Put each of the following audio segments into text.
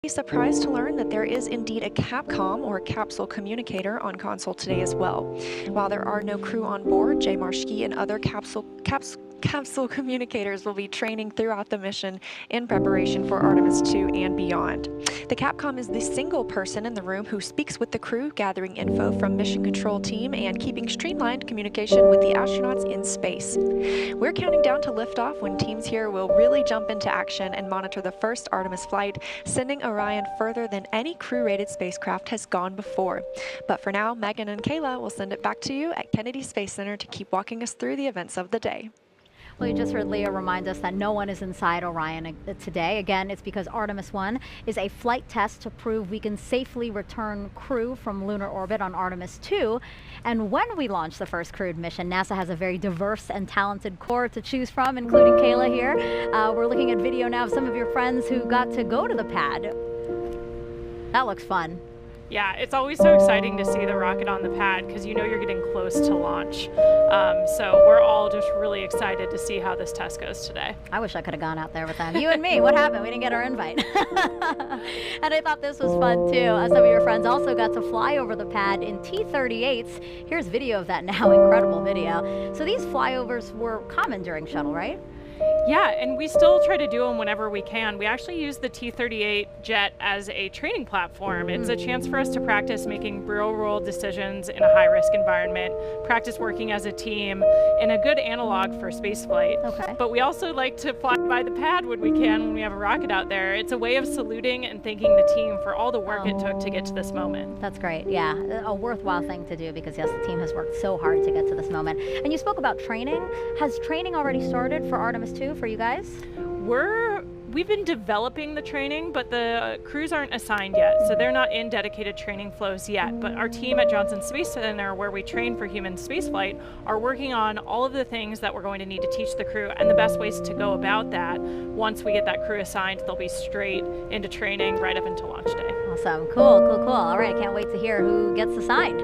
Be surprised to learn that there is indeed a Capcom or capsule communicator on console today as well. While there are no crew on board, Jay Marshke and other capsule communicators will be training throughout the mission in preparation for Artemis II and beyond. The Capcom is the single person in the room who speaks with the crew, gathering info from mission control team and keeping streamlined communication with the astronauts in space. We're counting down to liftoff when teams here will really jump into action and monitor the first Artemis flight, sending Orion further than any crew-rated spacecraft has gone before. But for now, Megan and Kayla will send it back to you at Kennedy Space Center to keep walking us through the events of the day. Well, you just heard Leah remind us that no one is inside Orion today. Again, it's because Artemis I is a flight test to prove we can safely return crew from lunar orbit on Artemis II. And when we launch the first crewed mission, NASA has a very diverse and talented core to choose from, including Kayla here. We're looking at video now of some of your friends who got to go to the pad. That looks fun. Yeah, it's always so exciting to see the rocket on the pad because you know you're getting close to launch. So we're all just really excited to see how this test goes today. I wish I could have gone out there with them. You and me, what happened? We didn't get our invite. And I thought this was fun too. Some of your friends also got to fly over the pad in T-38s. Here's video of that now, incredible video. So these flyovers were common during shuttle, right? Yeah, and we still try to do them whenever we can. We actually use the T-38 jet as a training platform. It's a chance for us to practice making real-world decisions in a high-risk environment, practice working as a team, and a good analog for spaceflight. Okay. But we also like to fly by the pad when we can when we have a rocket out there. It's a way of saluting and thanking the team for all the work it took to get to this moment. That's great, yeah. A worthwhile thing to do because, yes, the team has worked so hard to get to this moment. And you spoke about training. Has training already started for Artemis II for you guys? We've been developing the training, but the crews aren't assigned yet, so they're not in dedicated training flows yet. But our team at Johnson Space Center, where we train for human spaceflight, are working on all of the things that we're going to need to teach the crew and the best ways to go about that. Once we get that crew assigned, they'll be straight into training right up until launch day. Awesome, cool. All right, I can't wait to hear who gets assigned.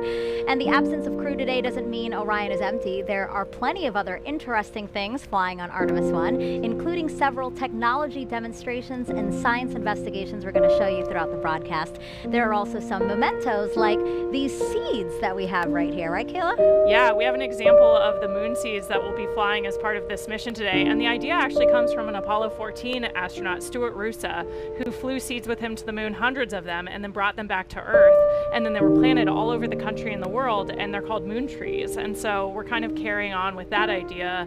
And the absence of crew today doesn't mean Orion is empty. There are plenty of other interesting things flying on Artemis I, including several technology demonstrations and science investigations we're going to show you throughout the broadcast. There are also some mementos like these seeds that we have right here, right, Kayla? Yeah, we have an example of the moon seeds that will be flying as part of this mission today. And the idea actually comes from an Apollo 14 astronaut, Stuart Roosa, who flew seeds with him to the moon, hundreds of them, and then brought them back to Earth. And then they were planted all over the country and the world, and they're called moon trees. And so we're kind of carrying on with that idea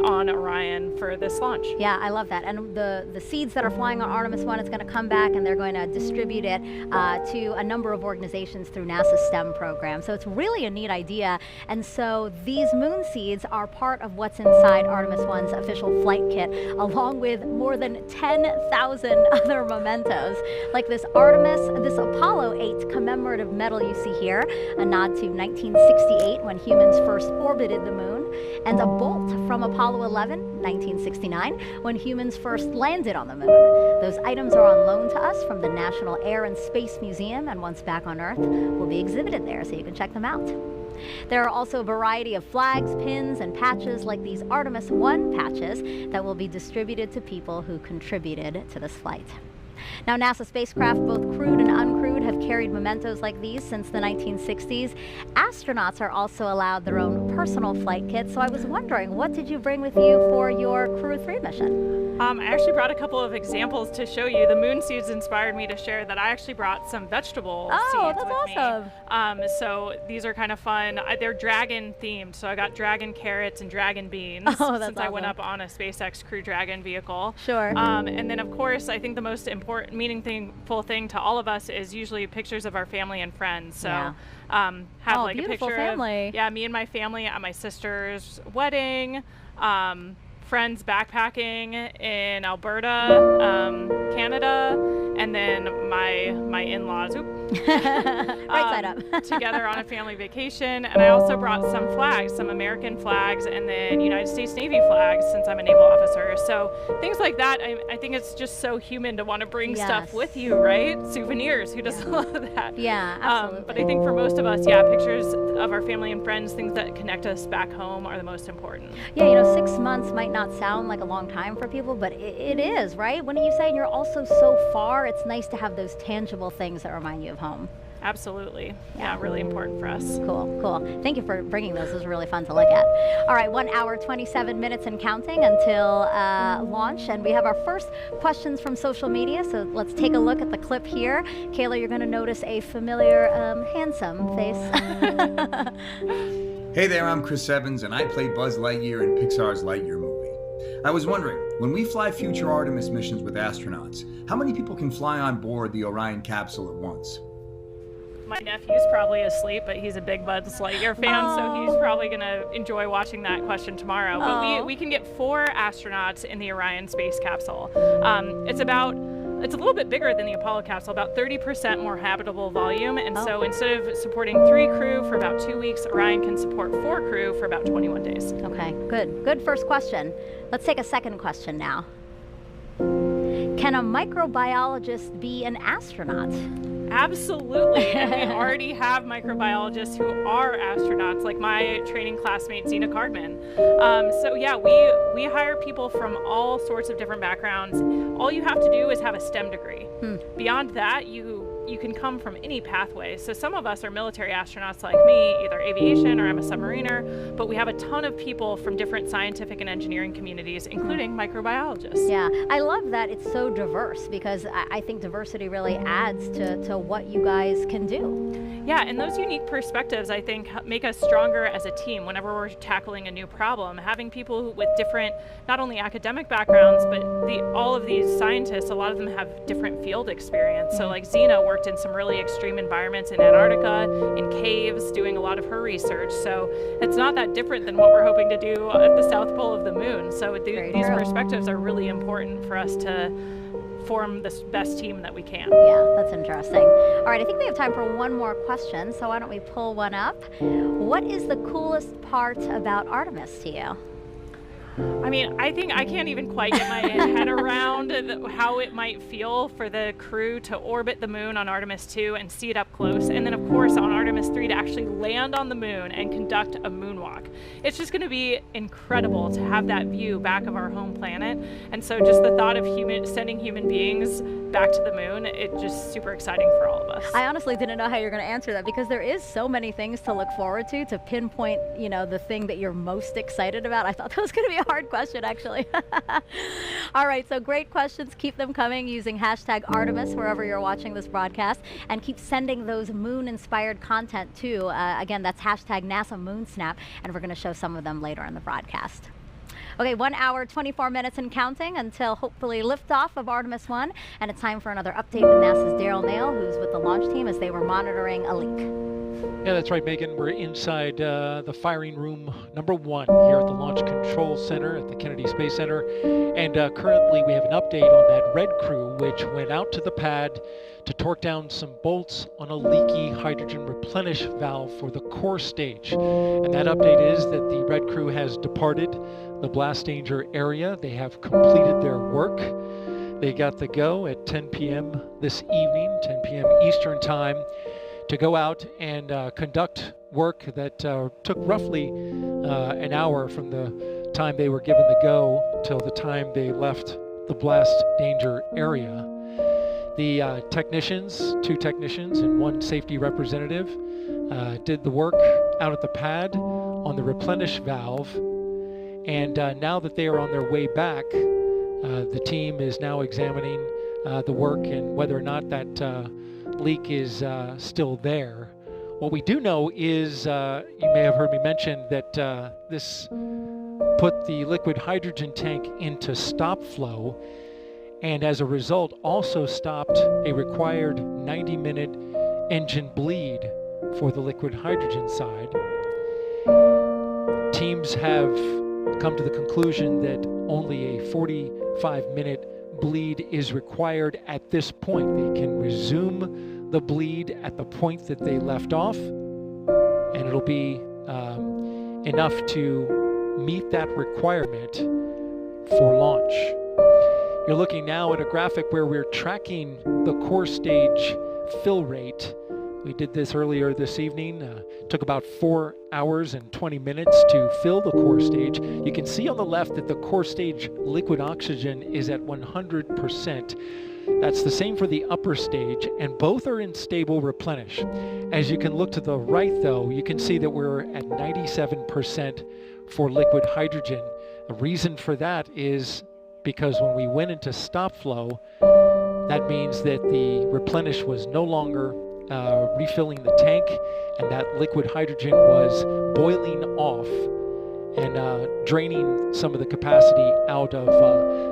on Orion for this launch. Yeah, I love that. And the seeds that are flying on Artemis I, it's going to come back and they're going to distribute it to a number of organizations through NASA's STEM program. So it's really a neat idea. And so these moon seeds are part of what's inside Artemis I's official flight kit, along with more than 10,000 other mementos, like this Apollo 8 commemorative medal you see here, a nod to 1968 when humans first orbited the moon, and a bolt from Apollo 11, 1969, when humans first landed on the moon. Those items are on loan to us from the National Air and Space Museum, and once back on Earth, will be exhibited there, so you can check them out. There are also a variety of flags, pins, and patches like these Artemis I patches that will be distributed to people who contributed to this flight. Now, NASA spacecraft, both crewed and uncrewed, have carried mementos like these since the 1960s. Astronauts are also allowed their own personal flight kits. So I was wondering, what did you bring with you for your Crew 3 mission? I actually brought a couple of examples to show you. The moon seeds inspired me to share that I actually brought some vegetable seeds with awesome. me. So these are kind of fun. They're dragon themed. So I got dragon carrots and dragon beans since awesome. I went up on a SpaceX Crew Dragon vehicle. Sure. And then of course, I think the most important, meaningful thing to all of us is usually pictures of our family and friends. So yeah. Have like a picture family. of me and my family at my sister's wedding. Friends backpacking in Alberta, Canada, and then my in-laws right side up. together on a family vacation. And I also brought some flags, some American flags, and then United States Navy flags since I'm a naval officer. So things like that, I think it's just so human to want to bring stuff with you, right? Souvenirs, who doesn't love that? Yeah, absolutely. But I think for most of us, yeah, pictures of our family and friends, things that connect us back home are the most important. Yeah, 6 months might not not sound like a long time for people, but it is, right? Wouldn't you say? And you're also so far, it's nice to have those tangible things that remind you of home. Absolutely. Yeah, really important for us. Cool, cool. Thank you for bringing those. It was really fun to look at. All right, 1 hour, 27 minutes and counting until launch. And we have our first questions from social media. So let's take a look at the clip here. Kayla, you're going to notice a familiar, handsome face. Hey there, I'm Chris Evans, and I play Buzz Lightyear in Pixar's Lightyear movie. I was wondering, when we fly future Artemis missions with astronauts, how many people can fly on board the Orion capsule at once? My nephew's probably asleep, but he's a big Buzz Lightyear fan, so he's probably going to enjoy watching that question tomorrow. But we can get 4 astronauts in the Orion space capsule. It's a little bit bigger than the Apollo capsule, about 30% more habitable volume. And so instead of supporting 3 crew for about 2 weeks, Orion can support 4 crew for about 21 days. Okay, good. Good first question. Let's take a second question now. Can a microbiologist be an astronaut? Absolutely, and we already have microbiologists who are astronauts, like my training classmate, Zena Cardman. So yeah, we hire people from all sorts of different backgrounds. All you have to do is have a STEM degree. Beyond that, you can come from any pathway. So some of us are military astronauts like me, either aviation or I'm a submariner, but we have a ton of people from different scientific and engineering communities, including microbiologists. Yeah, I love that it's so diverse, because I think diversity really adds to what you guys can do. Yeah, and those unique perspectives, I think, make us stronger as a team whenever we're tackling a new problem. Having people with different, not only academic backgrounds, but all of these scientists, a lot of them have different field experience. So like Zena worked in some really extreme environments in Antarctica, in caves, doing a lot of her research. So it's not that different than what we're hoping to do at the South Pole of the moon. So these perspectives are really important for us to form the best team that we can. Yeah, that's interesting. All right, I think we have time for one more question, so why don't we pull one up? What is the coolest part about Artemis to you? I mean, I think I can't even quite get my head around how it might feel for the crew to orbit the moon on Artemis II and see it up close. And then, of course, on Artemis III to actually land on the moon and conduct a moonwalk. It's just going to be incredible to have that view back of our home planet. And so just the thought of sending human beings back to the moon, it's just super exciting for all of us. I honestly didn't know how you're going to answer that, because there is so many things to look forward to pinpoint, the thing that you're most excited about. I thought that was going to be a hard question, actually. All right, so great questions. Keep them coming using hashtag Artemis wherever you're watching this broadcast, and keep sending those moon-inspired content too. Again, that's hashtag NASA MoonSnap, and we're going to show some of them later in the broadcast. Okay, 1 hour, 24 minutes and counting until hopefully liftoff of Artemis I, and it's time for another update with NASA's Daryl Nail, who's with the launch team as they were monitoring a leak. Yeah, that's right, Megan. We're inside the firing room number 1 here at the Launch Control Center at the Kennedy Space Center, and currently we have an update on that red crew, which went out to the pad to torque down some bolts on a leaky hydrogen replenish valve for the core stage. And that update is that the red crew has departed the blast danger area. They have completed their work. They got the go at 10 p.m. this evening, 10 p.m. Eastern Time, to go out and conduct work that took roughly an hour from the time they were given the go till the time they left the blast danger area. The technicians, 2 technicians and 1 safety representative, did the work out at the pad on the replenish valve. And now that they are on their way back, the team is now examining the work and whether or not that leak is still there. What we do know is, you may have heard me mention that this put the liquid hydrogen tank into stop flow, and as a result also stopped a required 90-minute engine bleed for the liquid hydrogen side. Teams have come to the conclusion that only a 45-minute bleed is required at this point. They can resume the bleed at the point that they left off, and it'll be enough to meet that requirement for launch. You're looking now at a graphic where we're tracking the core stage fill rate We did this earlier this evening. Took about 4 hours and 20 minutes to fill the core stage. You can see on the left that the core stage liquid oxygen is at 100%. That's the same for the upper stage, and both are in stable replenish. As you can look to the right, though, you can see that we're at 97% for liquid hydrogen. The reason for that is because when we went into stop flow, that means that the replenish was no longer refilling the tank, and that liquid hydrogen was boiling off and draining some of the capacity out of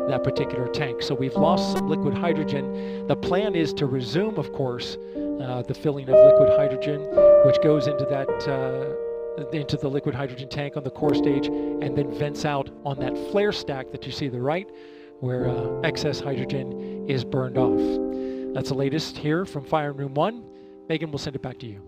that particular tank. So we've lost some liquid hydrogen. The plan is to resume, of course, the filling of liquid hydrogen, which goes into into the liquid hydrogen tank on the core stage, and then vents out on that flare stack that you see to the right, where excess hydrogen is burned off. That's the latest here from Fire Room 1. Megan, we'll send it back to you.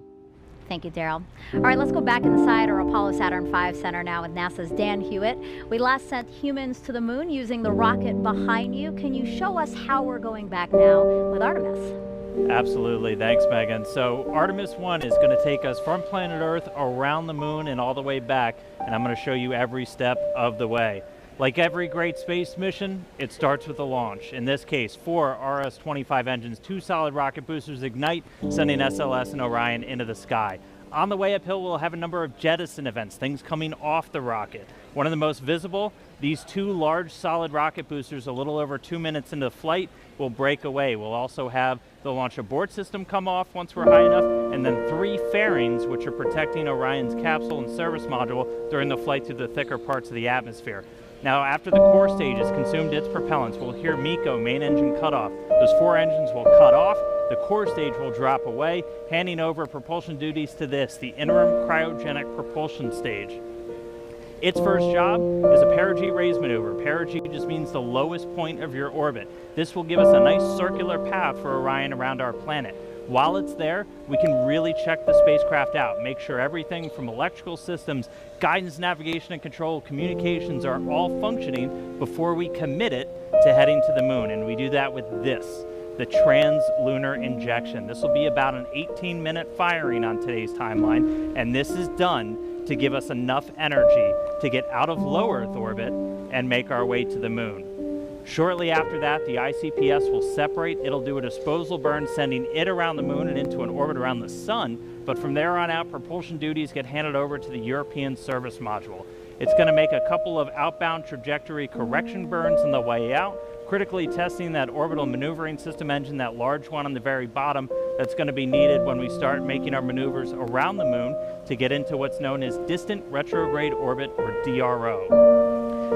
Thank you, Daryl. All right, let's go back inside our Apollo Saturn V Center now with NASA's Dan Hewitt. We last sent humans to the moon using the rocket behind you. Can you show us how we're going back now with Artemis? Absolutely. Thanks, Megan. So Artemis I is going to take us from planet Earth around the moon and all the way back, and I'm going to show you every step of the way. Like every great space mission, it starts with a launch. In this case, 4 RS-25 engines, 2 solid rocket boosters ignite, sending SLS and Orion into the sky. On the way uphill, we'll have a number of jettison events, things coming off the rocket. One of the most visible, these 2 large solid rocket boosters, a little over 2 minutes into flight, will break away. We'll also have the launch abort system come off once we're high enough, and then 3 fairings, which are protecting Orion's capsule and service module during the flight through the thicker parts of the atmosphere. Now, after the core stage has consumed its propellants, we'll hear MECO, main engine cutoff. Those 4 engines will cut off, the core stage will drop away, handing over propulsion duties to this, the interim cryogenic propulsion stage. Its first job is a perigee raise maneuver. Perigee just means the lowest point of your orbit. This will give us a nice circular path for Orion around our planet. While it's there, we can really check the spacecraft out, make sure everything from electrical systems, guidance, navigation, and control, communications are all functioning before we commit it to heading to the moon. And we do that with this, the trans-lunar injection. This will be about an 18-minute firing on today's timeline, and this is done to give us enough energy to get out of low Earth orbit and make our way to the moon. Shortly after that, the ICPS will separate. It'll do a disposal burn, sending it around the moon and into an orbit around the sun. But from there on out, propulsion duties get handed over to the European service module. It's going to make a couple of outbound trajectory correction burns on the way out, critically testing that orbital maneuvering system engine, that large one on the very bottom that's going to be needed when we start making our maneuvers around the moon to get into what's known as distant retrograde orbit, or DRO.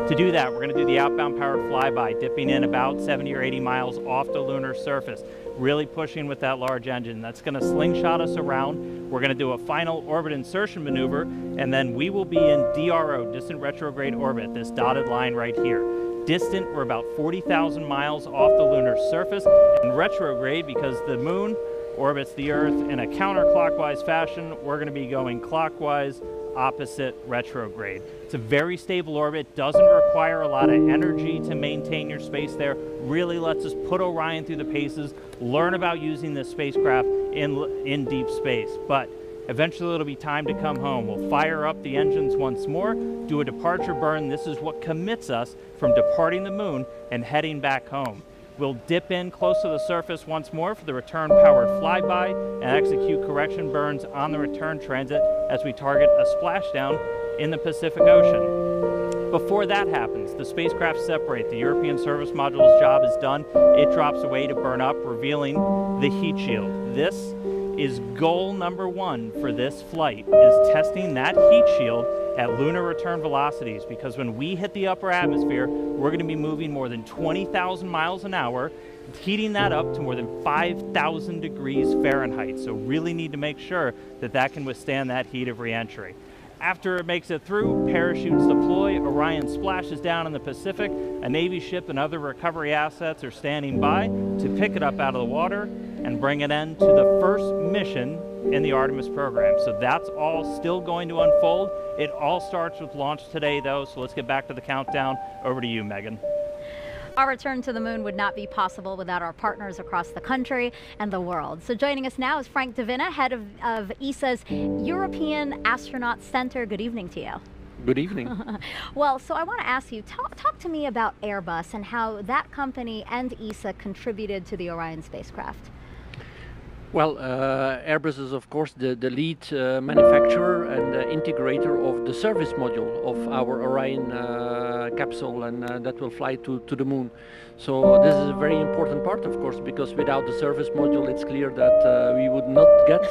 To do that, we're going to do the outbound powered flyby, dipping in about 70 or 80 miles off the lunar surface, really pushing with that large engine. That's going to slingshot us around. We're going to do a final orbit insertion maneuver, and then we will be in DRO, distant retrograde orbit, this dotted line right here. Distant, we're about 40,000 miles off the lunar surface, and retrograde because the moon orbits the Earth in a counterclockwise fashion. We're going to be going clockwise, opposite retrograde. It's a very stable orbit, doesn't require a lot of energy to maintain your space there, really lets us put Orion through the paces, learn about using this spacecraft in deep space. But eventually it'll be time to come home. We'll fire up the engines once more, do a departure burn. This is what commits us from departing the moon and heading back home. We'll dip in close to the surface once more for the return powered flyby and execute correction burns on the return transit as we target a splashdown in the Pacific Ocean. Before that happens, the spacecraft separate. The European service module's job is done. It drops away to burn up, revealing the heat shield. This is goal number 1 for this flight, is testing that heat shield at lunar return velocities, because when we hit the upper atmosphere, we're going to be moving more than 20,000 miles an hour, heating that up to more than 5,000 degrees Fahrenheit. So really need to make sure that that can withstand that heat of re-entry. After it makes it through, parachutes deploy, Orion splashes down in the Pacific. A Navy ship and other recovery assets are standing by to pick it up out of the water and bring it in to the first mission in the Artemis program. So that's all still going to unfold. It all starts with launch today, though, so let's get back to the countdown. Over to you, Megan. Our return to the moon would not be possible without our partners across the country and the world. So joining us now is Frank Davina, head of ESA's European Astronaut Center. Good evening to you. Good evening. Well, so I want to ask you, talk to me about Airbus and how that company and ESA contributed to the Orion spacecraft. Well, Airbus is of course the lead manufacturer and integrator of the service module of our Orion capsule, and that will fly to the moon. So this is a very important part, of course, because without the service module, it's clear that we would not get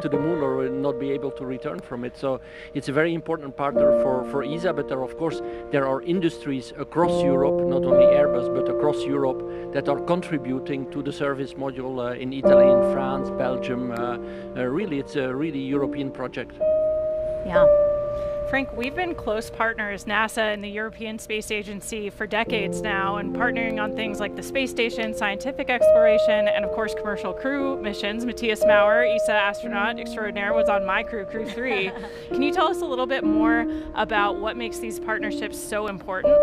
to the moon or not be able to return from it. So it's a very important partner for ESA, but there are industries across Europe, not only Airbus, but across Europe, that are contributing to the service module in Italy, in France, Belgium. Really, it's a really European project. Yeah. Frank, we've been close partners, NASA and the European Space Agency, for decades now, and partnering on things like the space station, scientific exploration, and of course commercial crew missions. Matthias Maurer, ESA astronaut extraordinaire, was on my crew, Crew 3. Can you tell us a little bit more about what makes these partnerships so important?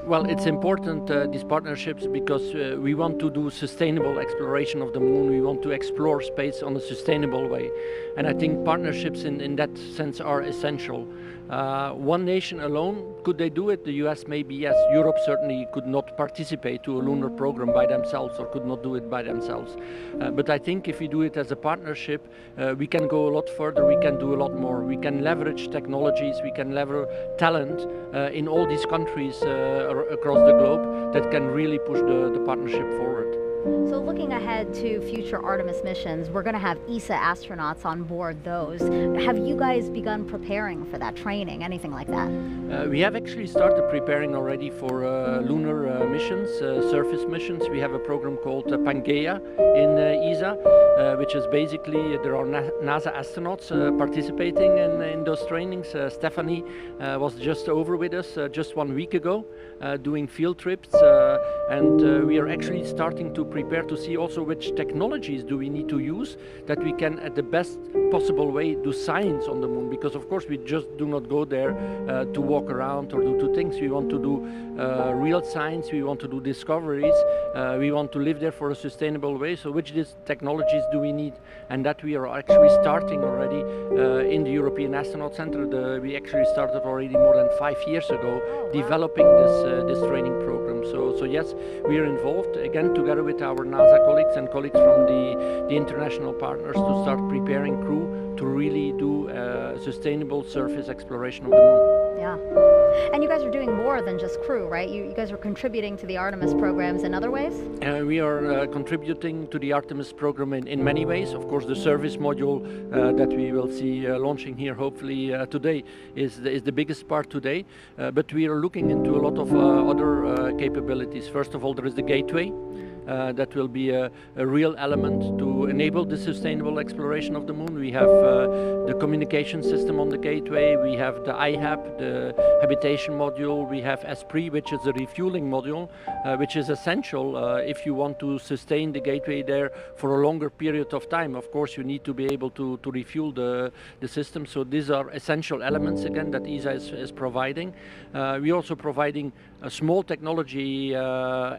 Well, it's important, these partnerships, because we want to do sustainable exploration of the moon. We want to explore space on a sustainable way. And I think partnerships in that sense are essential. One nation alone, could they do it? The US maybe yes. Europe certainly could not participate to a lunar program by themselves or could not do it by themselves. But I think if we do it as a partnership, we can go a lot further, we can do a lot more. We can leverage technologies, we can leverage talent in all these countries across the globe that can really push the partnership forward. So looking ahead to future Artemis missions, we're going to have ESA astronauts on board those. Have you guys begun preparing for that training, anything like that? We have actually started preparing already for lunar missions, surface missions. We have a program called Pangaea in ESA, which is basically, there are NASA astronauts participating in those trainings. Stephanie was just over with us just 1 week ago, doing field trips, and we are actually starting to prepare to see also which technologies do we need to use that we can at the best possible way do science on the moon, because of course we just do not go there to walk around or do two things. We want to do real science, we want to do discoveries, we want to live there for a sustainable way. So which technologies do we need? And that we are actually starting already in the European Astronaut Center. We actually started already more than 5 years ago developing this training program. So yes, we are involved again together with our NASA colleagues and colleagues from the international partners to start preparing crew to really do sustainable surface exploration of the moon. Yeah. And you guys are doing more than just crew, right? You guys are contributing to the Artemis programs in other ways? We are contributing to the Artemis program in many ways. Of course, the service module that we will see launching here hopefully today is the biggest part today. But we are looking into a lot of other capabilities. First of all, there is the gateway. That will be a real element to enable the sustainable exploration of the moon. We have the communication system on the gateway, we have the iHab, the habitation module, we have Esprit, which is a refueling module, which is essential if you want to sustain the gateway there for a longer period of time. Of course, you need to be able to refuel the system. So these are essential elements, again, that ESA is providing. We're also providing small technology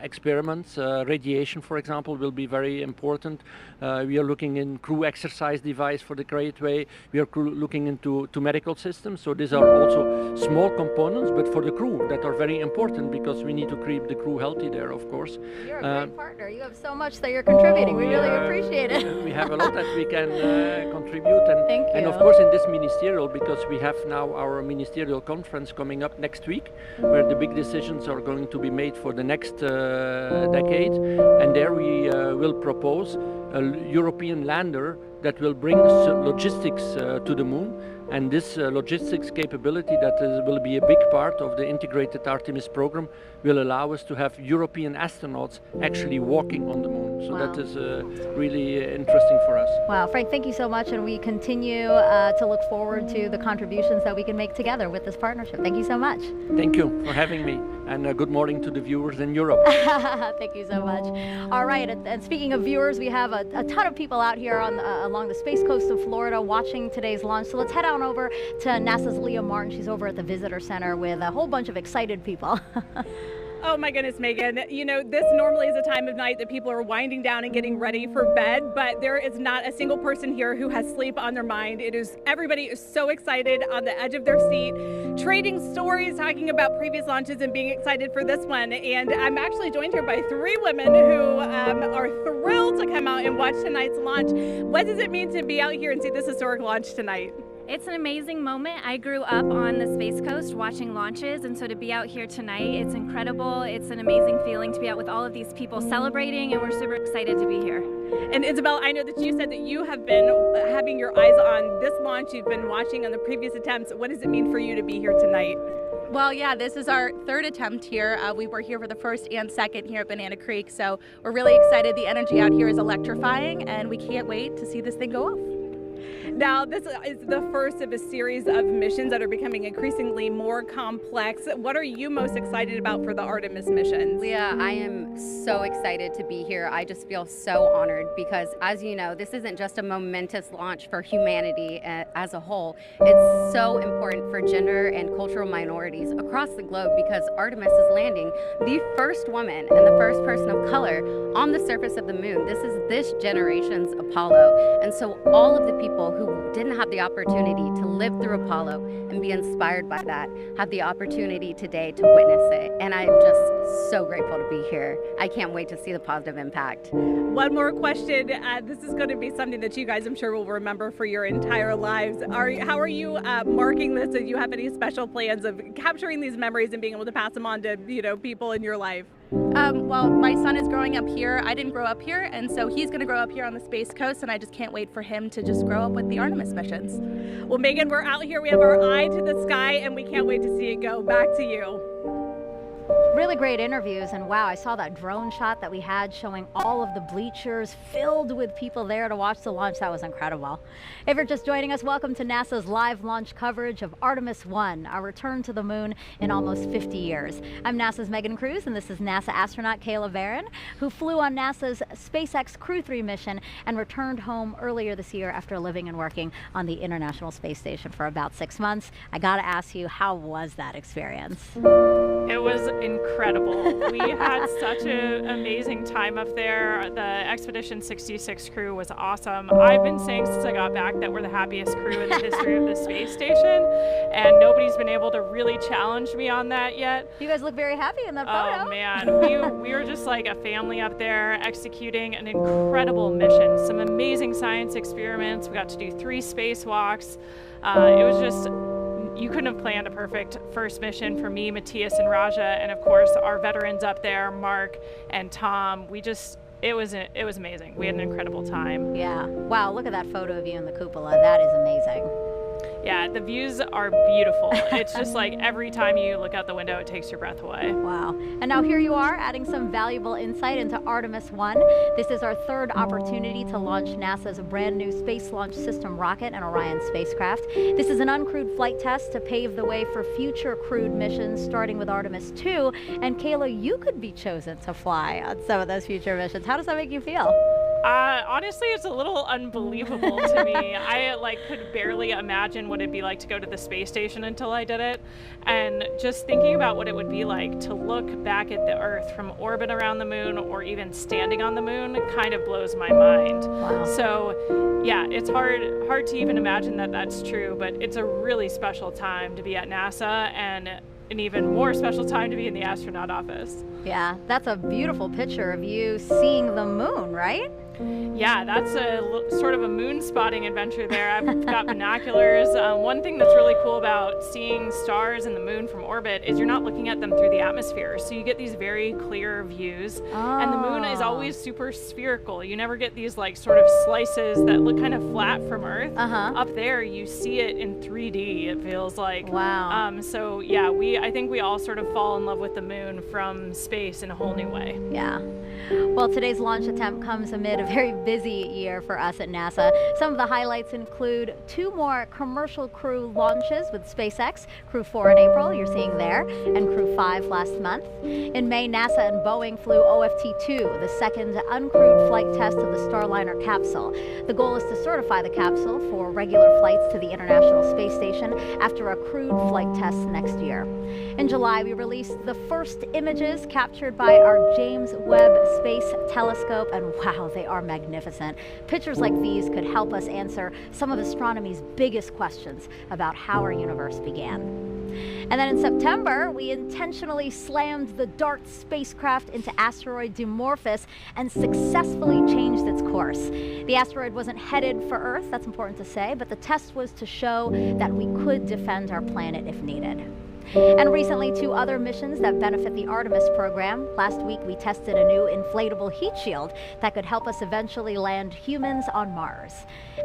experiments, radiation, for example, will be very important. We are looking in crew exercise device for the gateway. We are looking into medical systems. So these are also small components, but for the crew that are very important because we need to keep the crew healthy there, of course. You're a great partner. You have so much that you're contributing. We really appreciate it. We have a lot that we can contribute. Thank you. And of course in this ministerial, because we have now our ministerial conference coming up next week, where the big decisions are going to be made for the next decade. And there we will propose a European lander that will bring logistics to the moon. And this logistics capability that will be a big part of the integrated Artemis program will allow us to have European astronauts actually walking on the moon. So that is really interesting for us. Wow, Frank, thank you so much. And we continue to look forward to the contributions that we can make together with this partnership. Thank you so much. Thank you for having me. And good morning to the viewers in Europe. Thank you so much. All right, and speaking of viewers, we have a ton of people out here on along the space coast of Florida watching today's launch. So let's head on over to NASA's Leah Martin. She's over at the Visitor Center with a whole bunch of excited people. Oh my goodness, Megan. You know, this normally is a time of night that people are winding down and getting ready for bed, but there is not a single person here who has sleep on their mind. Everybody is so excited on the edge of their seat, trading stories, talking about previous launches and being excited for this one. And I'm actually joined here by 3 women who are thrilled to come out and watch tonight's launch. What does it mean to be out here and see this historic launch tonight? It's an amazing moment. I grew up on the Space Coast watching launches, and so to be out here tonight, it's incredible. It's an amazing feeling to be out with all of these people celebrating, and we're super excited to be here. And Isabel, I know that you said that you have been having your eyes on this launch. You've been watching on the previous attempts. What does it mean for you to be here tonight? Well, yeah, this is our 3rd attempt here. We were here for the 1st and 2nd here at Banana Creek, so we're really excited. The energy out here is electrifying, and we can't wait to see this thing go off. Now, this is the first of a series of missions that are becoming increasingly more complex. What are you most excited about for the Artemis missions? Leah, I am so excited to be here. I just feel so honored because, as you know, this isn't just a momentous launch for humanity as a whole. It's so important for gender and cultural minorities across the globe because Artemis is landing the first woman and the first person of color on the surface of the moon. This is this generation's Apollo. And so all of the people who didn't have the opportunity to live through Apollo and be inspired by that have the opportunity today to witness it. And I'm just so grateful to be here. I can't wait to see the positive impact. One more question. This is going to be something that you guys, I'm sure, will remember for your entire lives. How are you marking this? Do you have any special plans of capturing these memories and being able to pass them on to, people in your life? Well, my son is growing up here. I didn't grow up here, and so he's going to grow up here on the Space Coast, and I just can't wait for him to just grow up with the Artemis missions. Well, Megan, we're out here. We have our eye to the sky, and we can't wait to see it go. Back to you. Really great interviews, and wow, I saw that drone shot that we had showing all of the bleachers filled with people there to watch the launch. That was incredible. If you're just joining us, welcome to NASA's live launch coverage of Artemis I, our return to the moon in almost 50 years. I'm NASA's Megan Cruz, and this is NASA astronaut Kayla Barron, who flew on NASA's SpaceX Crew 3 mission and returned home earlier this year after living and working on the International Space Station for about 6 months. I gotta ask you, how was that experience? It was incredible. We had such an amazing time up there. The Expedition 66 crew was awesome. I've been saying since I got back that we're the happiest crew in the history of the space station, and nobody's been able to really challenge me on that yet. You guys look very happy in that photo. Oh man, we were just like a family up there executing an incredible mission. Some amazing science experiments. We got to do 3 spacewalks. It was just, you couldn't have planned a perfect first mission for me, Matthias, and Raja, and of course our veterans up there, Mark and Tom. It was amazing. We had an incredible time. Yeah. Wow, look at that photo of you in the cupola. That is amazing. Yeah, the views are beautiful. It's just like every time you look out the window, it takes your breath away. Wow. And now here you are adding some valuable insight into Artemis I. This is our 3rd opportunity to launch NASA's brand new Space Launch System rocket and Orion spacecraft. This is an uncrewed flight test to pave the way for future crewed missions, starting with Artemis II. And Kayla, you could be chosen to fly on some of those future missions. How does that make you feel? Honestly, it's a little unbelievable to me. I could barely imagine what it'd be like to go to the space station until I did it. And just thinking about what it would be like to look back at the Earth from orbit around the moon or even standing on the moon kind of blows my mind. Wow. So yeah, it's hard to even imagine that that's true, but it's a really special time to be at NASA and an even more special time to be in the astronaut office. Yeah, that's a beautiful picture of you seeing the moon, right? Yeah, that's sort of a moon spotting adventure there. I've got binoculars. One thing that's really cool about seeing stars and the moon from orbit is you're not looking at them through the atmosphere. So you get these very clear views. Oh. And the moon is always super spherical. You never get these sort of slices that look kind of flat from Earth. Up there, you see it in 3D, it feels like. Wow. So yeah, I think we all sort of fall in love with the moon from space in a whole new way. Yeah. Well, today's launch attempt comes amid a very busy year for us at NASA. Some of the highlights include 2 more commercial crew launches with SpaceX, Crew 4 in April, you're seeing there, and Crew 5 last month. In May, NASA and Boeing flew OFT-2, the second uncrewed flight test of the Starliner capsule. The goal is to certify the capsule for regular flights to the International Space Station after a crewed flight test next year. In July, we released the first images captured by our James Webb Space Telescope, and wow, they are magnificent. Pictures like these could help us answer some of astronomy's biggest questions about how our universe began. And then in September, we intentionally slammed the DART spacecraft into asteroid Dimorphos and successfully changed its course. The asteroid wasn't headed for Earth, that's important to say, but the test was to show that we could defend our planet if needed. And recently, 2 other missions that benefit the Artemis program. Last week, we tested a new inflatable heat shield that could help us eventually land humans on Mars.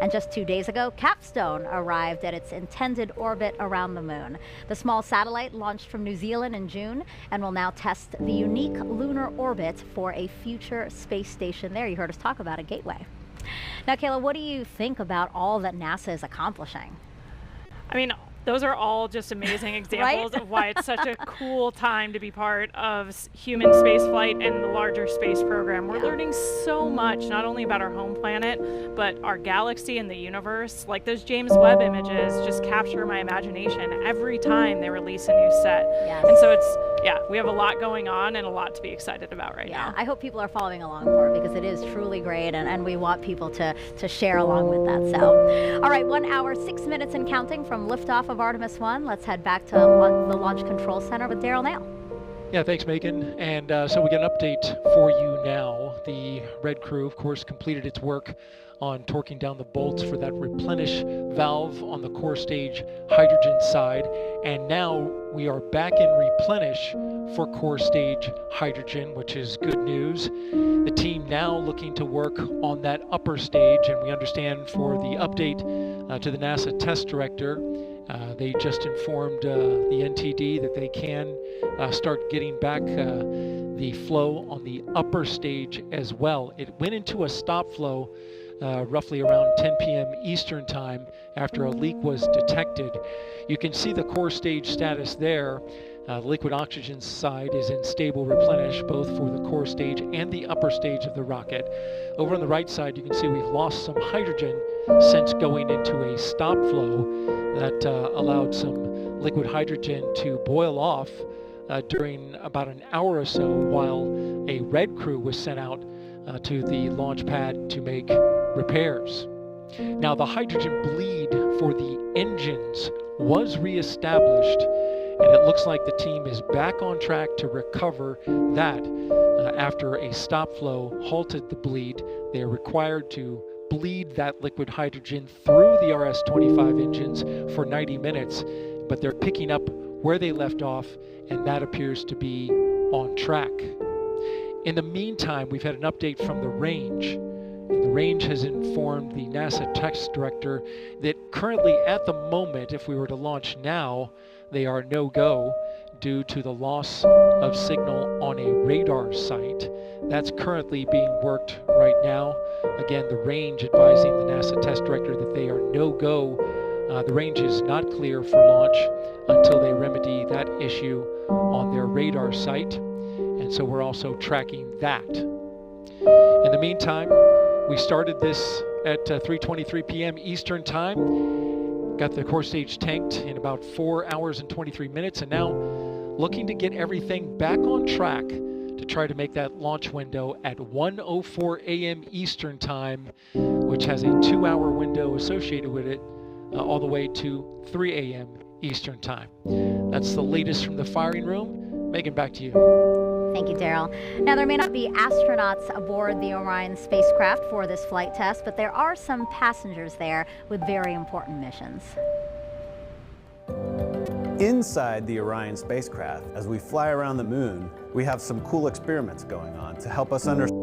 And just 2 days ago, Capstone arrived at its intended orbit around the moon. The small satellite launched from New Zealand in June and will now test the unique lunar orbit for a future space station there. You heard us talk about a gateway. Now, Kayla, what do you think about all that NASA is accomplishing? I mean, those are all just amazing examples Right? of why it's such a cool time to be part of human spaceflight and the larger space program. We're learning so much, not only about our home planet, but our galaxy and the universe. Like those James Webb images just capture my imagination every time they release a new set. Yes. And so we have a lot going on and a lot to be excited about right now. I hope people are following along for it because it is truly great, and we want people to share along with that. So, all right, 1 hour, 6 minutes and counting from liftoff of Artemis I. Let's head back to the Launch Control Center with Daryl Nail. Yeah, thanks, Megan. And so we get an update for you now. The Red Crew, of course, completed its work on torquing down the bolts for that replenish valve on the core stage hydrogen side. And now we are back in replenish for core stage hydrogen, which is good news. The team now looking to work on that upper stage, and we understand for the update to the NASA test director, they just informed the NTD that they can start getting back the flow on the upper stage as well. It went into a stop flow roughly around 10 p.m. Eastern time after a leak was detected. You can see the core stage status there. The liquid oxygen side is in stable replenish, both for the core stage and the upper stage of the rocket. Over on the right side, you can see we've lost some hydrogen since going into a stop flow that allowed some liquid hydrogen to boil off during about an hour or so while a Red Crew was sent out to the launch pad to make repairs. Now, the hydrogen bleed for the engines was reestablished, and it looks like the team is back on track to recover that after a stop flow halted the bleed. They are required to bleed that liquid hydrogen through the RS-25 engines for 90 minutes, but they're picking up where they left off, and that appears to be on track. In the meantime, we've had an update from the range. The range has informed the NASA test director that currently at the moment, if we were to launch now, they are no-go due to the loss of signal on a radar site. That's currently being worked right now. Again, the range advising the NASA test director that they are no-go. The range is not clear for launch until they remedy that issue on their radar site. And so we're also tracking that. In the meantime, we started this at 3:23 p.m. Eastern Time. Got the core stage tanked in about 4 hours and 23 minutes, and now looking to get everything back on track to try to make that launch window at 1:04 a.m. Eastern Time, which has a 2-hour window associated with it, all the way to 3 a.m. Eastern Time. That's the latest from the firing room. Megan, back to you. Thank you, Daryl. Now, there may not be astronauts aboard the Orion spacecraft for this flight test, but there are some passengers there with very important missions. Inside the Orion spacecraft, as we fly around the moon, we have some cool experiments going on to help us understand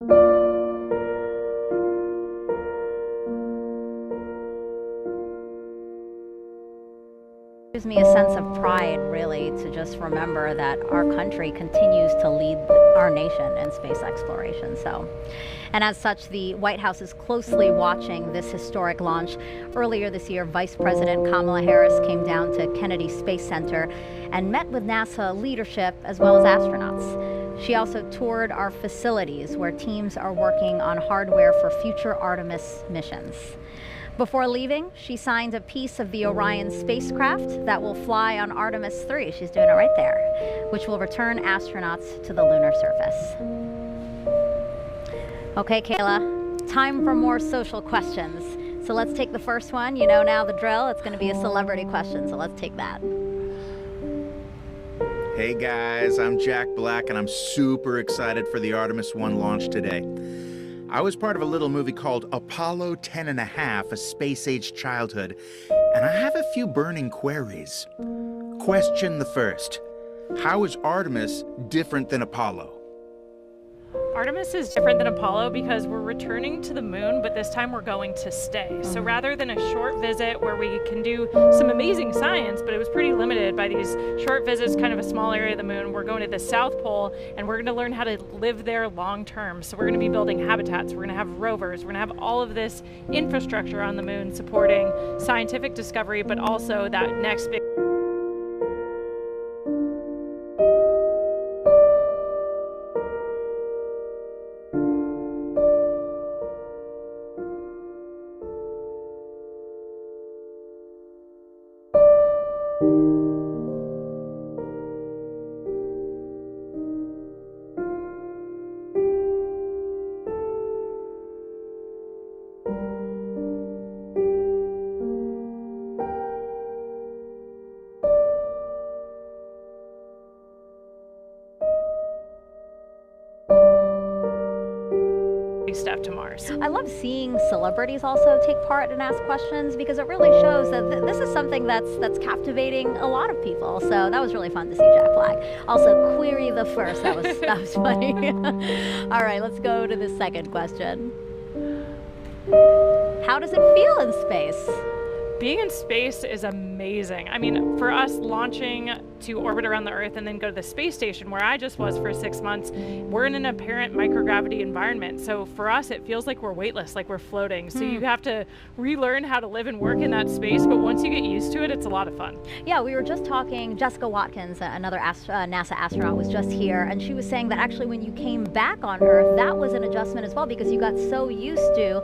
Gives me a sense of pride, really, to just remember that our country continues to lead our nation in space exploration. And as such, the White House is closely watching this historic launch. Earlier this year, Vice President Kamala Harris came down to Kennedy Space Center and met with NASA leadership as well as astronauts. She also toured our facilities where teams are working on hardware for future Artemis missions. Before leaving, she signed a piece of the Orion spacecraft that will fly on Artemis III. She's doing it right there, which will return astronauts to the lunar surface. Okay, Kayla, time for more social questions. So let's take the first one. You know now the drill. It's going to be a celebrity question, so let's take that. Hey guys, I'm Jack Black, and I'm super excited for the Artemis I launch today. I was part of a little movie called Apollo 10½, A Space-Age Childhood, and I have a few burning queries. Question the first. How is Artemis different than Apollo? Artemis is different than Apollo because we're returning to the moon, but this time we're going to stay. So rather than a short visit where we can do some amazing science, but it was pretty limited by these short visits, kind of a small area of the moon, we're going to the South Pole and we're going to learn how to live there long term. So we're going to be building habitats, we're going to have rovers, we're going to have all of this infrastructure on the moon supporting scientific discovery, but also that next big step to Mars. I love seeing celebrities also take part and ask questions because it really shows that this is something that's captivating a lot of people. So that was really fun to see Jack Black. Also, query the first. That was funny. All right, let's go to the second question. How does it feel in space? Being in space is amazing. I mean, for us launching to orbit around the Earth and then go to the space station where I just was for 6 months, we're in an apparent microgravity environment. So for us, it feels like we're weightless, like we're floating. So you have to relearn how to live and work in that space. But once you get used to it, it's a lot of fun. Yeah, we were just talking, Jessica Watkins, another NASA astronaut, was just here. And she was saying that actually when you came back on Earth, that was an adjustment as well because you got so used to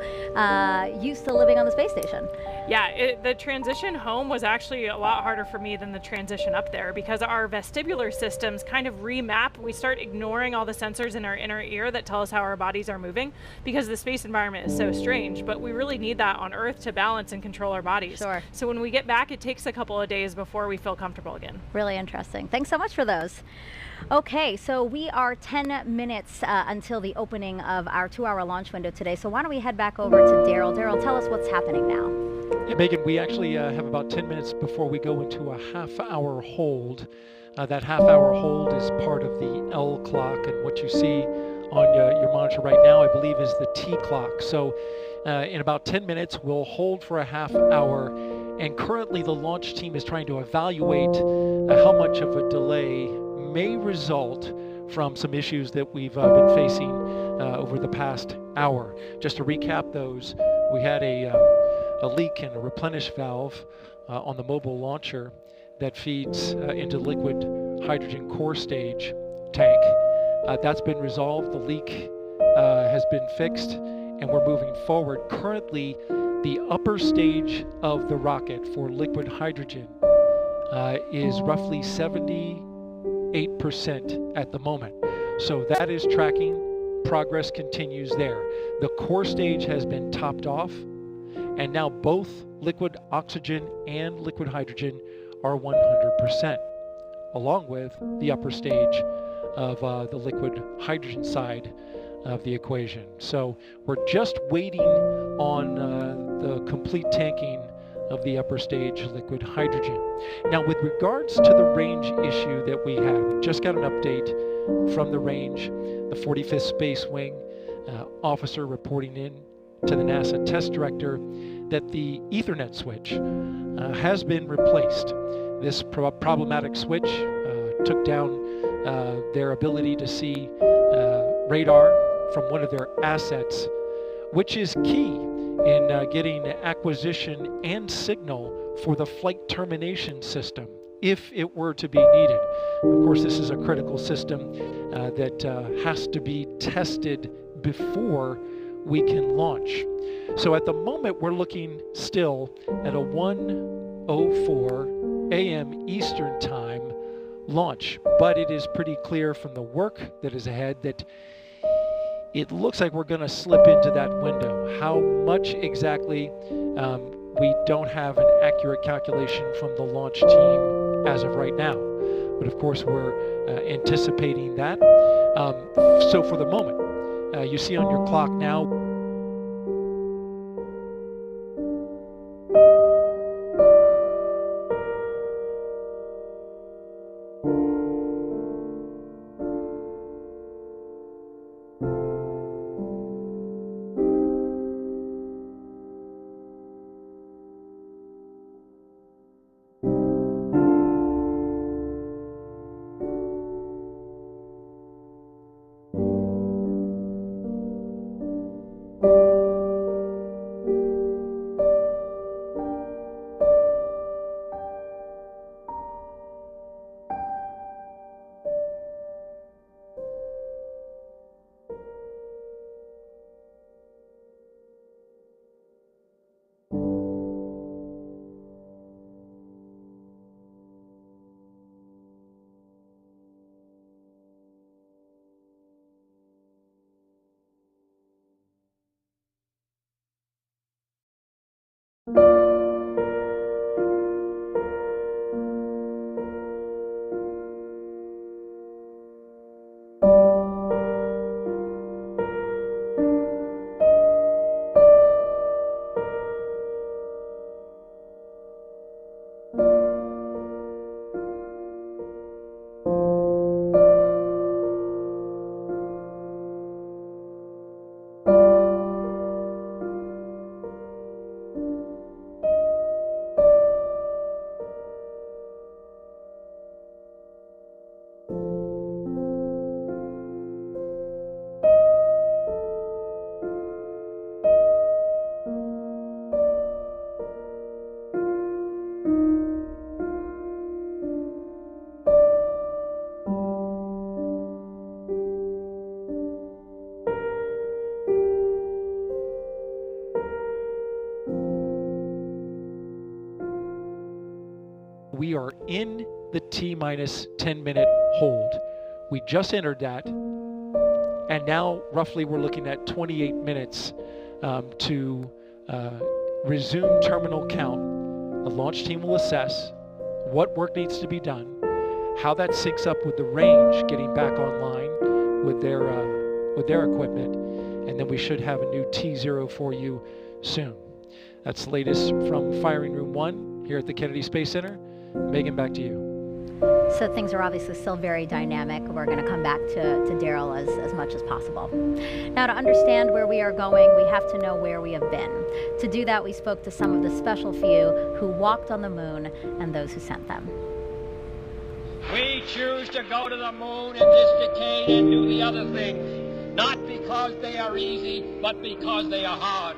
living on the space station. Yeah, the transition home was actually a lot harder for me than the transition up there because our vestibular systems kind of remap. We start ignoring all the sensors in our inner ear that tell us how our bodies are moving because the space environment is so strange, but we really need that on Earth to balance and control our bodies. Sure. So when we get back, it takes a couple of days before we feel comfortable again. Really interesting. Thanks so much for those. Okay, so we are 10 minutes until the opening of our 2-hour launch window today. So why don't we head back over to Daryl. Daryl, tell us what's happening now. Yeah, Megan, we actually have about 10 minutes before we go into a half-hour hold. That half-hour hold is part of the L clock, and what you see on your monitor right now, I believe, is the T clock. So in about 10 minutes, we'll hold for a half hour, and currently the launch team is trying to evaluate how much of a delay may result from some issues that we've been facing over the past hour. Just to recap those, we had a leak in a replenish valve on the mobile launcher that feeds into liquid hydrogen core stage tank. That's been resolved. The leak has been fixed, and we're moving forward. Currently, the upper stage of the rocket for liquid hydrogen is roughly 78% at the moment. So that is tracking. Progress continues there. The core stage has been topped off, and now both liquid oxygen and liquid hydrogen are 100%, along with the upper stage of the liquid hydrogen side of the equation. So we're just waiting on the complete tanking of the upper stage liquid hydrogen. Now, with regards to the range issue that we had, we just got an update from the range. The 45th Space Wing officer reporting in to the NASA test director that the Ethernet switch has been replaced. This problematic switch took down their ability to see radar from one of their assets, which is key in getting acquisition and signal for the flight termination system if it were to be needed. Of course, this is a critical system that has to be tested before we can launch. So at the moment, we're looking still at a 1:04 a.m. Eastern Time launch, but it is pretty clear from the work that is ahead that it looks like we're going to slip into that window. How much exactly, we don't have an accurate calculation from the launch team as of right now. But of course, we're anticipating that. So for the moment, you see on your clock now, we are in the T-minus 10-minute hold. We just entered that, and now roughly we're looking at 28 minutes to resume terminal count. The launch team will assess what work needs to be done, how that syncs up with the range getting back online with their equipment, and then we should have a new T0 for you soon. That's the latest from Firing Room 1 here at the Kennedy Space Center. Megan, back to you. So things are obviously still very dynamic. We're going to come back to Daryl as much as possible. Now, to understand where we are going, we have to know where we have been. To do that, we spoke to some of the special few who walked on the moon and those who sent them. We choose to go to the moon in this decade and do the other things, not because they are easy, but because they are hard.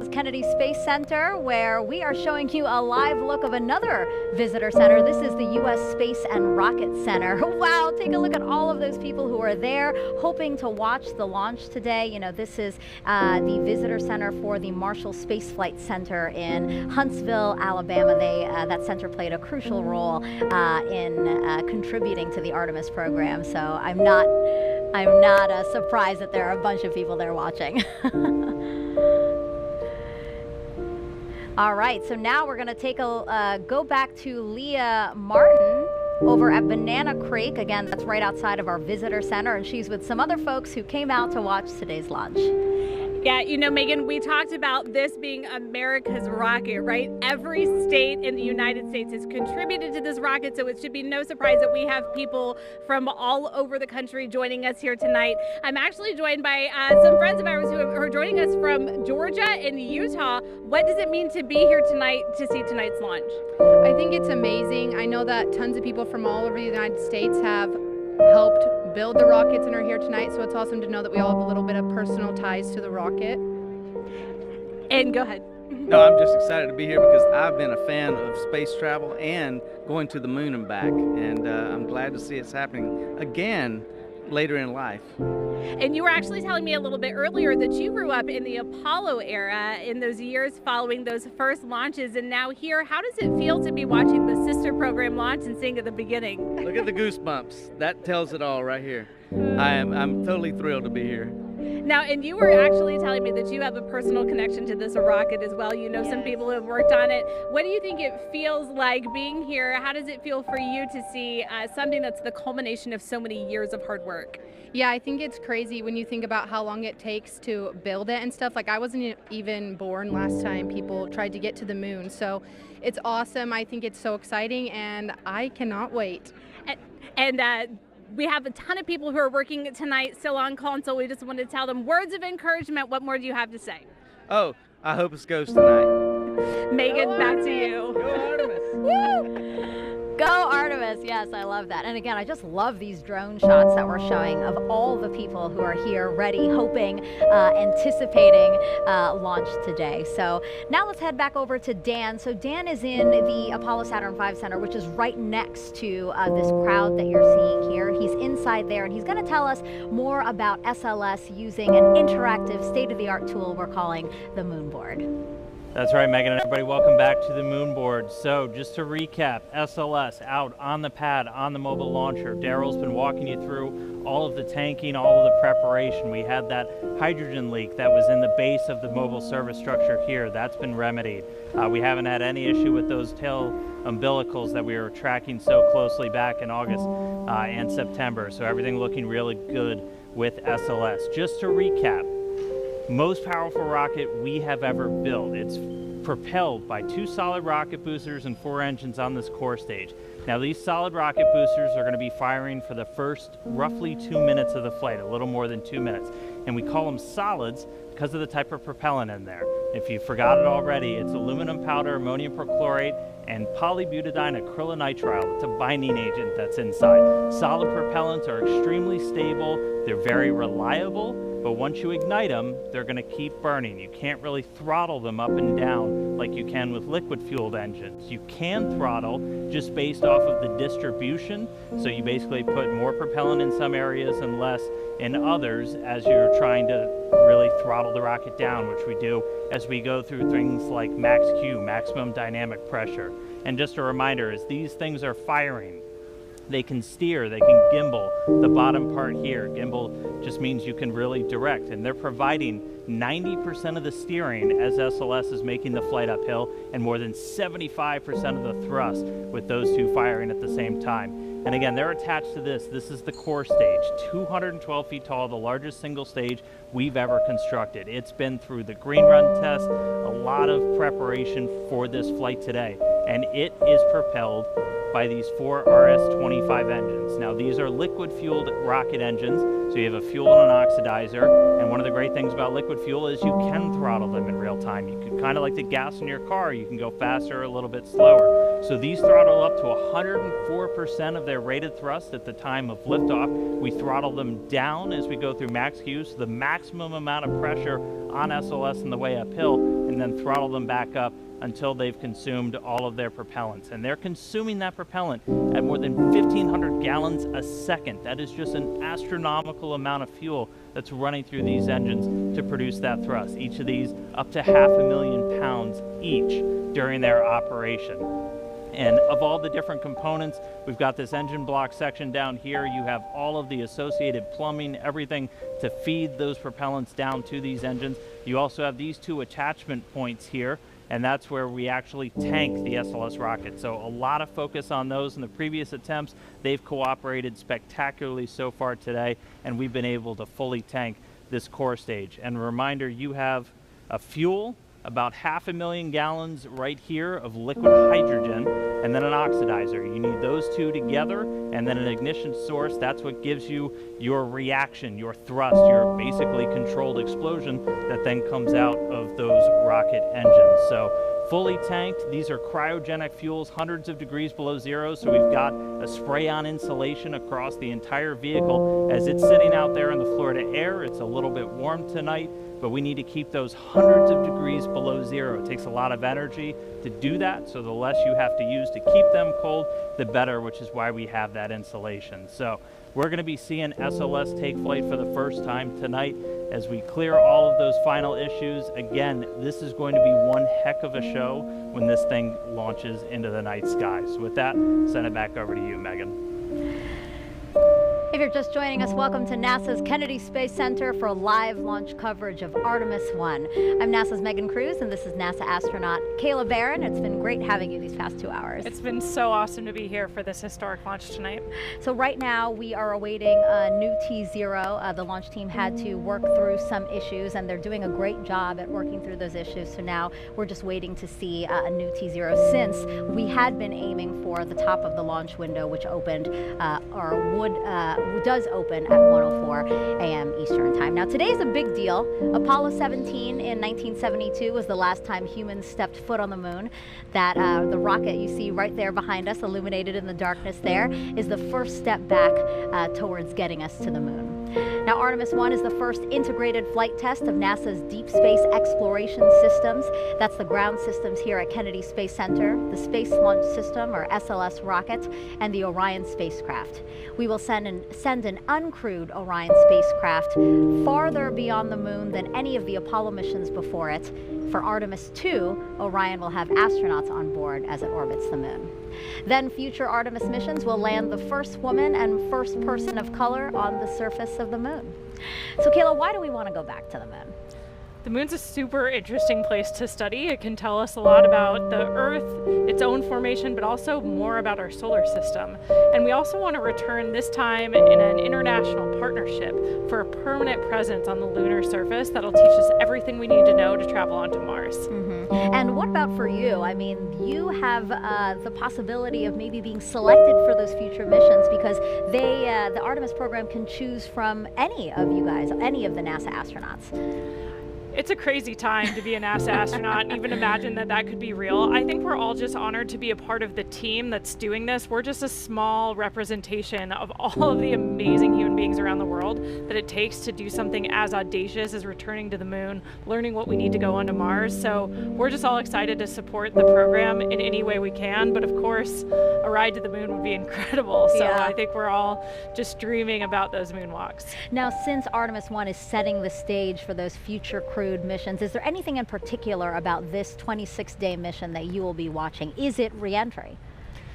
is Kennedy Space Center, where we are showing you a live look of another visitor center. This is the U.S. Space and Rocket Center. Wow, take a look at all of those people who are there hoping to watch the launch today. You know, this is the visitor center for the Marshall Space Flight Center in Huntsville, Alabama. That center played a crucial role in contributing to the Artemis program. So I'm not surprised that there are a bunch of people there watching. All right, so now we're going to take a go back to Leah Martin over at Banana Creek. Again, that's right outside of our visitor center, and she's with some other folks who came out to watch today's launch. Yeah, you know, Megan, we talked about this being America's rocket, right? Every state in the United States has contributed to this rocket, so it should be no surprise that we have people from all over the country joining us here tonight. I'm actually joined by some friends of ours who are joining us from Georgia and Utah. What does it mean to be here tonight to see tonight's launch? I think it's amazing. I know that tons of people from all over the United States have helped build the rockets and are here tonight, so it's awesome to know that we all have a little bit of personal ties to the rocket. And go ahead. No, I'm just excited to be here because I've been a fan of space travel and going to the moon and back, and I'm glad to see it's happening again later in life. And you were actually telling me a little bit earlier that you grew up in the Apollo era, in those years following those first launches, and now here, how does it feel to be watching the sister program launch and seeing at the beginning? Look at the goosebumps. That tells it all right here. I'm totally thrilled to be here. Now, and you were actually telling me that you have a personal connection to this rocket as well. You know some people who have worked on it. What do you think it feels like being here? How does it feel for you to see something that's the culmination of so many years of hard work? Yeah, I think it's crazy when you think about how long it takes to build it and stuff. Like, I wasn't even born last time people tried to get to the moon. So it's awesome. I think it's so exciting, and I cannot wait. And we have a ton of people who are working tonight still on console. We just want to tell them words of encouragement. What more do you have to say? Oh, I hope it goes tonight. Megan, back to you. Go Artemis. Woo! Go Artemis, yes, I love that. And again, I just love these drone shots that we're showing of all the people who are here ready, hoping, anticipating launch today. So now let's head back over to Dan. So Dan is in the Apollo Saturn V Center, which is right next to this crowd that you're seeing here. He's inside there, and he's going to tell us more about SLS using an interactive state-of-the-art tool we're calling the Moonboard. That's right, Megan, and everybody, welcome back to the Moonboard. So just to recap, SLS out on the pad, on the mobile launcher. Daryl's been walking you through all of the tanking, all of the preparation. We had that hydrogen leak that was in the base of the mobile service structure here. That's been remedied. We haven't had any issue with those tail umbilicals that we were tracking so closely back in August and September. So everything looking really good with SLS. Just to recap, most powerful rocket we have ever built. It's propelled by 2 solid rocket boosters and 4 engines on this core stage. Now these solid rocket boosters are going to be firing for the first roughly 2 minutes of the flight, a little more than 2 minutes. And we call them solids because of the type of propellant in there. If you forgot it already, it's aluminum powder, ammonium perchlorate, and polybutadiene acrylonitrile. It's a binding agent that's inside. Solid propellants are extremely stable. They're very reliable. But once you ignite them, they're going to keep burning. You can't really throttle them up and down like you can with liquid-fueled engines. You can throttle just based off of the distribution. So you basically put more propellant in some areas and less in others as you're trying to really throttle the rocket down, which we do as we go through things like max Q, maximum dynamic pressure. And just a reminder, as these things are firing, they can steer, they can gimbal. The bottom part here, gimbal just means you can really direct, and they're providing 90% of the steering as SLS is making the flight uphill, and more than 75% of the thrust with those 2 firing at the same time. And again, they're attached to this. This is the core stage, 212 feet tall, the largest single stage we've ever constructed. It's been through the green run test, a lot of preparation for this flight today, and it is propelled by these 4 RS-25 engines. Now these are liquid-fueled rocket engines, so you have a fuel and an oxidizer, and one of the great things about liquid fuel is you can throttle them in real time. You can kind of like the gas in your car, you can go faster or a little bit slower. So these throttle up to 104% of their rated thrust at the time of liftoff. We throttle them down as we go through max Q, so the maximum amount of pressure on SLS on the way uphill, and and then throttle them back up until they've consumed all of their propellants. And they're consuming that propellant at more than 1,500 gallons a second. That is just an astronomical amount of fuel that's running through these engines to produce that thrust. Each of these up to 500,000 pounds each during their operation. And of all the different components, we've got this engine block section down here. You have all of the associated plumbing, everything to feed those propellants down to these engines. You also have these two attachment points here, and that's where we actually tank the SLS rocket. So a lot of focus on those in the previous attempts. They've cooperated spectacularly so far today, and we've been able to fully tank this core stage. And a reminder, you have a fuel, about 500,000 gallons right here of liquid hydrogen, and then an oxidizer. You need those two together, and then an ignition source. That's what gives you your reaction, your thrust, your basically controlled explosion that then comes out of those rocket engines. So fully tanked, these are cryogenic fuels, hundreds of degrees below zero, so we've got a spray-on insulation across the entire vehicle. As it's sitting out there in the Florida air, it's a little bit warm tonight, but we need to keep those hundreds of degrees below zero. It takes a lot of energy to do that, so the less you have to use to keep them cold, the better, which is why we have that insulation. So we're going to be seeing SLS take flight for the first time tonight as we clear all of those final issues. Again, this is going to be one heck of a show when this thing launches into the night sky. So with that, send it back over to you, Megan. If you're just joining us, welcome to NASA's Kennedy Space Center for live launch coverage of Artemis I. I'm NASA's Megan Cruz, and this is NASA astronaut Kayla Barron. It's been great having you these past 2 hours. It's been so awesome to be here for this historic launch tonight. So right now we are awaiting a new T0. The launch team had to work through some issues, and they're doing a great job at working through those issues. So now we're just waiting to see a new T0, since we had been aiming for the top of the launch window, which opened does open at 1:04 a.m. Eastern Time. Now today's a big deal. Apollo 17 in 1972 was the last time humans stepped foot on the moon. That the rocket you see right there behind us, illuminated in the darkness there, is the first step back towards getting us to the moon. Now, Artemis I is the first integrated flight test of NASA's deep space exploration systems. That's the ground systems here at Kennedy Space Center, the Space Launch System, or SLS rocket, and the Orion spacecraft. We will send an uncrewed Orion spacecraft farther beyond the moon than any of the Apollo missions before it. For Artemis II, Orion will have astronauts on board as it orbits the moon. Then future Artemis missions will land the first woman and first person of color on the surface of the moon. So Kayla, why do we want to go back to the moon? The moon's a super interesting place to study. It can tell us a lot about the Earth, its own formation, but also more about our solar system. And we also want to return, this time in an international partnership, for a permanent presence on the lunar surface that'll teach us everything we need to know to travel onto Mars. And what about for you? I mean, you have the possibility of maybe being selected for those future missions, because the Artemis program can choose from any of you guys, any of the NASA astronauts. It's a crazy time to be a NASA astronaut and even imagine that that could be real. I think we're all just honored to be a part of the team that's doing this. We're just a small representation of all of the amazing human beings around the world that it takes to do something as audacious as returning to the moon, learning what we need to go onto Mars. So we're just all excited to support the program in any way we can. But of course, a ride to the moon would be incredible. So Yeah. I think we're all just dreaming about those moonwalks. Now, since Artemis I is setting the stage for those future crewed missions, is there anything in particular about this 26-day mission that you will be watching? Is it re-entry?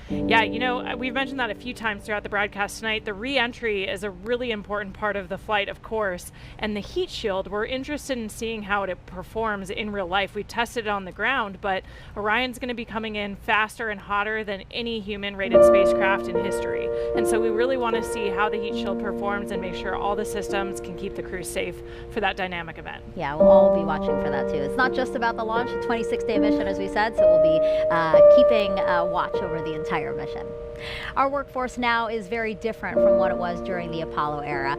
Yeah, you know, we've mentioned that a few times throughout the broadcast tonight. The re-entry is a really important part of the flight, of course, and the heat shield, we're interested in seeing how it performs in real life. We tested it on the ground, but Orion's going to be coming in faster and hotter than any human-rated spacecraft in history. And so we really want to see how the heat shield performs and make sure all the systems can keep the crew safe for that dynamic event. Yeah, we'll all be watching for that too. It's not just about the launch, a 26-day mission, as we said, so we'll be keeping watch over the entire mission. Our workforce now is very different from what it was during the Apollo era.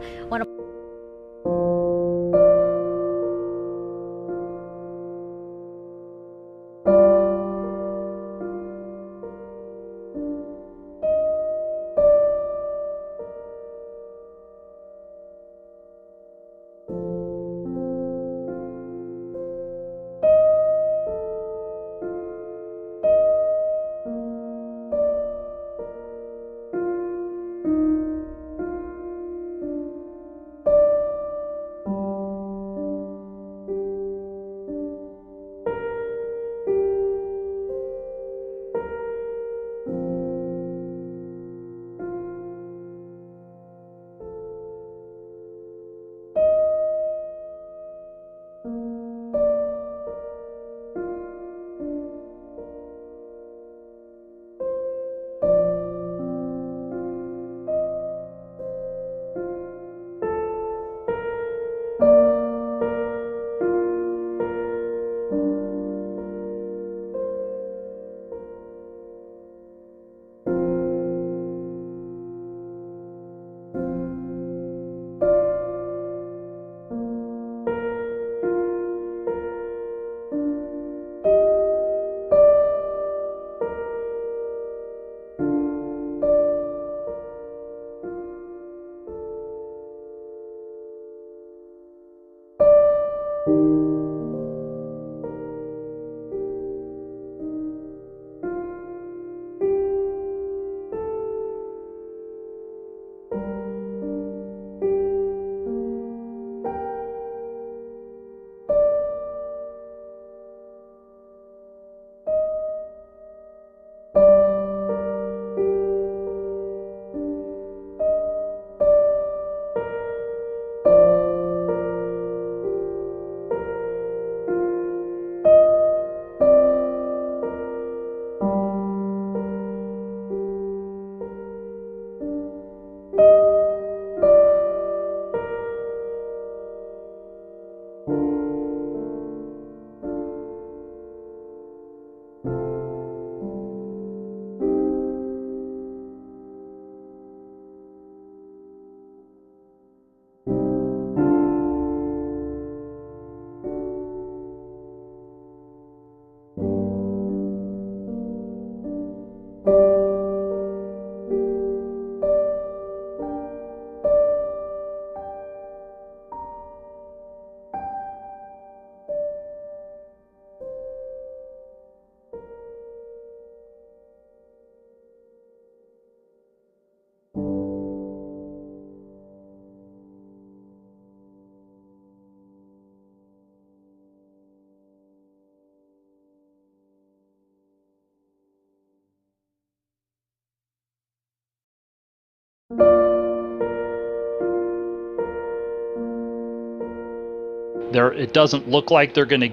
It doesn't look like they're going to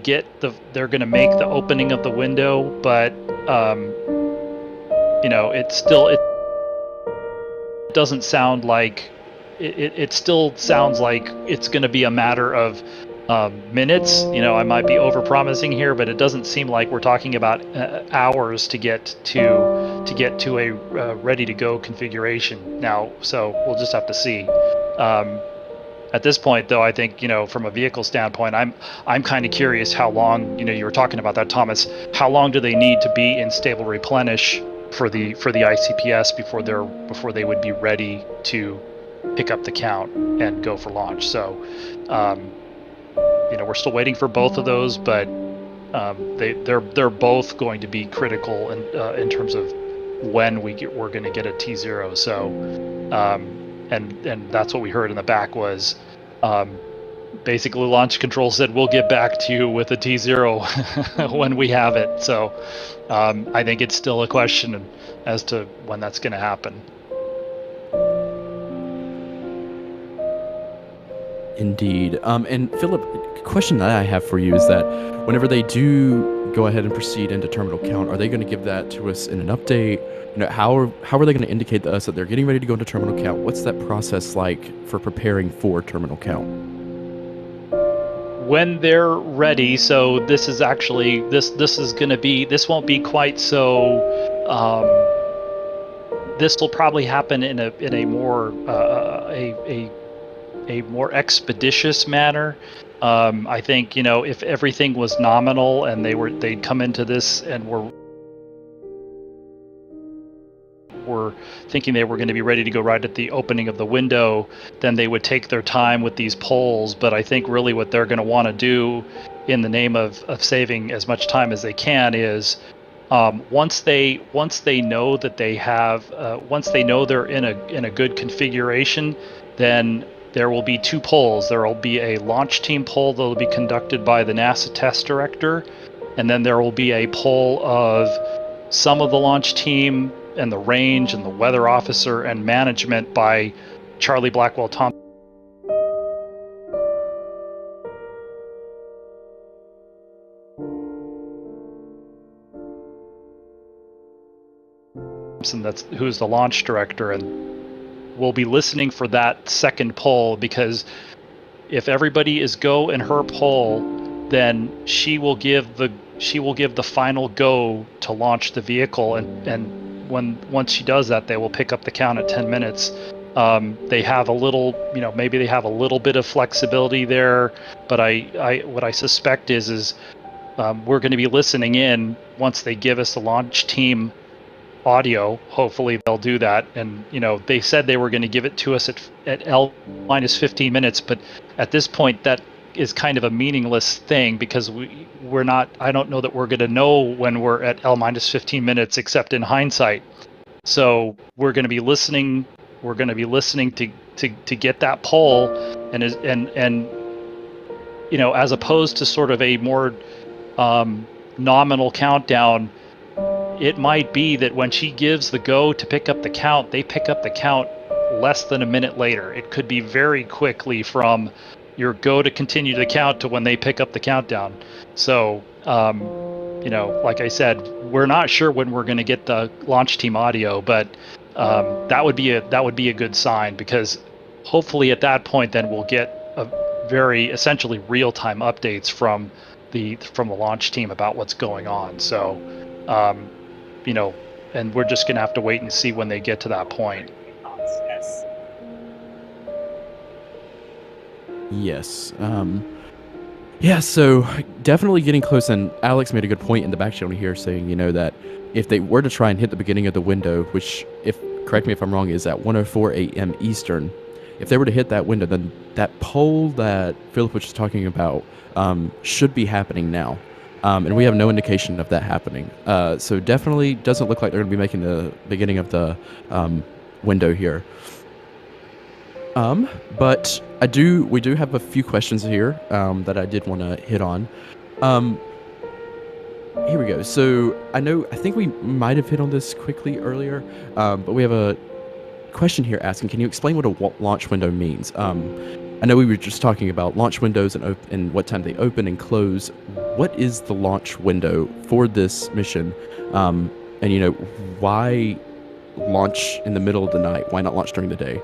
make the opening of the window, but it doesn't sound like it still sounds like it's going to be a matter of minutes. I might be over-promising here, but it doesn't seem like we're talking about hours to get to a ready-to-go configuration now. So we'll just have to see. At this point, though, I think from a vehicle standpoint, I'm kind of curious how long. You were talking about that, Thomas. How long do they need to be in stable replenish for the ICPS before they would be ready to pick up the count and go for launch? So, we're still waiting for both of those, but they're both going to be critical in terms of when we're going to get a T0. So. And that's what we heard in the back was basically launch control said we'll get back to you with a T0 when we have it. So I think it's still a question as to when that's going to happen. Indeed. And Philip, a question that I have for you is that whenever they do go ahead and proceed into terminal count, are they going to give that to us in an update? How are they going to indicate to us that they're getting ready to go into terminal count? What's that process like for preparing for terminal count? When they're ready, so this is actually this won't be quite so. This will probably happen in a more a more expeditious manner. I think if everything was nominal and they'd come into this and were thinking they were going to be ready to go right at the opening of the window, then they would take their time with these polls. But I think really what they're going to want to do in the name of saving as much time as they can is once they know that they have once they know they're in a good configuration, then there will be two polls. There will be a launch team poll that will be conducted by the NASA test director, and then there will be a poll of some of the launch team and the range and the weather officer and management by Charlie Blackwell Thompson. Who's the launch director, and we'll be listening for that second poll, because if everybody is go in her poll, then she will give the final go to launch the vehicle, and once she does that, they will pick up the count at 10 minutes. They have a little, maybe they have a little bit of flexibility there, but what I suspect is we're going to be listening in once they give us the launch team audio. Hopefully they'll do that, and they said they were going to give it to us at L minus 15 minutes, but at this point that is kind of a meaningless thing because we're not. I don't know that we're going to know when we're at L-15 minutes, except in hindsight. So we're going to be listening. We're going to be listening to get that poll, and you know, as opposed to sort of a more nominal countdown. It might be that when she gives the go to pick up the count, they pick up the count less than a minute later. It could be very quickly from your go to continue the count to when they pick up the countdown. So, you know, like I said, we're not sure when we're going to get the launch team audio, but that would be a good sign, because hopefully at that point then we'll get a very essentially real-time updates from the launch team about what's going on. So, you know, and we're just going to have to wait and see when they get to that point. Yes. Yeah, so definitely getting close, and Alex made a good point in the back channel here saying, you know, that if they were to try and hit the beginning of the window, which, correct me if I'm wrong, is at 1:04 a.m. Eastern, if they were to hit that window, then that poll that Philip was just talking about should be happening now. And we have no indication of that happening. So definitely doesn't look like they're going to be making the beginning of the window here. But we do have a few questions here that I did want to hit on. Here we go. So I think we might have hit on this quickly earlier, but we have a question here asking, can you explain what a launch window means? I know we were just talking about launch windows and what time they open and close. What is the launch window for this mission? And, you know, why launch in the middle of the night? Why not launch during the day?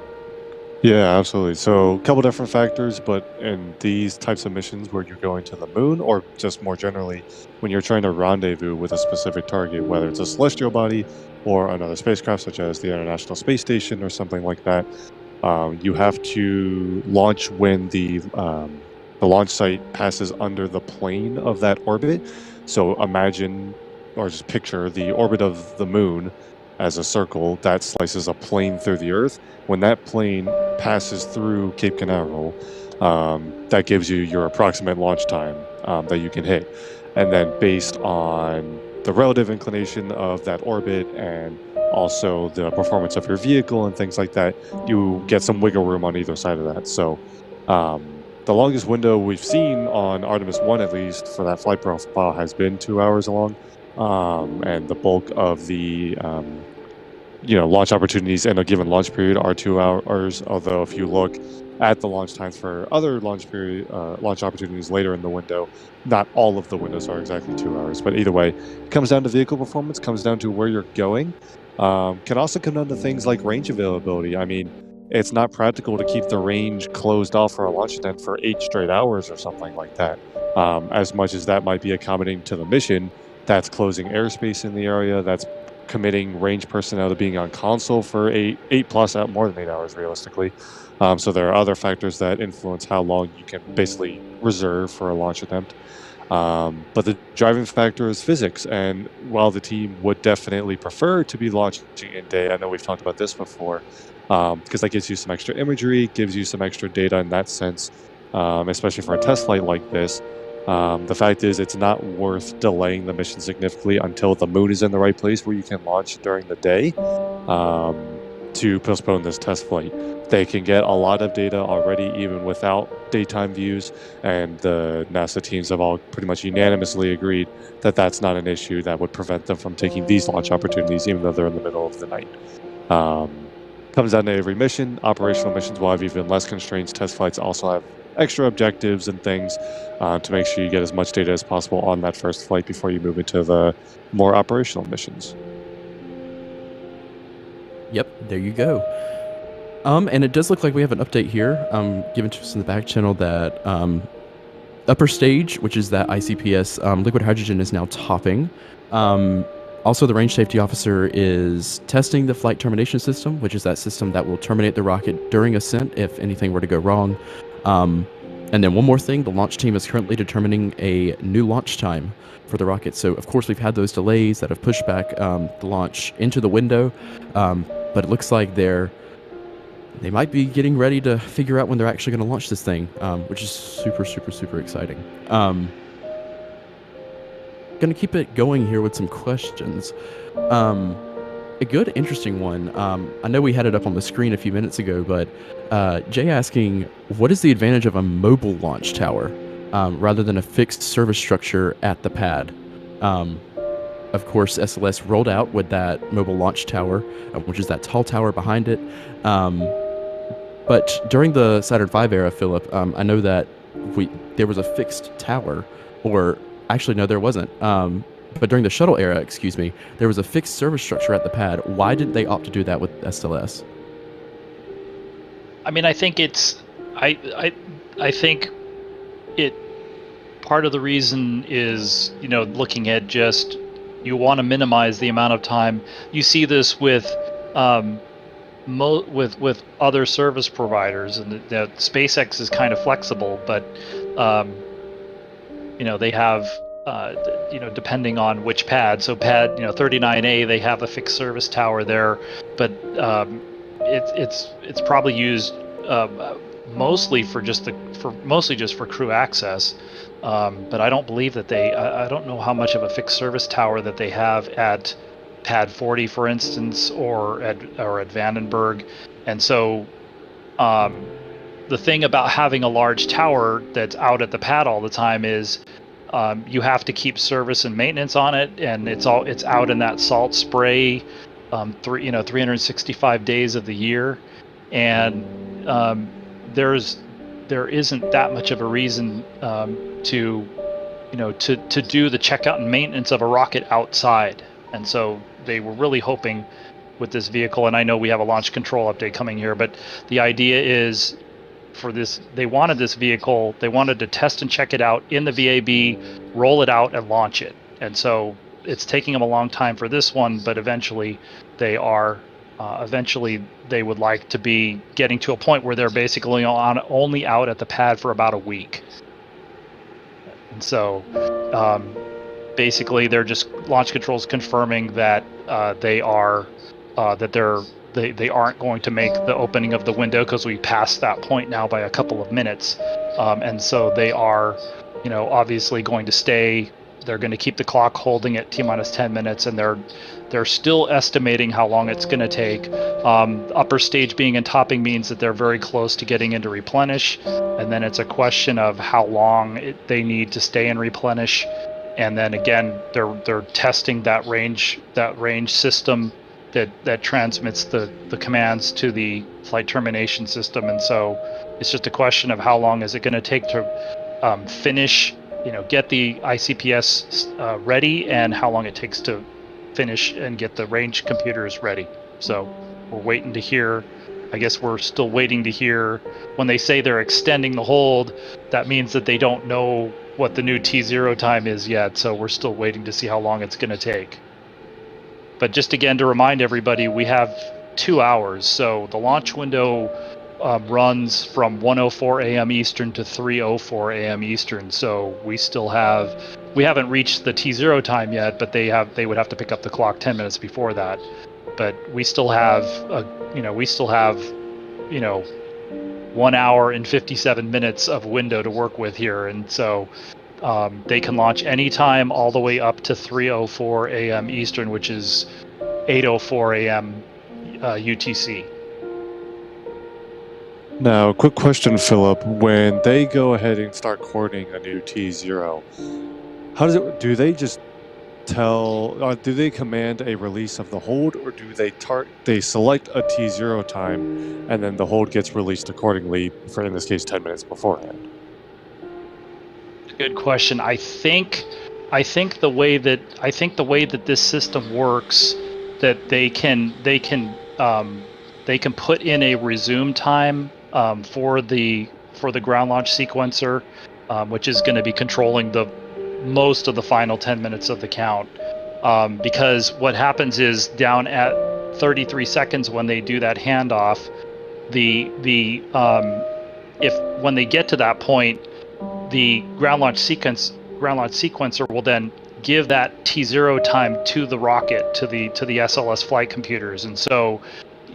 Yeah, absolutely. So a couple different factors, but in these types of missions where you're going to the moon, or just more generally, when you're trying to rendezvous with a specific target, whether it's a celestial body or another spacecraft such as the International Space Station or something like that, you have to launch when the launch site passes under the plane of that orbit. So imagine, or just picture the orbit of the moon as a circle that slices a plane through the Earth. When that plane passes through Cape Canaveral, that gives you your approximate launch time that you can hit. And then based on the relative inclination of that orbit and also the performance of your vehicle and things like that, you get some wiggle room on either side of that. So the longest window we've seen on Artemis I, at least for that flight profile, has been 2 hours long. And the bulk of the launch opportunities in a given launch period are 2 hours. Although if you look at the launch times for other launch opportunities later in the window, not all of the windows are exactly 2 hours. But either way, it comes down to vehicle performance, comes down to where you're going. Can also come down to things like range availability. I mean, it's not practical to keep the range closed off for a launch attempt for 8 straight hours or something like that. As much as that might be accommodating to the mission, that's closing airspace in the area, that's committing range personnel to being on console for 8 plus out, more than 8 hours realistically. So there are other factors that influence how long you can basically reserve for a launch attempt. But the driving factor is physics, and while the team would definitely prefer to be launching in day, I know we've talked about this before, because that gives you some extra imagery, gives you some extra data in that sense, especially for a test flight like this. The fact is, it's not worth delaying the mission significantly until the moon is in the right place where you can launch during the day to postpone this test flight. They can get a lot of data already even without daytime views, and the NASA teams have all pretty much unanimously agreed that that's not an issue that would prevent them from taking these launch opportunities even though they're in the middle of the night. Comes down to every mission. Operational missions will have even less constraints. Test flights also have extra objectives and things to make sure you get as much data as possible on that first flight before you move into the more operational missions. Yep, there you go. And it does look like we have an update here given to us in the back channel that upper stage, which is that ICPS, liquid hydrogen is now topping. Also, the range safety officer is testing the flight termination system, which is that system that will terminate the rocket during ascent if anything were to go wrong. And then one more thing, the launch team is currently determining a new launch time for the rocket. So, of course, we've had those delays that have pushed back the launch into the window, but it looks like they're they might be getting ready to figure out when they're actually going to launch this thing, which is super, super, super exciting. Going to keep it going here with some questions. A good, interesting one. I know we had it up on the screen a few minutes ago, but Jay asking, what is the advantage of a mobile launch tower rather than a fixed service structure at the pad? Of course, SLS rolled out with that mobile launch tower, which is that tall tower behind it. But during the Saturn V era, Philip, I know that there was a fixed tower, or actually, no, there wasn't. But during the shuttle era, excuse me, there was a fixed service structure at the pad. Why did they opt to do that with SLS? I mean, I think it's, I think it, part of the reason is, you know, looking at just, you want to minimize the amount of time. You see this with with other service providers, and the SpaceX is kind of flexible, but you know, they have you know, depending on which pad. So pad, you know, 39A, they have a fixed service tower there, but it's probably used mostly for just mostly just for crew access. But I don't believe that I don't know how much of a fixed service tower that they have at Pad 40, for instance, or at Vandenberg. And so the thing about having a large tower that's out at the pad all the time is you have to keep service and maintenance on it, and it's out in that salt spray 365 days of the year, and there isn't that much of a reason to do the checkout and maintenance of a rocket outside. And so they were really hoping with this vehicle, and I know we have a launch control update coming here, but the idea is for this, they wanted this vehicle, they wanted to test and check it out in the VAB, roll it out and launch it. And so it's taking them a long time for this one, but eventually they are they would like to be getting to a point where they're basically only out at the pad for about a week. And so basically they're just, launch controls confirming that they aren't going to make the opening of the window, because we passed that point now by a couple of minutes. And so they are, you know, obviously going to stay. They're going to keep the clock holding at T-minus 10 minutes, and they're still estimating how long it's going to take. Upper stage being in topping means that they're very close to getting into replenish, and then it's a question of how long they need to stay in replenish. And then again, they're testing that range system that transmits the commands to the flight termination system. And so it's just a question of how long is it going to take to finish, you know, get the ICPS ready, and how long it takes to finish and get the range computers ready. So we're waiting to hear. I guess we're still waiting to hear. When they say they're extending the hold, that means that they don't know what the new T0 time is yet, so we're still waiting to see how long it's going to take. But just again to remind everybody, we have 2 hours, so the launch window runs from 1:04 a.m. Eastern to 3:04 a.m. Eastern. So we haven't reached the T0 time yet, but they would have to pick up the clock 10 minutes before that. But we still have 1 hour and 57 minutes of window to work with here, and so they can launch anytime all the way up to 3:04 a.m. Eastern, which is 8:04 a.m. UTC. Now, quick question, Philip. When they go ahead and start courting a new T0, how does it? Do they just do they command a release of the hold, or do they select a T0 time and then the hold gets released accordingly, for in this case 10 minutes beforehand? Good question. I think the way that this system works, that they can put in a resume time for the ground launch sequencer, which is going to be controlling most of the final 10 minutes of the count, because what happens is down at 33 seconds when they do that handoff, when they get to that point, the ground launch sequencer will then give that T0 time to the rocket, to the SLS flight computers. And so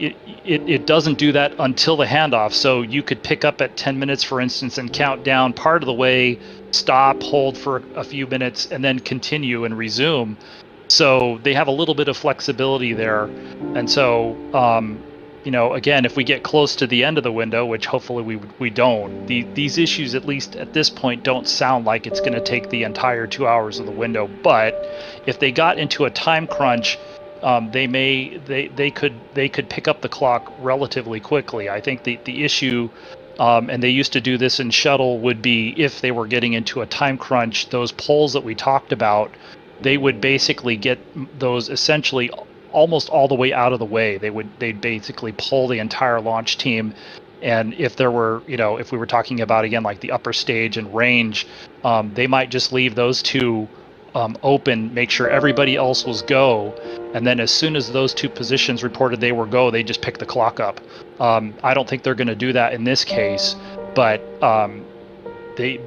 it doesn't do that until the handoff. So you could pick up at 10 minutes, for instance, and count down part of the way, stop, hold for a few minutes, and then continue and resume. So they have a little bit of flexibility there. And so, again, if we get close to the end of the window, which hopefully we don't, these issues, at least at this point, don't sound like it's going to take the entire 2 hours of the window. But if they got into a time crunch, they could pick up the clock relatively quickly. I think the issue, and they used to do this in shuttle, would be if they were getting into a time crunch, those poles that we talked about, they would basically get those essentially almost all the way out of the way. They'd basically pull the entire launch team. And if there were, if we were talking about, again, like the upper stage and range, they might just leave those two open, make sure everybody else was go, and then as soon as those two positions reported they were go, they just pick the clock up. I don't think they're going to do that in this case, but they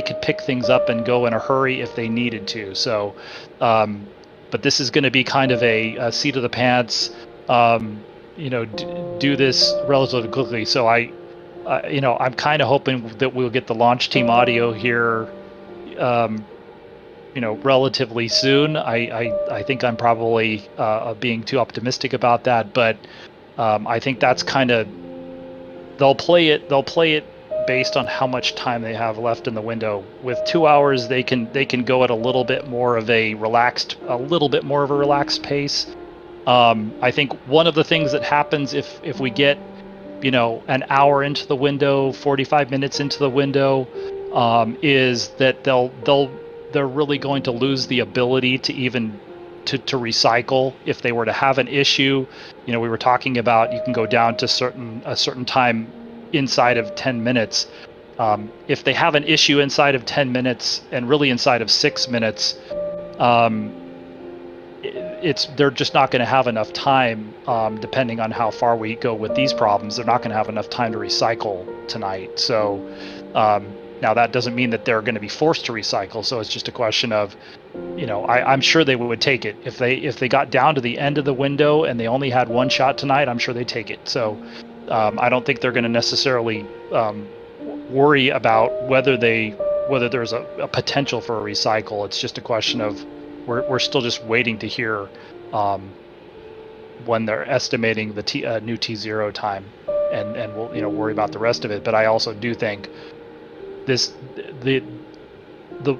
could pick things up and go in a hurry if they needed to. So, but this is going to be kind of a seat of the pants, do this relatively quickly. So I'm kind of hoping that we'll get the launch team audio here, relatively soon. I think I'm probably being too optimistic about that, but I think that's kind of, they'll play it based on how much time they have left in the window. With 2 hours, they can go at a little bit more of a relaxed pace. I think one of the things that happens if we get an hour into the window, 45 minutes into the window, is that they're really going to lose the ability to even to recycle. If they were to have an issue, we were talking about, you can go down to a certain time inside of 10 minutes. If they have an issue inside of 10 minutes and really inside of 6 minutes, they're just not going to have enough time, depending on how far we go with these problems. They're not going to have enough time to recycle tonight. So now that doesn't mean that they're going to be forced to recycle. So it's just a question of, I'm sure they would take it. If they got down to the end of the window and they only had one shot tonight, I'm sure they take it. So I don't think they're going to necessarily worry about whether there's a potential for a recycle. It's just a question of, we're still just waiting to hear when they're estimating the new T0 time, and we'll worry about the rest of it. But I also do think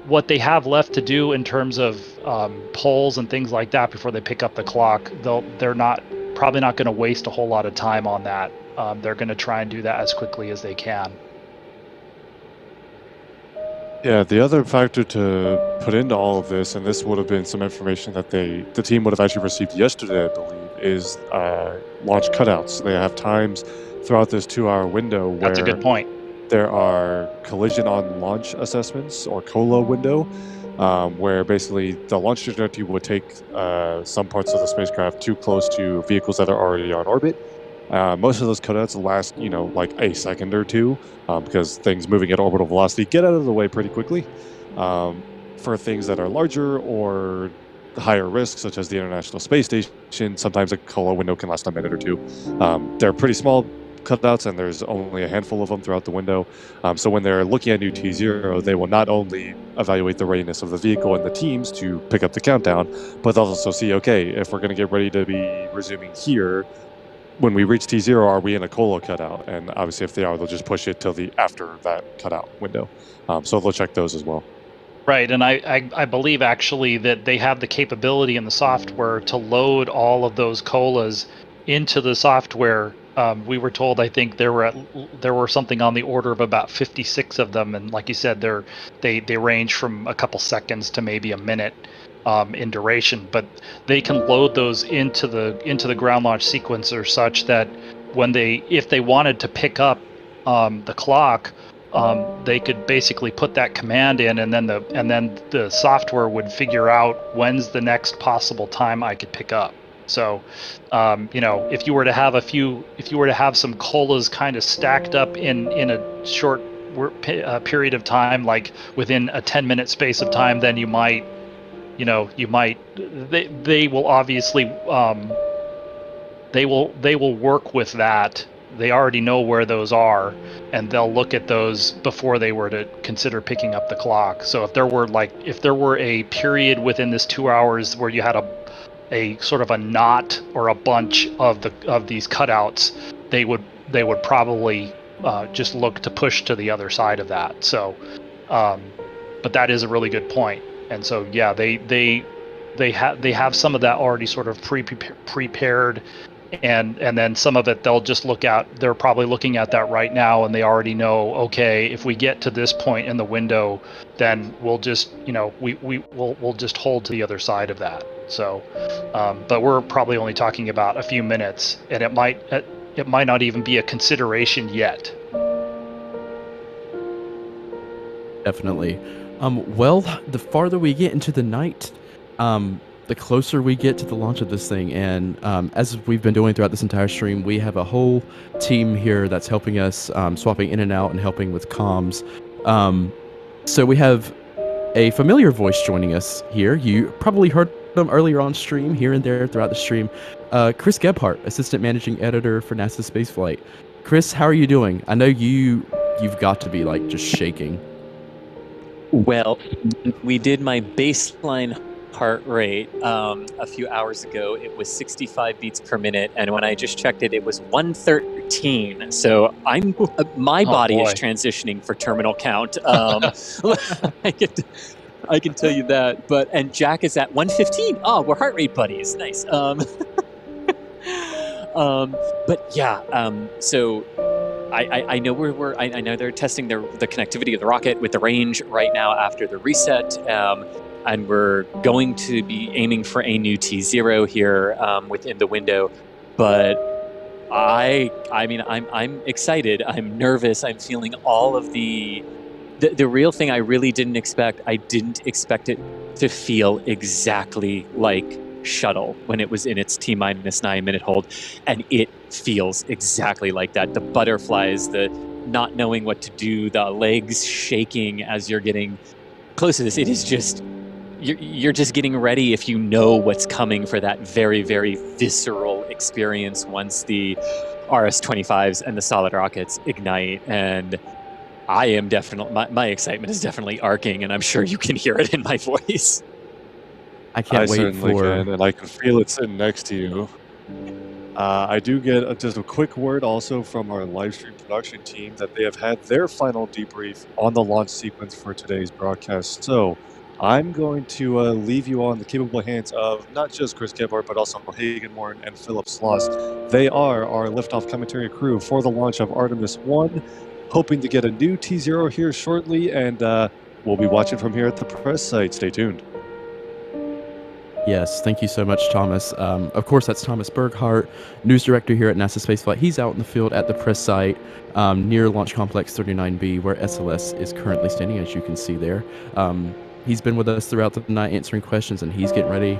what they have left to do in terms of polls and things like that before they pick up the clock, they're probably not going to waste a whole lot of time on that. They're going to try and do that as quickly as they can. Yeah, the other factor to put into all of this, and this would have been some information that the team would have actually received yesterday, I believe, is launch cutouts. They have times throughout this 2-hour window where that's a good point. There are collision on launch assessments, or COLA window, where basically the launch trajectory would take some parts of the spacecraft too close to vehicles that are already on orbit. Most of those cutouts last, like a second or two, because things moving at orbital velocity get out of the way pretty quickly. For things that are larger or higher risk, such as the International Space Station, sometimes a COLA window can last a minute or two. They're pretty small cutouts, and there's only a handful of them throughout the window. So when they're looking at new T0, they will not only evaluate the readiness of the vehicle and the teams to pick up the countdown, but they'll also see, okay, if we're going to get ready to be resuming here, when we reach T0, are we in a COLA cutout? And obviously, if they are, they'll just push it till after that cutout window. So they'll check those as well. Right, and I believe actually that they have the capability in the software to load all of those COLAs into the software. We were told, I think there were something on the order of about 56 of them, and like you said, they range from a couple seconds to maybe a minute in duration. But they can load those into the ground launch sequencer such that if they wanted to pick up the clock, they could basically put that command in, and then the software would figure out when's the next possible time I could pick up. So, if you were to have some COLAs kind of stacked up in a short period of time, like within a 10-minute space of time, then they will obviously they will work with that. They already know where those are, and they'll look at those before they were to consider picking up the clock. So if there were a period within this 2 hours where you had a sort of a knot or a bunch of these cutouts, they would probably just look to push to the other side of that. So, but that is a really good point. And so yeah, they have some of that already sort of prepared. And then some of it they'll just look at. They're probably looking at that right now, and they already know. Okay, if we get to this point in the window, then we'll just we'll just hold to the other side of that. So, but we're probably only talking about a few minutes, and it might not even be a consideration yet. Definitely. Well, the farther we get into the night, the closer we get to the launch of this thing. And as we've been doing throughout this entire stream, we have a whole team here that's helping us, swapping in and out and helping with comms. So we have a familiar voice joining us here. You probably heard them earlier on stream, here and there throughout the stream. Chris Gebhardt, Assistant Managing Editor for NASA Spaceflight. Chris, how are you doing? I know you've got to be like just shaking. Well, we did my baseline heart rate a few hours ago. It was 65 beats per minute, and when I just checked it, it was 113. So my body is transitioning for terminal count. I can tell you that. And Jack is at 115. Oh, we're heart rate buddies. Nice. But yeah. So I know I know they're testing the connectivity of the rocket with the range right now after the reset. And we're going to be aiming for a new T0 here within the window. But I mean, I'm excited. I'm nervous. I'm feeling all of the real thing I really didn't expect. I didn't expect it to feel exactly like shuttle when it was in its T-9 minute hold. And it feels exactly like that. The butterflies, the not knowing what to do, the legs shaking as you're getting close to this. It is just... You're just getting ready if you know what's coming for that very, very visceral experience once the RS-25s and the solid rockets ignite. And I am definitely, my excitement is definitely arcing, and I'm sure you can hear it in my voice. I can't wait certainly for... can, and I can feel it sitting next to you. I do get just a quick word also from our live stream production team that they have had their final debrief on the launch sequence for today's broadcast. So I'm going to leave you on the capable hands of not just Chris Gebhardt, but also Hagen Warren and Philip Sloss. They are our liftoff commentary crew for the launch of Artemis I, hoping to get a new T0 here shortly, and we'll be watching from here at the press site. Stay tuned. Yes, thank you so much, Thomas. Of course, that's Thomas Berghardt, news director here at NASA Spaceflight. He's out in the field at the press site near Launch Complex 39B, where SLS is currently standing, as you can see there. He's been with us throughout the night answering questions, and he's getting ready.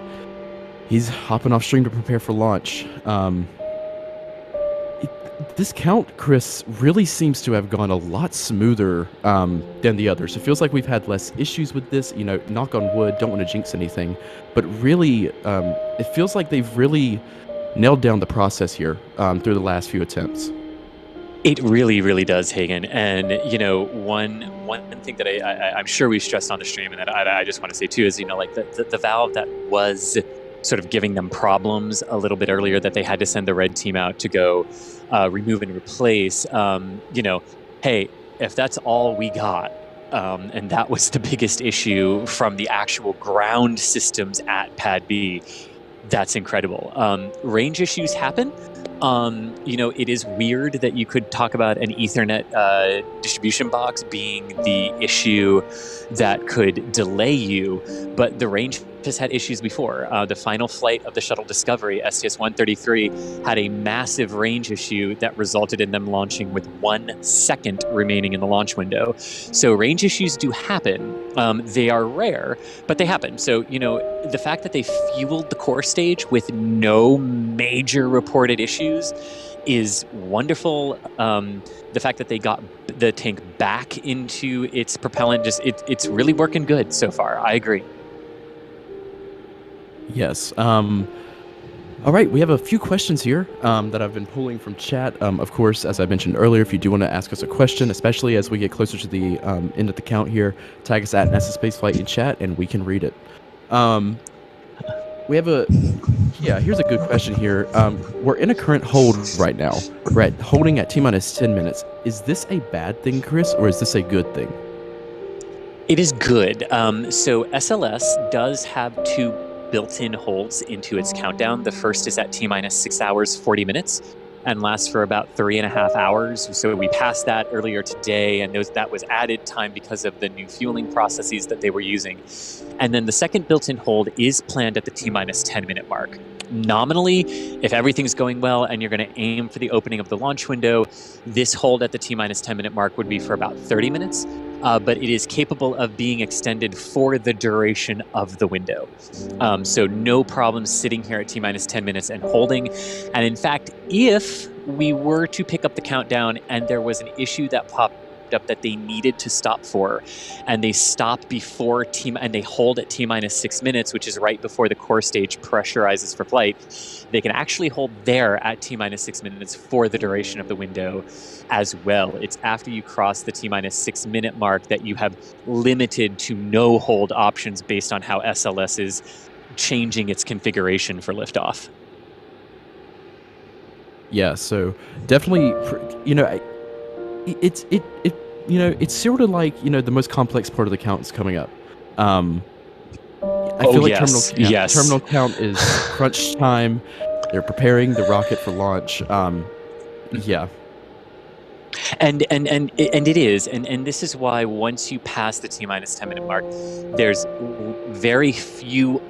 He's hopping off stream to prepare for launch. This count, Chris, really seems to have gone a lot smoother than the others. It feels like we've had less issues with this. You know, knock on wood, don't want to jinx anything. But really, it feels like they've really nailed down the process here through the last few attempts. It really, really does, Hagen. And, you know, one thing that I'm sure we stressed on the stream and that I just want to say too is, you know, like the valve that was sort of giving them problems a little bit earlier, that they had to send the red team out to go remove and replace, you know, hey, if that's all we got, and that was the biggest issue from the actual ground systems at Pad B, that's incredible. Range issues happen. You know, it is weird that you could talk about an Ethernet distribution box being the issue that could delay you, but the range has had issues before. The final flight of the shuttle Discovery, STS-133, had a massive range issue that resulted in them launching with 1 second remaining in the launch window. So range issues do happen. They are rare, but they happen. So, you know, the fact that they fueled the core stage with no major reported issues is wonderful. The fact that they got the tank back into its propellant, it's really working good so far. I agree. Yes. All right, we have a few questions here that I've been pulling from chat. Of course, as I mentioned earlier, if you do want to ask us a question, especially as we get closer to the end of the count here, tag us at NASA Spaceflight in chat and we can read it. We have here's a good question here. We're in a current hold right now. We're holding at T-minus 10 minutes. Is this a bad thing, Chris, or is this a good thing? It is good. So SLS does have 2 built-in holds into its countdown. The first is at T-minus 6 hours, 40 minutes and lasts for about 3.5 hours. So we passed that earlier today, and that was added time because of the new fueling processes that they were using. And then the second built-in hold is planned at the T-minus 10-minute mark. Nominally, if everything's going well and you're going to aim for the opening of the launch window, this hold at the T-minus 10-minute mark would be for about 30 minutes. But it is capable of being extended for the duration of the window. So no problem sitting here at T-minus 10 minutes and holding. And in fact, if we were to pick up the countdown and there was an issue that popped up that they needed to stop for, and they stop before and they hold at T-minus 6 minutes, which is right before the core stage pressurizes for flight, they can actually hold there at T-minus 6 minutes for the duration of the window as well. It's after you cross the T-minus 6 minute mark that you have limited to no hold options based on how SLS is changing its configuration for liftoff. Yeah, so definitely, it's sort of like, the most complex part of the count is coming up. I feel like terminal count is crunch time. They're preparing the rocket for launch. Yeah. And it is, and this is why once you pass the T-minus 10-minute mark, there's very few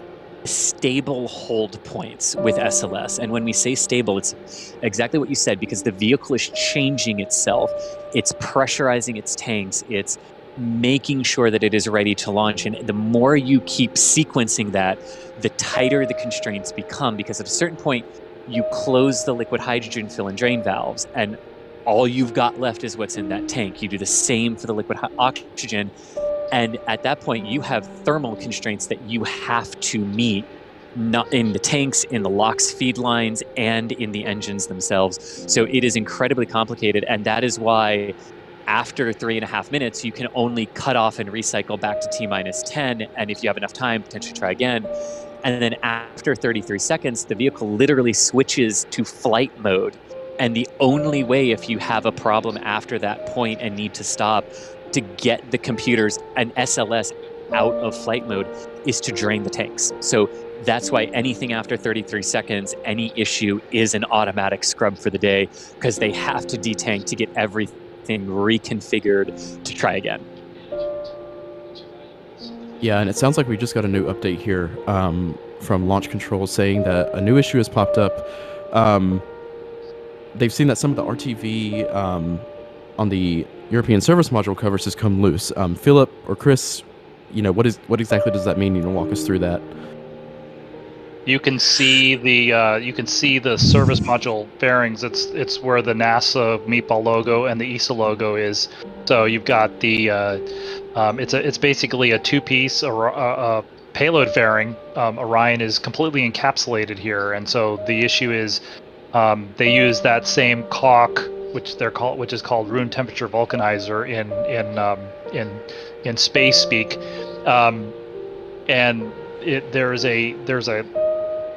stable hold points with SLS. And when we say stable, it's exactly what you said, because the vehicle is changing itself. It's pressurizing its tanks. It's making sure that it is ready to launch. And the more you keep sequencing that, the tighter the constraints become, because at a certain point, you close the liquid hydrogen fill and drain valves, and all you've got left is what's in that tank. You do the same for the liquid oxygen. And at that point, you have thermal constraints that you have to meet, not in the tanks, in the LOX feed lines, and in the engines themselves. So it is incredibly complicated. And that is why after 3.5 minutes, you can only cut off and recycle back to T-minus 10. And if you have enough time, potentially try again. And then after 33 seconds, the vehicle literally switches to flight mode. And the only way, if you have a problem after that point and need to stop, to get the computers and SLS out of flight mode is to drain the tanks. So that's why anything after 33 seconds, any issue is an automatic scrub for the day, because they have to detank to get everything reconfigured to try again. Yeah, and it sounds like we just got a new update here from Launch Control saying that a new issue has popped up. They've seen that some of the RTV on the European Service Module covers has come loose. Philip or Chris, what exactly does that mean? Walk us through that. You can see the service module bearings. It's where the NASA meatball logo and the ESA logo is. So you've got the it's basically a two-piece payload fairing. Orion is completely encapsulated here, and so the issue is they use that same caulk, which is called room temperature vulcanizer in space speak, and there's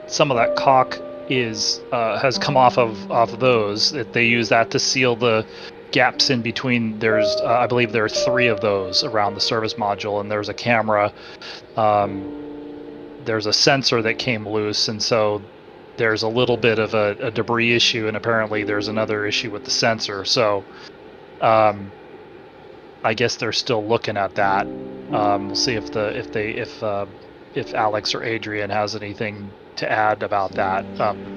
some of that caulk has come off of those. They use that to seal the gaps in between. I believe there are 3 of those around the service module, and there's a camera. There's a sensor that came loose, and so there's a little bit of a debris issue, and apparently there's another issue with the sensor. So I guess they're still looking at that. We'll see if Alex or Adrian has anything to add about that.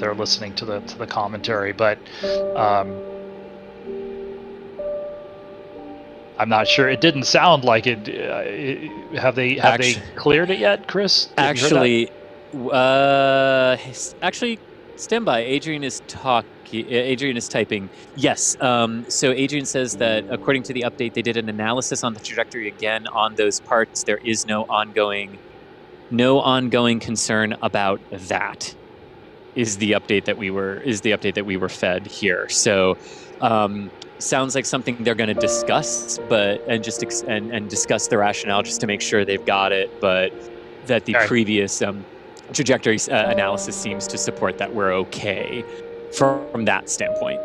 They're listening to the commentary, but I'm not sure. It didn't sound like it. Have they cleared it yet, Chris? Actually, stand by. Adrian is typing. Yes. So Adrian says that according to the update, they did an analysis on the trajectory again on those parts. There is no ongoing concern about that. is the update that we were fed here. So sounds like something they're going to discuss, and discuss the rationale just to make sure they've got it, but that the previous trajectory analysis seems to support that we're okay from that standpoint.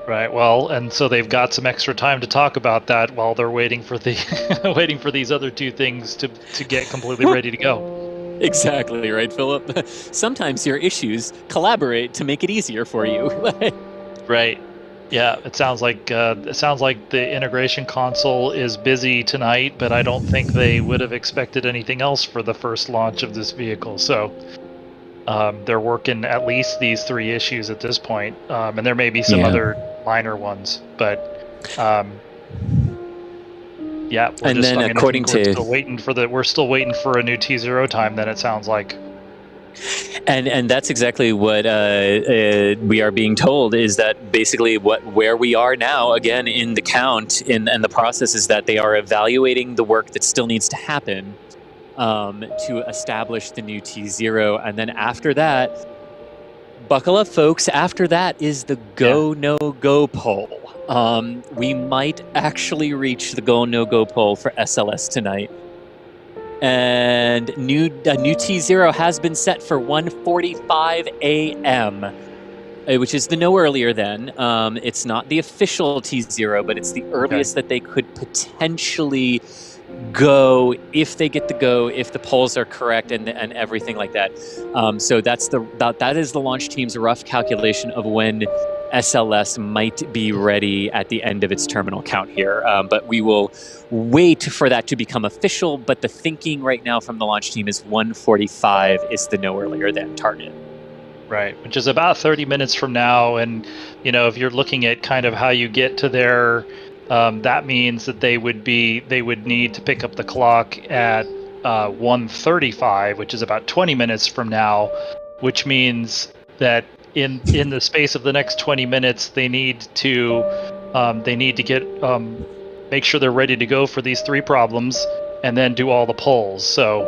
Right. Well, and so they've got some extra time to talk about that while they're waiting for waiting for these other two things to get completely ready to go. Exactly right, Philip. Sometimes your issues collaborate to make it easier for you. Right. Yeah. It sounds like the integration console is busy tonight, but I don't think they would have expected anything else for the first launch of this vehicle. So they're working at least these 3 issues at this point, and there may be some other minor ones, but yeah. And then according to we're still waiting for a new T0 time. Then it sounds like. And that's exactly what we are being told, is that basically where we are now, again, in the count, and the process is that they are evaluating the work that still needs to happen to establish the new T0. And then after that, buckle up, folks, after that is the go, no go poll. We might actually reach the go, no go poll for SLS tonight. And a new T0 has been set for 1:45 a.m., which is the no earlier than. It's not the official T0, but it's the earliest that they could potentially go if they get the go, if the polls are correct and everything like that. So that is the launch team's rough calculation of when SLS might be ready at the end of its terminal count here. But we will wait for that to become official. But the thinking right now from the launch team is 1:45 is the no earlier than target. Right, which is about 30 minutes from now. And, if you're looking at kind of how you get to there, that means that they would need to pick up the clock at 1:35, which is about 20 minutes from now, which means that in the space of the next 20 minutes, they need to get make sure they're ready to go for these 3 problems, and then do all the polls. So,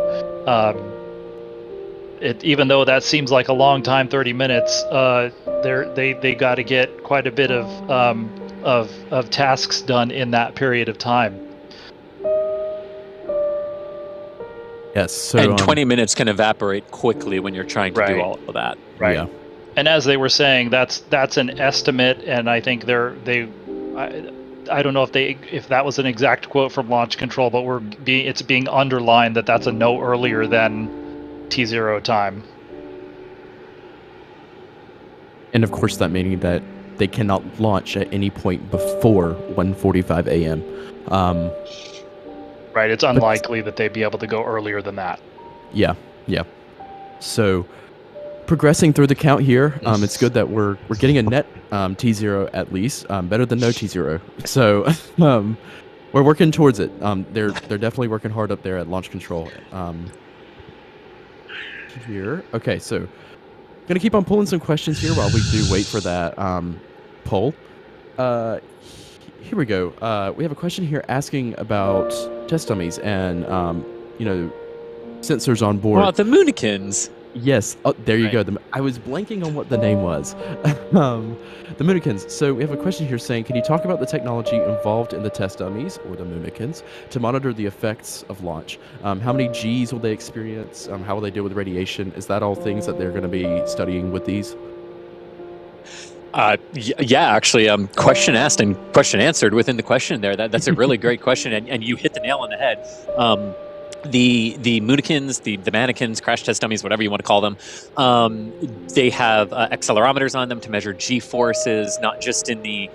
even though that seems like a long time, 30 minutes, they got to get quite a bit of tasks done in that period of time. Yes. So, and 20 minutes can evaporate quickly when you're trying to do all of that. Right. Yeah. And as they were saying, that's an estimate, and I think I don't know if that was an exact quote from Launch Control, but it's being underlined that that's a no earlier than T0 time. And of course, that meaning that they cannot launch at any point before 1:45 a.m. Right. It's unlikely that they'd be able to go earlier than that. Yeah. So, progressing through the count here, it's good that we're getting a net T0 at least, better than no T0. So we're working towards it. They're definitely working hard up there at Launch Control. Here, okay. So gonna keep on pulling some questions here while we do wait for that poll. Here we go. We have a question here asking about test dummies and sensors on board. Well, the Moonikins. Yes. Oh, there you go. I was blanking on what the name was. The Moonikins. So we have a question here saying, can you talk about the technology involved in the test dummies, or the Moonikins, to monitor the effects of launch? How many Gs will they experience? How will they deal with radiation? Is that all things that they're going to be studying with these? Yeah, actually, question asked and question answered within the question there. That's a really great question, and you hit the nail on the head. The Moonikins, the mannequins, crash test dummies, whatever you want to call them, they have accelerometers on them to measure G-forces, not just in the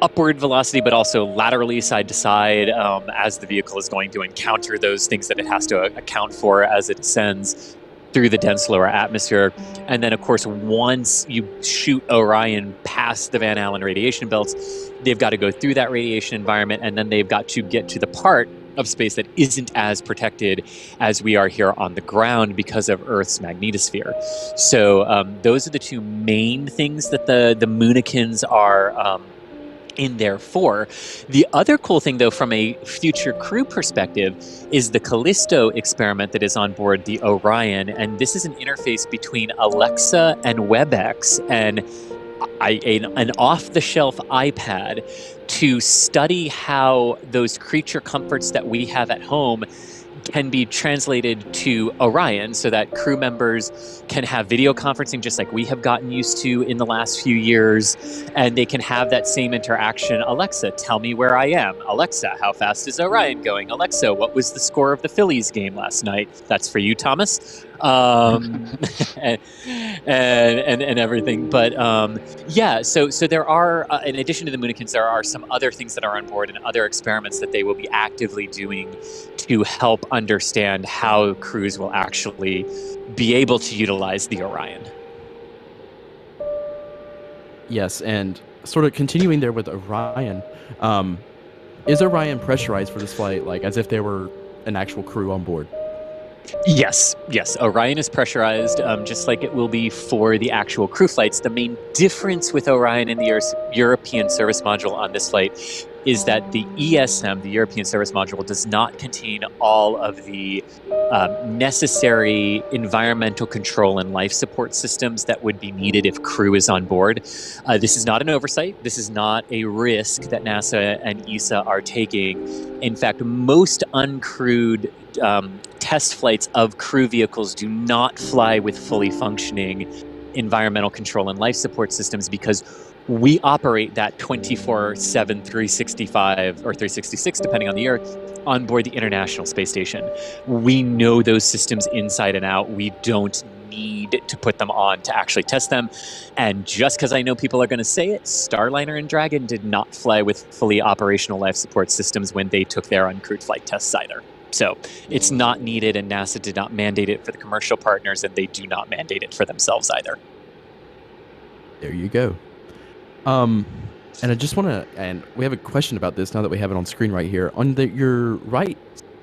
upward velocity, but also laterally, side to side, as the vehicle is going to encounter those things that it has to account for as it ascends through the dense lower atmosphere. And then, of course, once you shoot Orion past the Van Allen radiation belts, they've got to go through that radiation environment, and then they've got to get to the part of space that isn't as protected as we are here on the ground because of Earth's magnetosphere. So those are the two main things that the Moonikins are in there for. The other cool thing, though, from a future crew perspective, is the Callisto experiment that is on board the Orion. And this is an interface between Alexa and WebEx and an off-the-shelf iPad to study how those creature comforts that we have at home can be translated to Orion so that crew members can have video conferencing just like we have gotten used to in the last few years, and they can have that same interaction. Alexa, tell me where I am. Alexa, how fast is Orion going? Alexa, what was the score of the Phillies game last night? That's for you, Thomas. And everything. But yeah, so there are, in addition to the Moonikins, there are some other things that are on board and other experiments that they will be actively doing to help understand how crews will actually be able to utilize the Orion. Yes, and sort of continuing there with Orion, is Orion pressurized for this flight, like as if there were an actual crew on board? Yes. Orion is pressurized, just like it will be for the actual crew flights. The main difference with Orion and the European Service Module on this flight is that the ESM, the European Service Module, does not contain all of the necessary environmental control and life support systems that would be needed if crew is on board. This is not an oversight. This is not a risk that NASA and ESA are taking. In fact, most uncrewed test flights of crew vehicles do not fly with fully functioning environmental control and life support systems because we operate that 24/7, 365 or 366, depending on the year, on board the International Space Station. We know those systems inside and out. We don't need to put them on to actually test them. And just because I know people are going to say it, Starliner and Dragon did not fly with fully operational life support systems when they took their uncrewed flight tests either. So it's not needed, and NASA did not mandate it for the commercial partners, and they do not mandate it for themselves either. There you go. And I just want to, and we have a question about this now that we have it on screen right here. On your right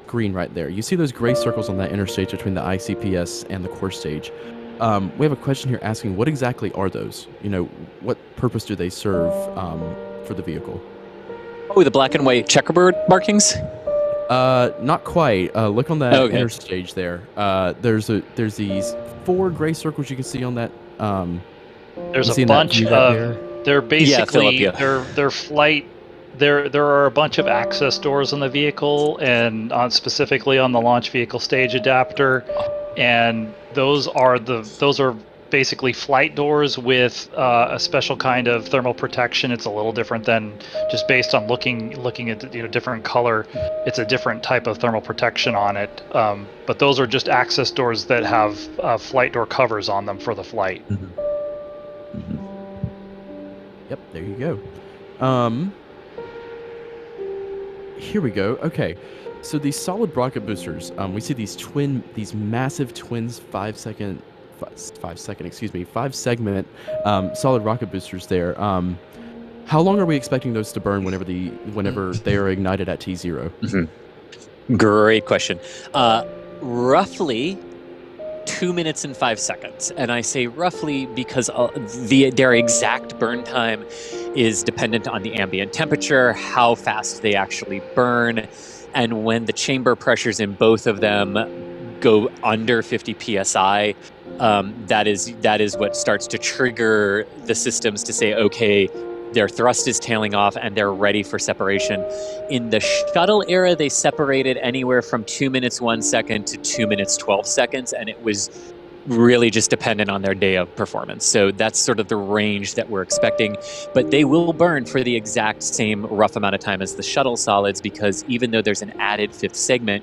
screen right there, you see those gray circles on that interstage between the ICPS and the core stage. We have a question here asking, what exactly are those? You know, what purpose do they serve for the vehicle? Oh, the black and white checkerboard markings? Not quite. Look on that interstage there. There's these 4 gray circles you can see on that. There's a bunch of. They're basically their flight. There are a bunch of access doors on the vehicle, and specifically on the launch vehicle stage adapter, and those are basically flight doors with a special kind of thermal protection. It's a little different than just based on looking at different color. It's a different type of thermal protection on it. But those are just access doors that have flight door covers on them for the flight. Mm-hmm. Mm-hmm. Yep, there you go. Here we go. Okay, so these solid rocket boosters, we see these massive twins 5 segment solid rocket boosters there. How long are we expecting those to burn whenever they are ignited at T0? Mm-hmm. Great question. Roughly 2 minutes and 5 seconds. And I say roughly because their exact burn time is dependent on the ambient temperature, how fast they actually burn, and when the chamber pressures in both of them go under 50 psi, that is what starts to trigger the systems to say, okay, their thrust is tailing off and they're ready for separation. In the shuttle era, they separated anywhere from 2 minutes 1 second to 2 minutes 12 seconds, and it was really just dependent on their day of performance. So that's sort of the range that we're expecting, but they will burn for the exact same rough amount of time as the shuttle solids, because even though there's an added 5th segment,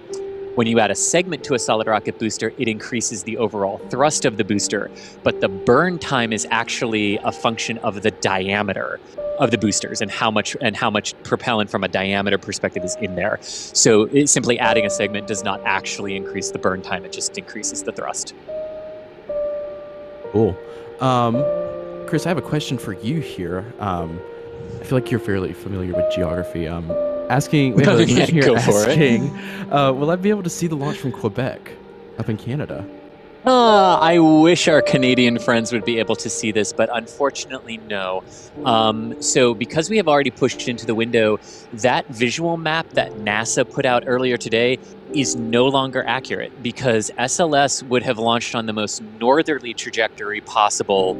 when you add a segment to a solid rocket booster, it increases the overall thrust of the booster, but the burn time is actually a function of the diameter of the boosters and how much propellant from a diameter perspective is in there. So simply adding a segment does not actually increase the burn time, it just increases the thrust. Cool. Chris, I have a question for you here. I feel like you're fairly familiar with geography. We have a question here asking, will I be able to see the launch from Quebec up in Canada? I wish our Canadian friends would be able to see this, but unfortunately, no. So because we have already pushed into the window, that visual map that NASA put out earlier today is no longer accurate because SLS would have launched on the most northerly trajectory possible,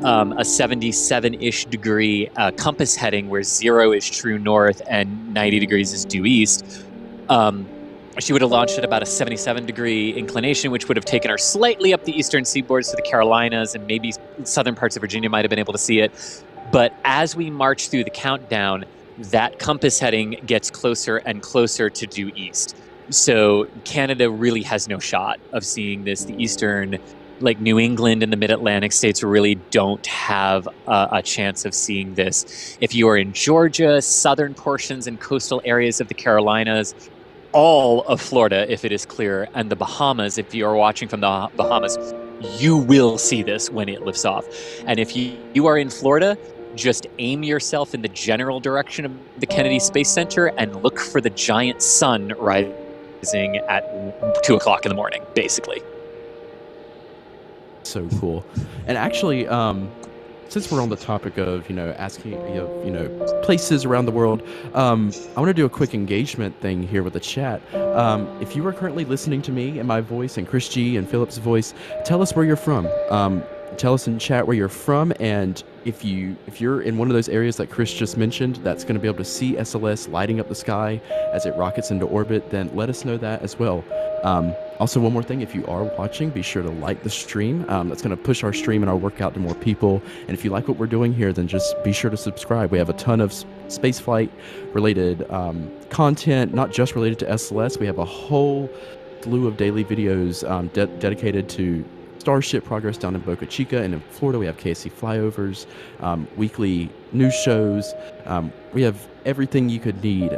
a 77-ish degree compass heading where 0 is true north and 90 degrees is due east. She would have launched at about a 77-degree inclination, which would have taken her slightly up the eastern seaboards to the Carolinas, and maybe southern parts of Virginia might have been able to see it. But as we march through the countdown, that compass heading gets closer and closer to due east. So Canada really has no shot of seeing this. The eastern, like New England and the mid-Atlantic states, really don't have a chance of seeing this. If you are in Georgia, southern portions and coastal areas of the Carolinas, all of Florida, if it is clear, and the Bahamas, if you are watching from the Bahamas, you will see this when it lifts off. And if you are in Florida, just aim yourself in the general direction of the Kennedy Space Center and look for the giant sun rising at 2 o'clock in the morning, basically. So cool. And actually, since we're on the topic of, asking, places around the world, I want to do a quick engagement thing here with the chat. If you are currently listening to me and my voice and Chris G and Philip's voice, tell us where you're from. Tell us in chat where you're from, and if you're in one of those areas that Chris just mentioned that's going to be able to see SLS lighting up the sky as it rockets into orbit, then let us know that as well. Also, one more thing, if you are watching, be sure to like the stream. That's going to push our stream and our work out to more people. And if you like what we're doing here, then just be sure to subscribe. We have a ton of spaceflight related content, not just related to SLS. We have a whole slew of daily videos dedicated to Starship progress down in Boca Chica, and in Florida we have KSC flyovers, weekly news shows. We have everything you could need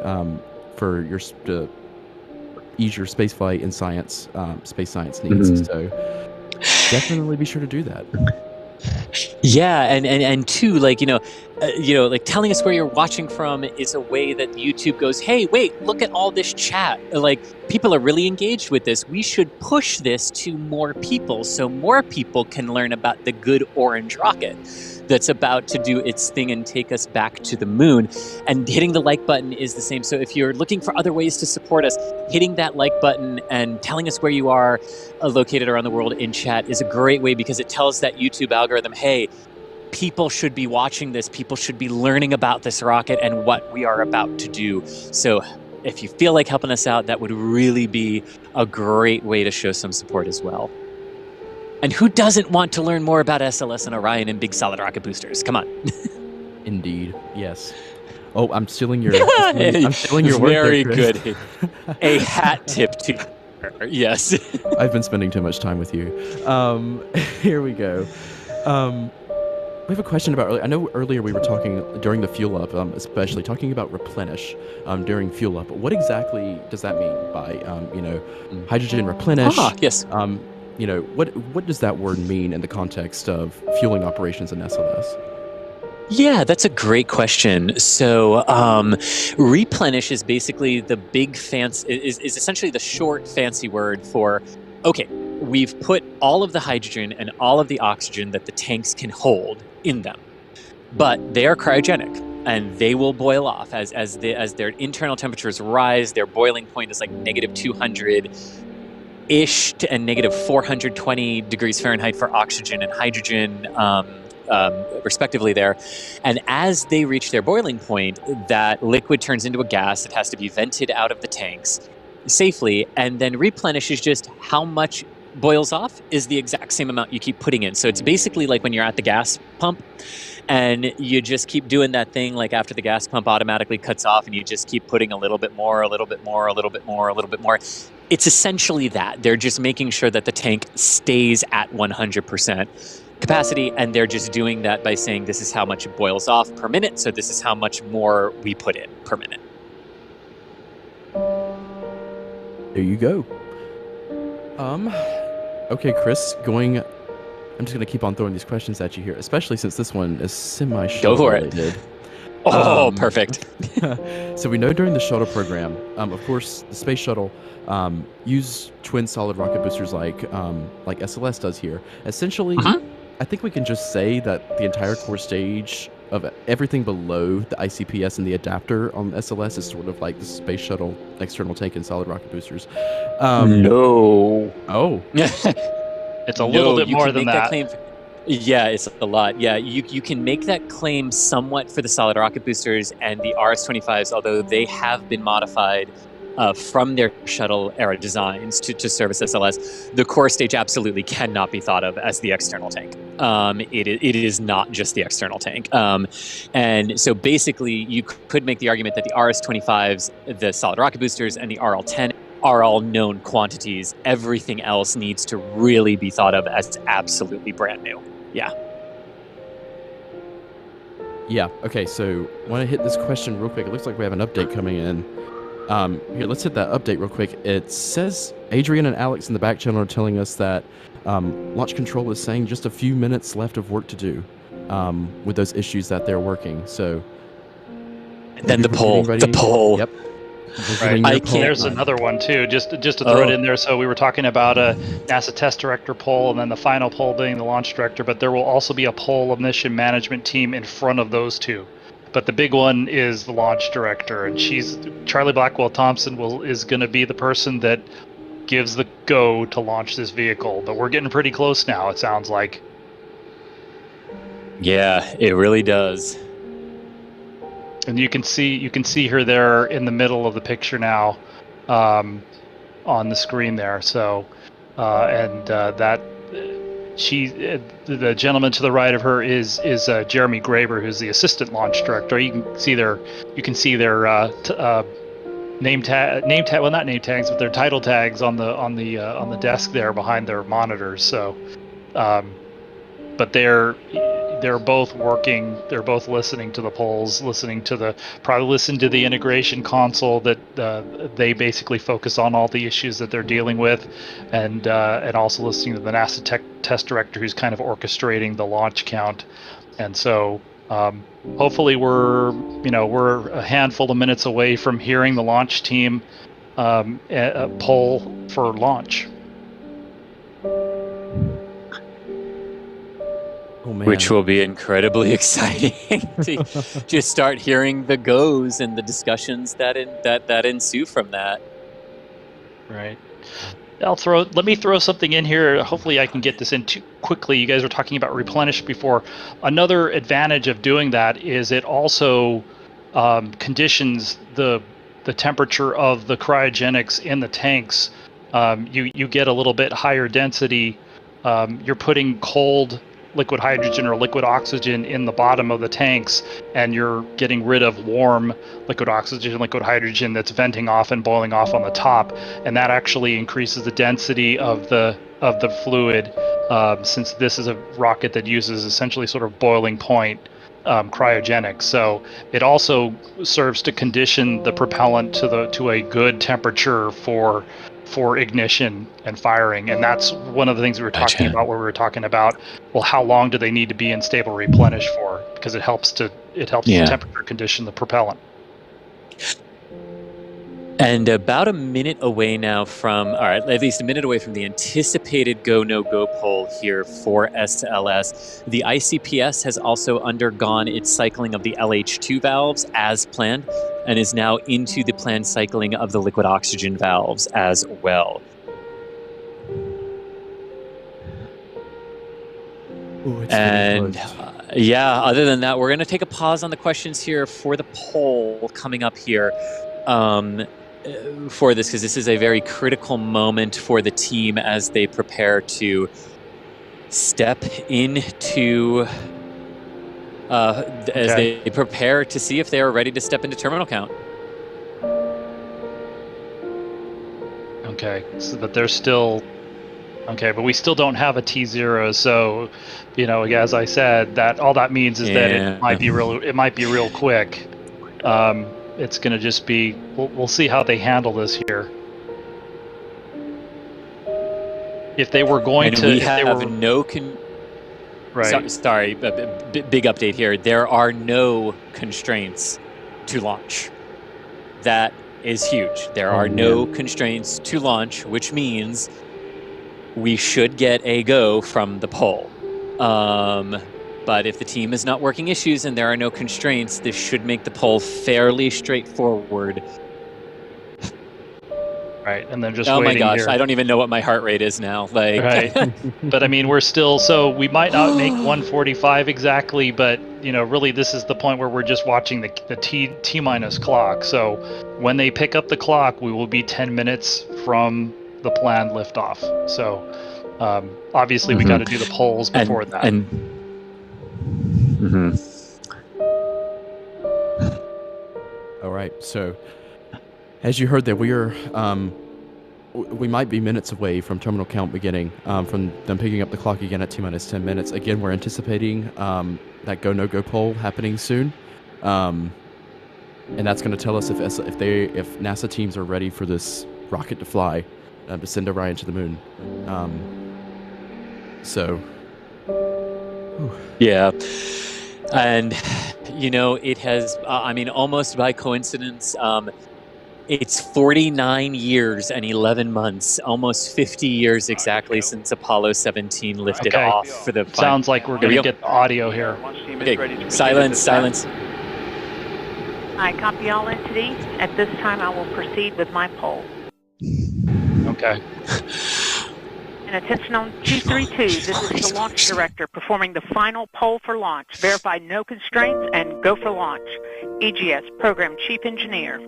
for your ease your spaceflight and science, space science needs. Mm-hmm. So definitely be sure to do that. Yeah, and too, like telling us where you're watching from is a way that YouTube goes, hey, wait, look at all this chat. Like, people are really engaged with this. We should push this to more people so more people can learn about the good orange rocket that's about to do its thing and take us back to the moon. And hitting the like button is the same. So if you're looking for other ways to support us, hitting that like button and telling us where you are located around the world in chat is a great way, because it tells that YouTube algorithm, hey, people should be watching this. People should be learning about this rocket and what we are about to do. So if you feel like helping us out, that would really be a great way to show some support as well. And who doesn't want to learn more about SLS and Orion and big solid rocket boosters? Come on. Indeed, yes. Oh, I'm stealing your. I'm stealing your work. Very there, Chris. good. A hat tip to her. Yes. I've been spending too much time with you. Here we go. We have a question about. I know earlier we were talking during the fuel up, especially talking about replenish during fuel up. What exactly does that mean by hydrogen replenish? Yes. What does that word mean in the context of fueling operations in SLS? Yeah, that's a great question. So replenish is basically the big fancy, is essentially the short fancy word for, okay, we've put all of the hydrogen and all of the oxygen that the tanks can hold in them, but they are cryogenic and they will boil off as their internal temperatures rise. Their boiling point is like -200-ish and -420 degrees Fahrenheit for oxygen and hydrogen, respectively there. And as they reach their boiling point, that liquid turns into a gas. It has to be vented out of the tanks safely, and then replenish is just how much boils off is the exact same amount you keep putting in. So it's basically like when you're at the gas pump and you just keep doing that thing, like after the gas pump automatically cuts off and you just keep putting a little bit more, a little bit more, a little bit more, a little bit more. It's essentially that. They're just making sure that the tank stays at 100% capacity, and they're just doing that by saying this is how much it boils off per minute, so this is how much more we put in per minute. There you go. Okay, Chris, I'm just going to keep on throwing these questions at you here, especially since this one is semi-show related. Oh, perfect. So we know during the shuttle program, of course, the space shuttle use twin solid rocket boosters like SLS does here. Essentially, I think we can just say that the entire core stage of everything below the ICPS and the adapter on SLS is sort of like the space shuttle external tank and solid rocket boosters. No. Oh. It's a little bit more than that. Yeah, it's a lot. Yeah, you can make that claim somewhat for the solid rocket boosters and the RS-25s, although they have been modified from their shuttle era designs to service SLS. The core stage absolutely cannot be thought of as the external tank. It is not just the external tank. And so basically, you could make the argument that the RS-25s, the solid rocket boosters, and the RL-10 are all known quantities. Everything else needs to really be thought of as absolutely brand new. Yeah. Yeah, okay, so I want to hit this question real quick. It looks like we have an update coming in. Here, let's hit that update real quick. It says Adrian and Alex in the back channel are telling us that Launch Control is saying just a few minutes left of work to do with those issues that they're working. So then the poll. Yep. Right. There's another one too, just to throw it in there. So we were talking about a NASA test director poll, and then the final poll being the launch director, but there will also be a poll of mission management team in front of those two. But the big one is the launch director, and Charlie Blackwell Thompson is going to be the person that gives the go to launch this vehicle. But we're getting pretty close now, it sounds like. Yeah, it really does. And you can see her there in the middle of the picture now, on the screen there. So, the gentleman to the right of her is Jeremy Graber, who's the assistant launch director. You can see their name tag. Well, not name tags, but their title tags on the desk there behind their monitors. So, but they're both working. They're both listening to the polls, probably listen to the integration console that they basically focus on all the issues that they're dealing with, and also listening to the NASA test director who's kind of orchestrating the launch count. And so hopefully we're a handful of minutes away from hearing the launch team poll for launch. Oh, man. Which will be incredibly exciting to just start hearing the goes and the discussions that ensue from that. Right. Let me throw something in here. Hopefully I can get this in too quickly. You guys were talking about replenish before. Another advantage of doing that is it also conditions the temperature of the cryogenics in the tanks. You get a little bit higher density. You're putting cold liquid hydrogen or liquid oxygen in the bottom of the tanks, and you're getting rid of warm liquid oxygen, liquid hydrogen that's venting off and boiling off on the top, and that actually increases the density of the fluid, since this is a rocket that uses essentially sort of boiling point cryogenics. So it also serves to condition the propellant to a good temperature for ignition and firing. And that's one of the things we were talking about, where we were talking about, well, how long do they need to be in stable replenish for? Because it helps to temperature condition the propellant. And about a minute away now at least a minute away from the anticipated go, no go poll here for SLS, the ICPS has also undergone its cycling of the LH2 valves as planned, and is now into the planned cycling of the liquid oxygen valves as well. Ooh, and other than that, we're going to take a pause on the questions here for the poll coming up here. For this, because this is a very critical moment for the team as they prepare to step into, they prepare to see if they are ready to step into terminal count. Okay, but they're still... Okay, but we still don't have a T0, so, as I said, that all that means is that it might be real quick. It's going to just be, we'll see how they handle this here. If they were going and to... we have Right. Sorry, big update here. There are no constraints to launch. That is huge. There are no constraints to launch, which means we should get a go from the poll. But if the team is not working issues and there are no constraints, this should make the poll fairly straightforward. Right, and then just oh waiting my gosh, here. I don't even know what my heart rate is now. Like, right. But I mean, we're still, so we might not make 145 exactly, but you know, really this is the point where we're just watching the T-minus clock. So when they pick up the clock, we will be 10 minutes from the planned liftoff. So obviously we got to do the polls before that. All right, so as you heard there, we might be minutes away from terminal count beginning, from them picking up the clock again at T-minus 10 minutes. Again, we're anticipating that go-no-go poll happening soon. And that's going to tell us if NASA teams are ready for this rocket to fly, to send Orion to the moon. Yeah. And, you know, it has, I mean, almost by coincidence, it's 49 years and 11 months, almost 50 years exactly since Apollo 17 lifted off for the final. Sounds like we're going to get the audio here. Okay, silence. I copy all entities. At this time, I will proceed with my poll. Okay. And attention on 232, this is the launch director performing the final poll for launch. Verify no constraints and go for launch. EGS, Program Chief Engineer.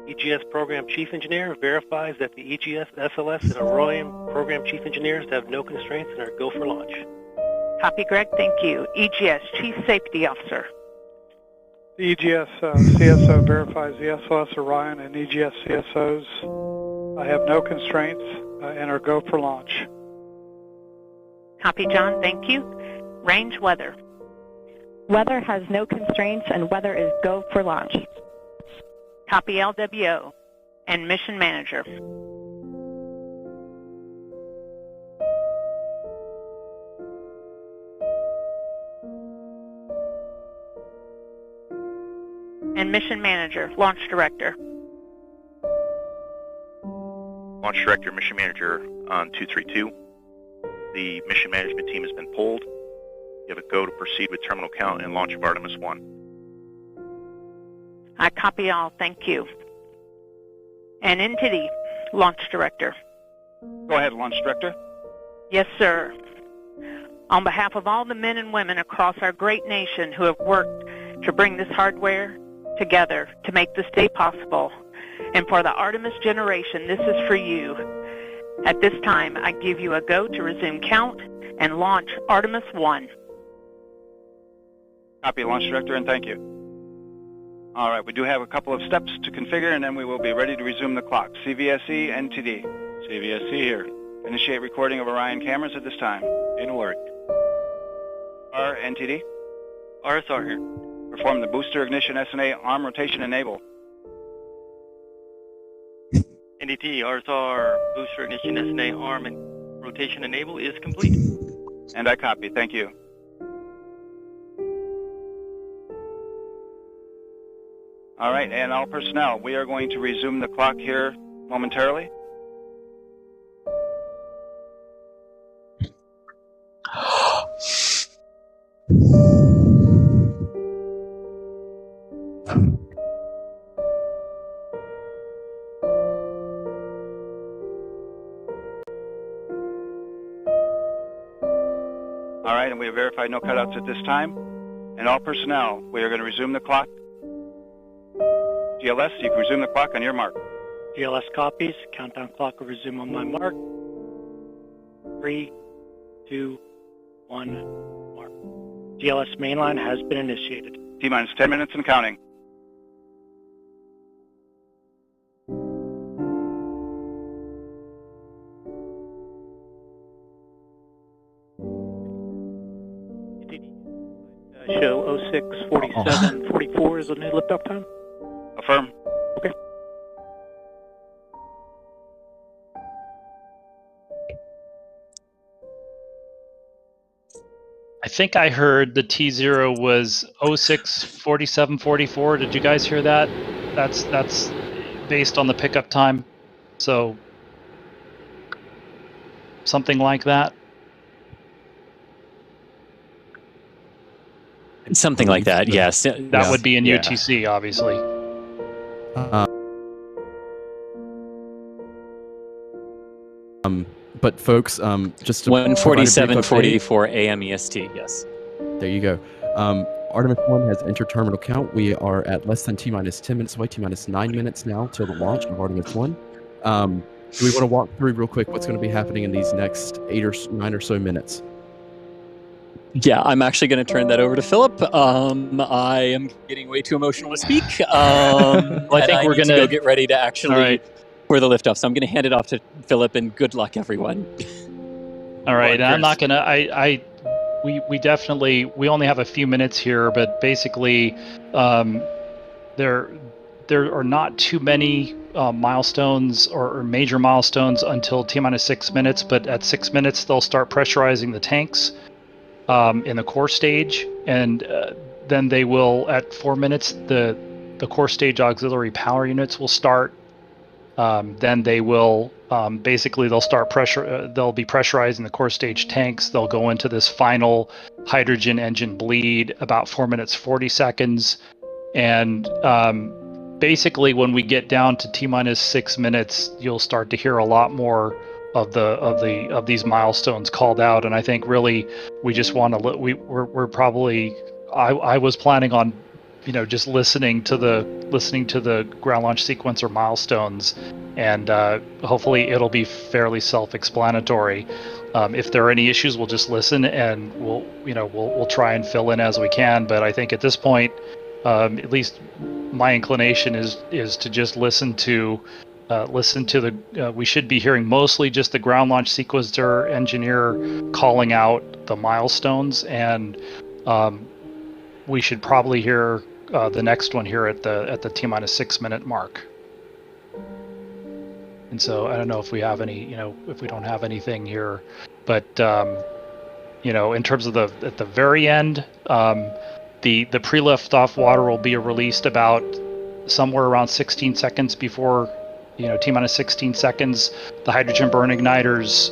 EGS Program Chief Engineer verifies that the EGS, SLS, and Orion Program Chief Engineers have no constraints and are go for launch. Copy, Greg. Thank you. EGS Chief Safety Officer. The EGS CSO verifies the SLS, Orion, and EGS CSOs have no constraints and are go for launch. Copy, John. Thank you. Range weather. Weather has no constraints and weather is go for launch. Copy, LWO. And Mission Manager. And Mission Manager, Launch Director. Launch Director, Mission Manager on 232. The mission management team has been polled. You have a go to proceed with terminal count and launch of Artemis I. I copy all. Thank you. And NTD, Launch Director. Go ahead, Launch Director. Yes, sir. On behalf of all the men and women across our great nation who have worked to bring this hardware together to make this day possible, and for the Artemis generation, this is for you. At this time, I give you a go to resume count and launch Artemis I. Copy, Launch Director, and thank you. All right, we do have a couple of steps to configure, and then we will be ready to resume the clock. CVSE, NTD. CVSE here. Initiate recording of Orion cameras at this time. In work. NTD. RSR here. Perform the booster ignition SNA arm rotation enable. NDT, RSR, booster ignition SNA arm and rotation enable is complete. And I copy. Thank you. All right, and all personnel, we are going to resume the clock here momentarily. All right, and we have verified no cutouts at this time. And all personnel, we are going to resume the clock. GLS, you can resume the clock on your mark. GLS copies. Countdown clock will resume on my mark. 3, 2, 1, mark. GLS mainline has been initiated. T-minus 10 minutes and counting. Show 064744 is the new liftoff time. Affirm. Okay. I think I heard the T0 was 064744. Did you guys hear that? That's based on the pickup time. So something like that. Something like that, yes. That would be in Yeah. UTC, obviously. But folks, just to 1:47:44 a.m. EST. Yes. There you go. Artemis 1 has entered terminal count. We are at less than T-minus 10 minutes away, T-minus 9 minutes now till the launch of Artemis 1. Do we want to walk through real quick what's going to be happening in these next 8 or 9 or so minutes? Yeah, I'm actually going to turn that over to Philip. I am getting way too emotional to speak. Well, I think we're going to go get ready to actually right. for the liftoff. So I'm going to hand it off to Philip, and good luck, everyone. All right, and I'm not going to. We definitely only have a few minutes here, but basically, there are not too many milestones or major milestones until T-minus 6 minutes. But at 6 minutes, they'll start pressurizing the tanks in the core stage, and then they will at 4 minutes the core stage auxiliary power units will start. Then they will basically they'll start they'll be pressurizing the core stage tanks. They'll go into this final hydrogen engine bleed about 4 minutes 40 seconds, and basically when we get down to T-minus 6 minutes, you'll start to hear a lot more of these milestones called out. And I think really we just want to we're probably I was planning on just listening to the ground launch sequencer milestones, and hopefully it'll be fairly self-explanatory. If there are any issues, we'll just listen, and we'll try and fill in as we can. But I think at this point, at least my inclination is to just listen to the. We should be hearing mostly just the ground launch sequencer engineer calling out the milestones, and we should probably hear the next one here at the T-minus 6 minute mark. And so I don't know if we have any, if we don't have anything here, but in terms of at the very end, the pre-lift off water will be released about somewhere around 16 seconds before, T-minus 16 seconds. The hydrogen burn igniters,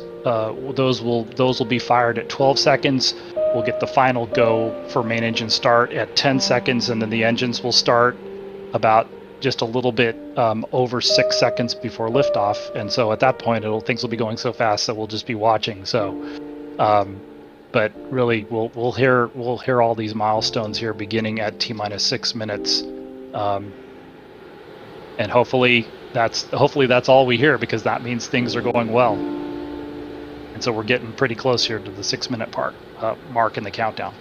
those will be fired at 12 seconds. We'll get the final go for main engine start at 10 seconds, and then the engines will start about just a little bit over 6 seconds before liftoff. And so at that point, things will be going so fast that we'll just be watching. So, but really, we'll hear all these milestones here beginning at T-minus 6 minutes, and hopefully that's all we hear, because that means things are going well. And so we're getting pretty close here to the 6 minute mark in the countdown.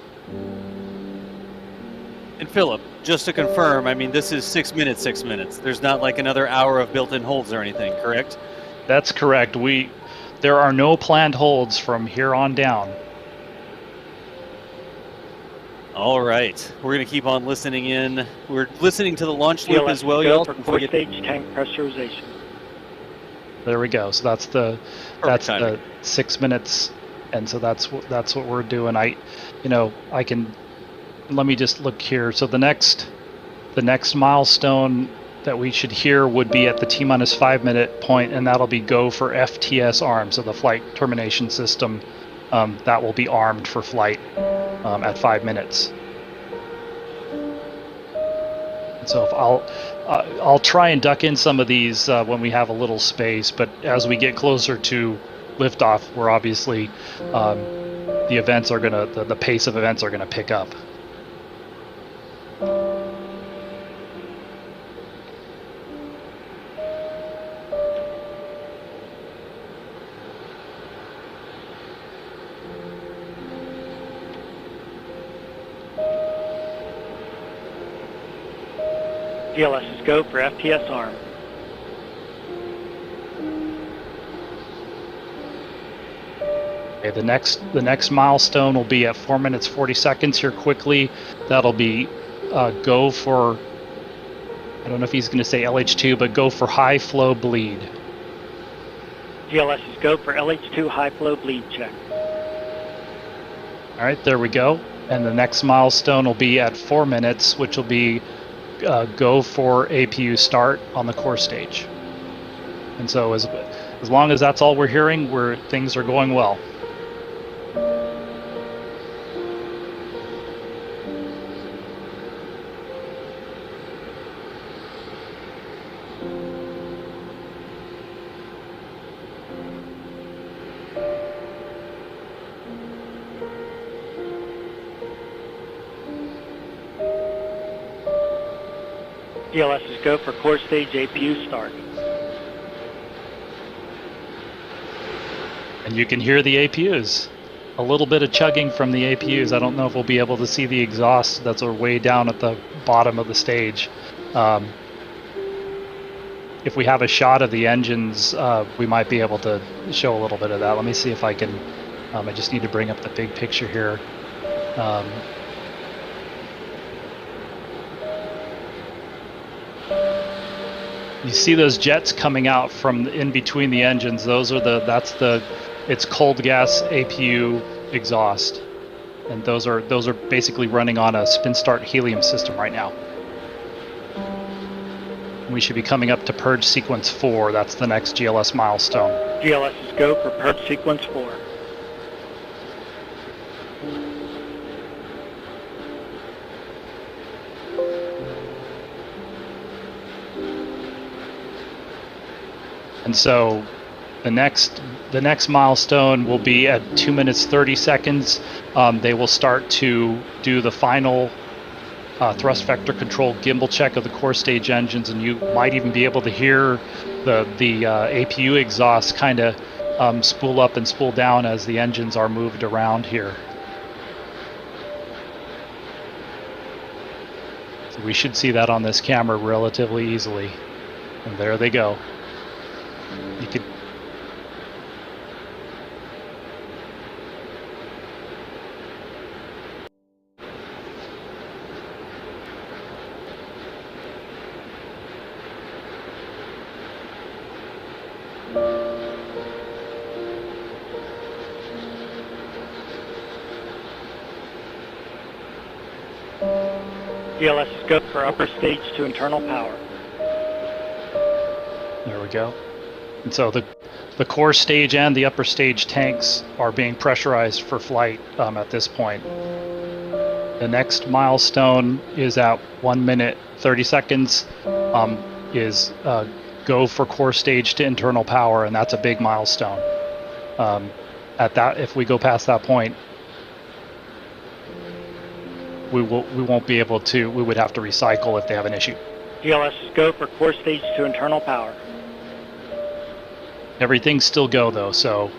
And Philip, just to confirm, I mean, this is 6 minutes, 6 minutes. There's not like another hour of built-in holds or anything, correct? That's correct. There are no planned holds from here on down. All right, we're going to keep on listening in. We're listening to the launch loop as well, y'all. Core stage tank pressurization. There we go. So that's the 6 minutes, and so that's what we're doing. Let me just look here. So the next milestone that we should hear would be at the T-minus 5 minute point, and that'll be go for FTS arm, so the flight termination system that will be armed for flight at 5 minutes. And so I'll try and duck in some of these when we have a little space, but as we get closer to liftoff, we're obviously the events are gonna the pace of events are gonna pick up. GLS is go for FTS arm. Okay, the next milestone will be at 4 minutes 40 seconds here quickly. That'll be go for, I don't know if he's going to say LH2, but go for high flow bleed. GLS is go for LH2 high flow bleed check. All right, there we go. And the next milestone will be at 4 minutes, which will be go for APU start on the core stage. And so as long as that's all we're hearing, things are going well. GLS is go for core stage APU start. And you can hear the APUs. A little bit of chugging from the APUs. I don't know if we'll be able to see the exhaust that's way down at the bottom of the stage. If we have a shot of the engines, we might be able to show a little bit of that. Let me see if I can. I just need to bring up the big picture here. You see those jets coming out from in between the engines. Those are it's cold gas APU exhaust, and those are basically running on a spin start helium system right now. We should be coming up to purge sequence 4. That's the next GLS milestone. GLS is go for purge sequence 4. And so the next milestone will be at 2 minutes 30 seconds. They will start to do the final thrust vector control gimbal check of the core stage engines, and you might even be able to hear the APU exhaust kind of spool up and spool down as the engines are moved around here. So we should see that on this camera relatively easily. And there they go. You could. GLS is go for upper stage to internal power. There we go. And so the core stage and the upper stage tanks are being pressurized for flight at this point. The next milestone is at 1 minute 30 seconds. Is go for core stage to internal power, and that's a big milestone. If we go past that point, we won't be able to. We would have to recycle if they have an issue. GLS is go for core stage to internal power. Everything's still go though, so.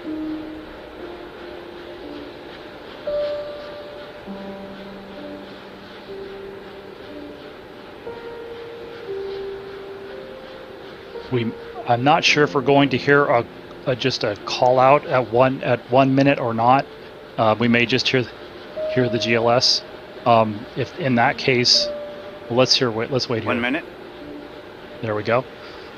I'm not sure if we're going to hear just a call out at 1 minute or not. We may just hear the GLS. If in that case, well, let's wait here. 1 minute. There we go.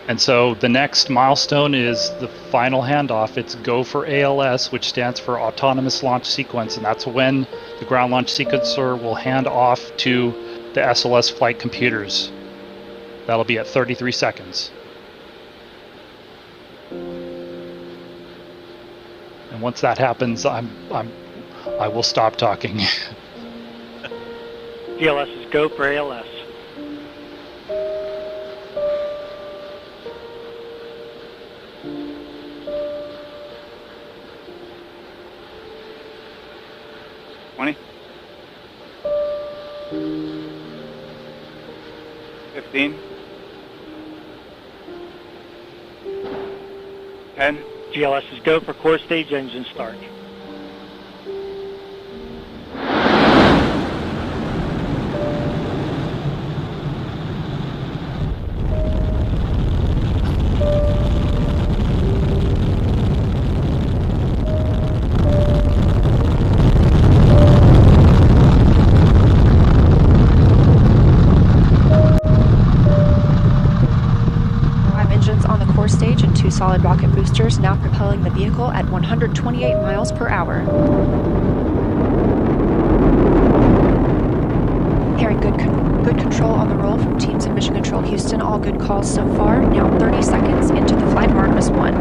And so the next milestone is the final handoff. It's go for ALS, which stands for Autonomous Launch Sequence, and that's when the ground launch sequencer will hand off to the SLS flight computers. That'll be at 33 seconds. And once that happens, I will stop talking. GLS is go for ALS. $20. 15. 10. GLS is go for core stage engine start. Solid rocket boosters now propelling the vehicle at 128 miles per hour. Hearing good control on the roll from teams in Mission Control Houston. All good calls so far. Now 30 seconds into the flight of Artemis I.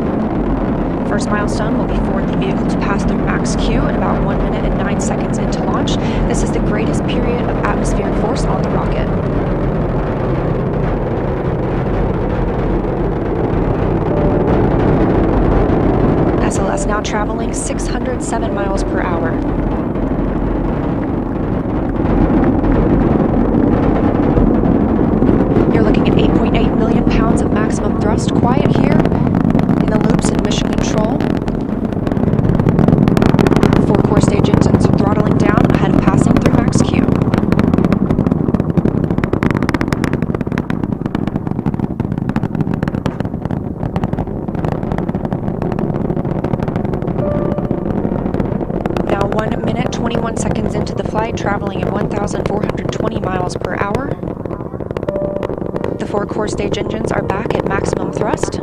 First milestone will be for the vehicle to pass through max Q at about 1 minute and 9 seconds into launch. This is the greatest period of atmospheric force on the rocket. SLS now traveling 607 miles per hour. You're looking at 8.8 million pounds of maximum thrust. Quiet here in the loops in Mission Control. 4 core stage engines throttling down ahead of passing through max Q. Now 1 minute, 21 seconds into the flight, traveling at 1,420 miles per hour. The 4 core stage engines are back at maximum thrust.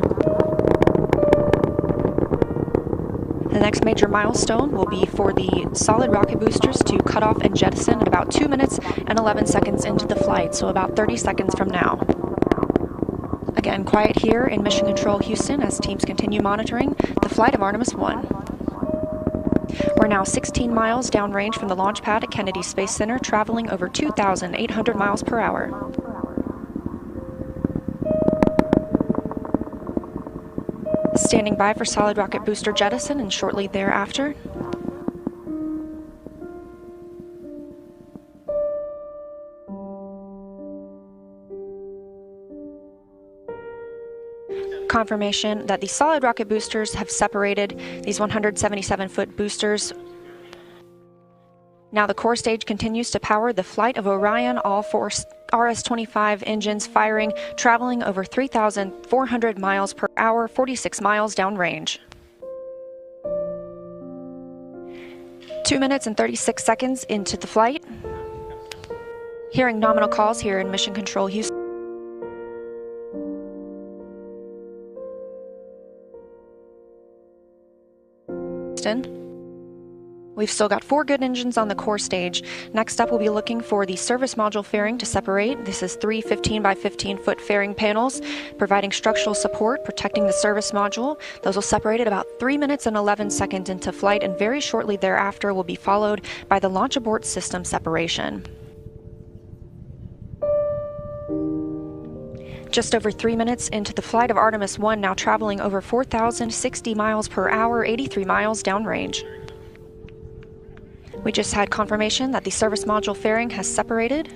The next major milestone will be for the solid rocket boosters to cut off and jettison at about 2 minutes and 11 seconds into the flight, so about 30 seconds from now. Again, quiet here in Mission Control Houston as teams continue monitoring the flight of Artemis I. We're now 16 miles downrange from the launch pad at Kennedy Space Center, traveling over 2,800 miles per hour. Standing by for solid rocket booster jettison and shortly thereafter. Confirmation that the solid rocket boosters have separated, these 177-foot boosters. Now the core stage continues to power the flight of Orion, all 4 RS-25 engines firing, traveling over 3,400 miles per hour, 46 miles downrange. 2 minutes and 36 seconds into the flight. Hearing nominal calls here in Mission Control Houston. We've still got 4 good engines on the core stage. Next up, we'll be looking for the service module fairing to separate. This is 3 15 by 15 foot fairing panels, providing structural support, protecting the service module. Those will separate at about 3 minutes and 11 seconds into flight, and very shortly thereafter will be followed by the launch abort system separation. Just over 3 minutes into the flight of Artemis I, now traveling over 4,060 miles per hour, 83 miles downrange. We just had confirmation that the service module fairing has separated.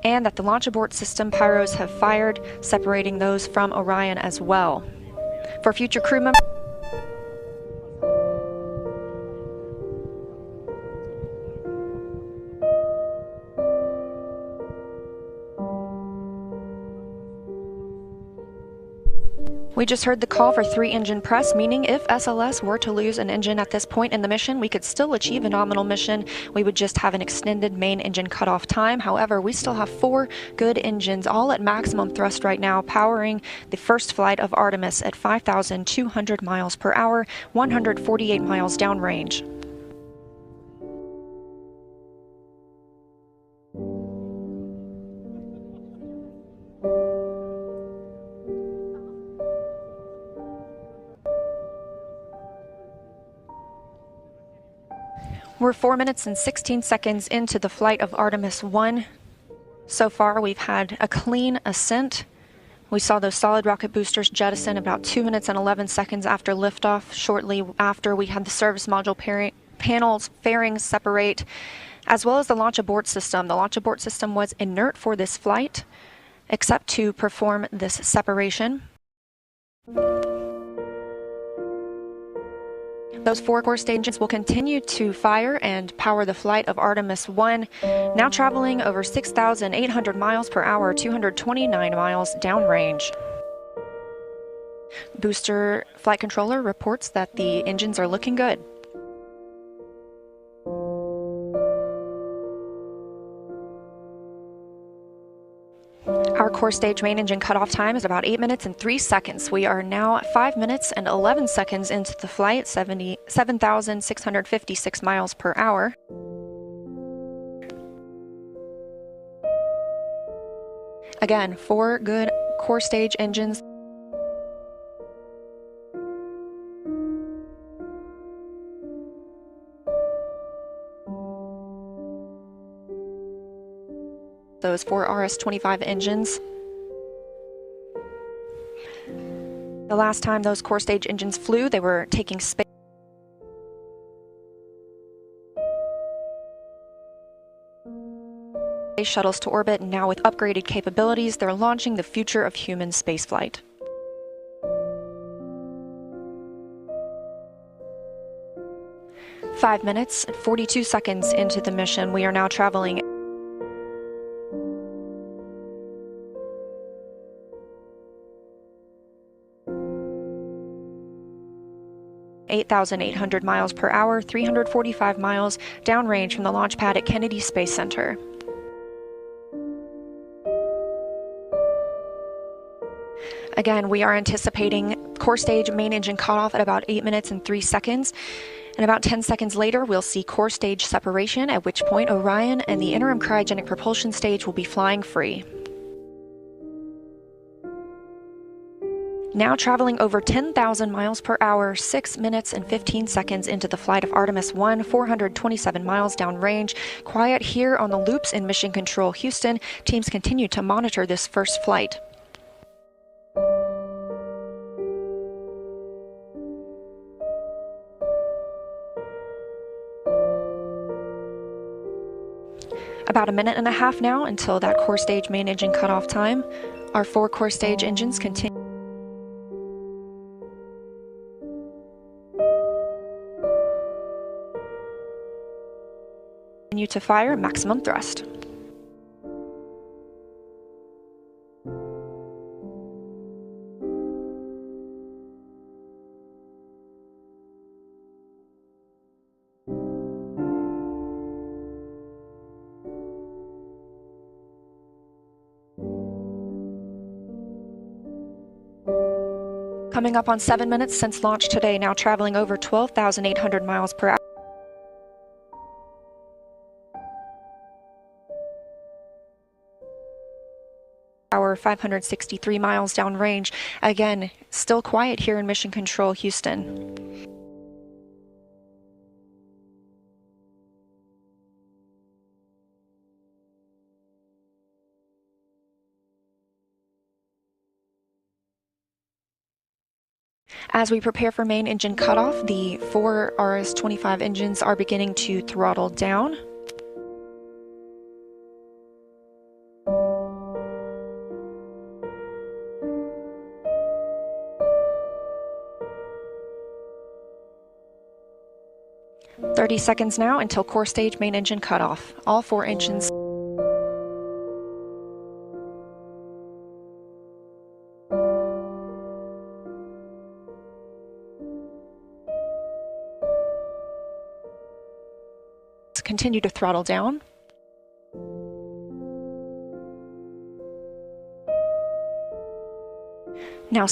And that the launch abort system pyros have fired, separating those from Orion as well. For future crew members, we just heard the call for 3 engine press, meaning if SLS were to lose an engine at this point in the mission, we could still achieve a nominal mission. We would just have an extended main engine cutoff time. However, we still have 4 good engines, all at maximum thrust right now, powering the first flight of Artemis at 5,200 miles per hour, 148 miles downrange. We're 4 minutes and 16 seconds into the flight of Artemis I. So far, we've had a clean ascent. We saw those solid rocket boosters jettison about 2 minutes and 11 seconds after liftoff. Shortly after, we had the service module panels fairings separate, as well as the launch abort system. The launch abort system was inert for this flight, except to perform this separation. Those 4 core stages will continue to fire and power the flight of Artemis I, now traveling over 6,800 miles per hour, 229 miles downrange. Booster flight controller reports that the engines are looking good. Our core stage main engine cutoff time is about 8 minutes and 3 seconds. We are now 5 minutes and 11 seconds into the flight, 7,656 miles per hour. Again, 4 good core stage engines. Those 4 RS-25 engines. The last time those core stage engines flew, they were taking space shuttles to orbit, and now with upgraded capabilities, they're launching the future of human spaceflight. Five minutes and 42 seconds into the mission, we are now traveling 8,800 miles per hour, 345 miles downrange from the launch pad at Kennedy Space Center. Again, we are anticipating core stage main engine cutoff at about 8 minutes and 3 seconds. And about 10 seconds later, we'll see core stage separation, at which point Orion and the interim cryogenic propulsion stage will be flying free. Now traveling over 10,000 miles per hour, 6 minutes and 15 seconds into the flight of Artemis I, 427 miles downrange. Quiet here on the loops in Mission Control Houston. Teams continue to monitor this first flight. About a minute and a half now until that core stage main engine cutoff time. Our 4 core stage engines continue to fire maximum thrust. Coming up on 7 minutes since launch today, now traveling over 12,800 miles per hour, 563 miles downrange. Again, still quiet here in Mission Control Houston. As we prepare for main engine cutoff, the 4 RS-25 engines are beginning to throttle down. "30 seconds now until core stage main engine cutoff. All 4 engines continue to throttle down. Now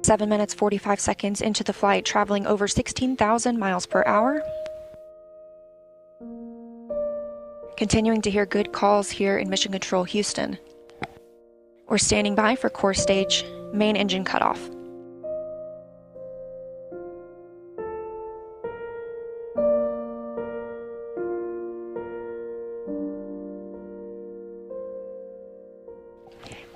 "7 minutes 45 seconds into the flight, traveling over 16,000 miles per hour. Continuing to hear good calls here in Mission Control Houston. We're standing by for core stage main engine cutoff.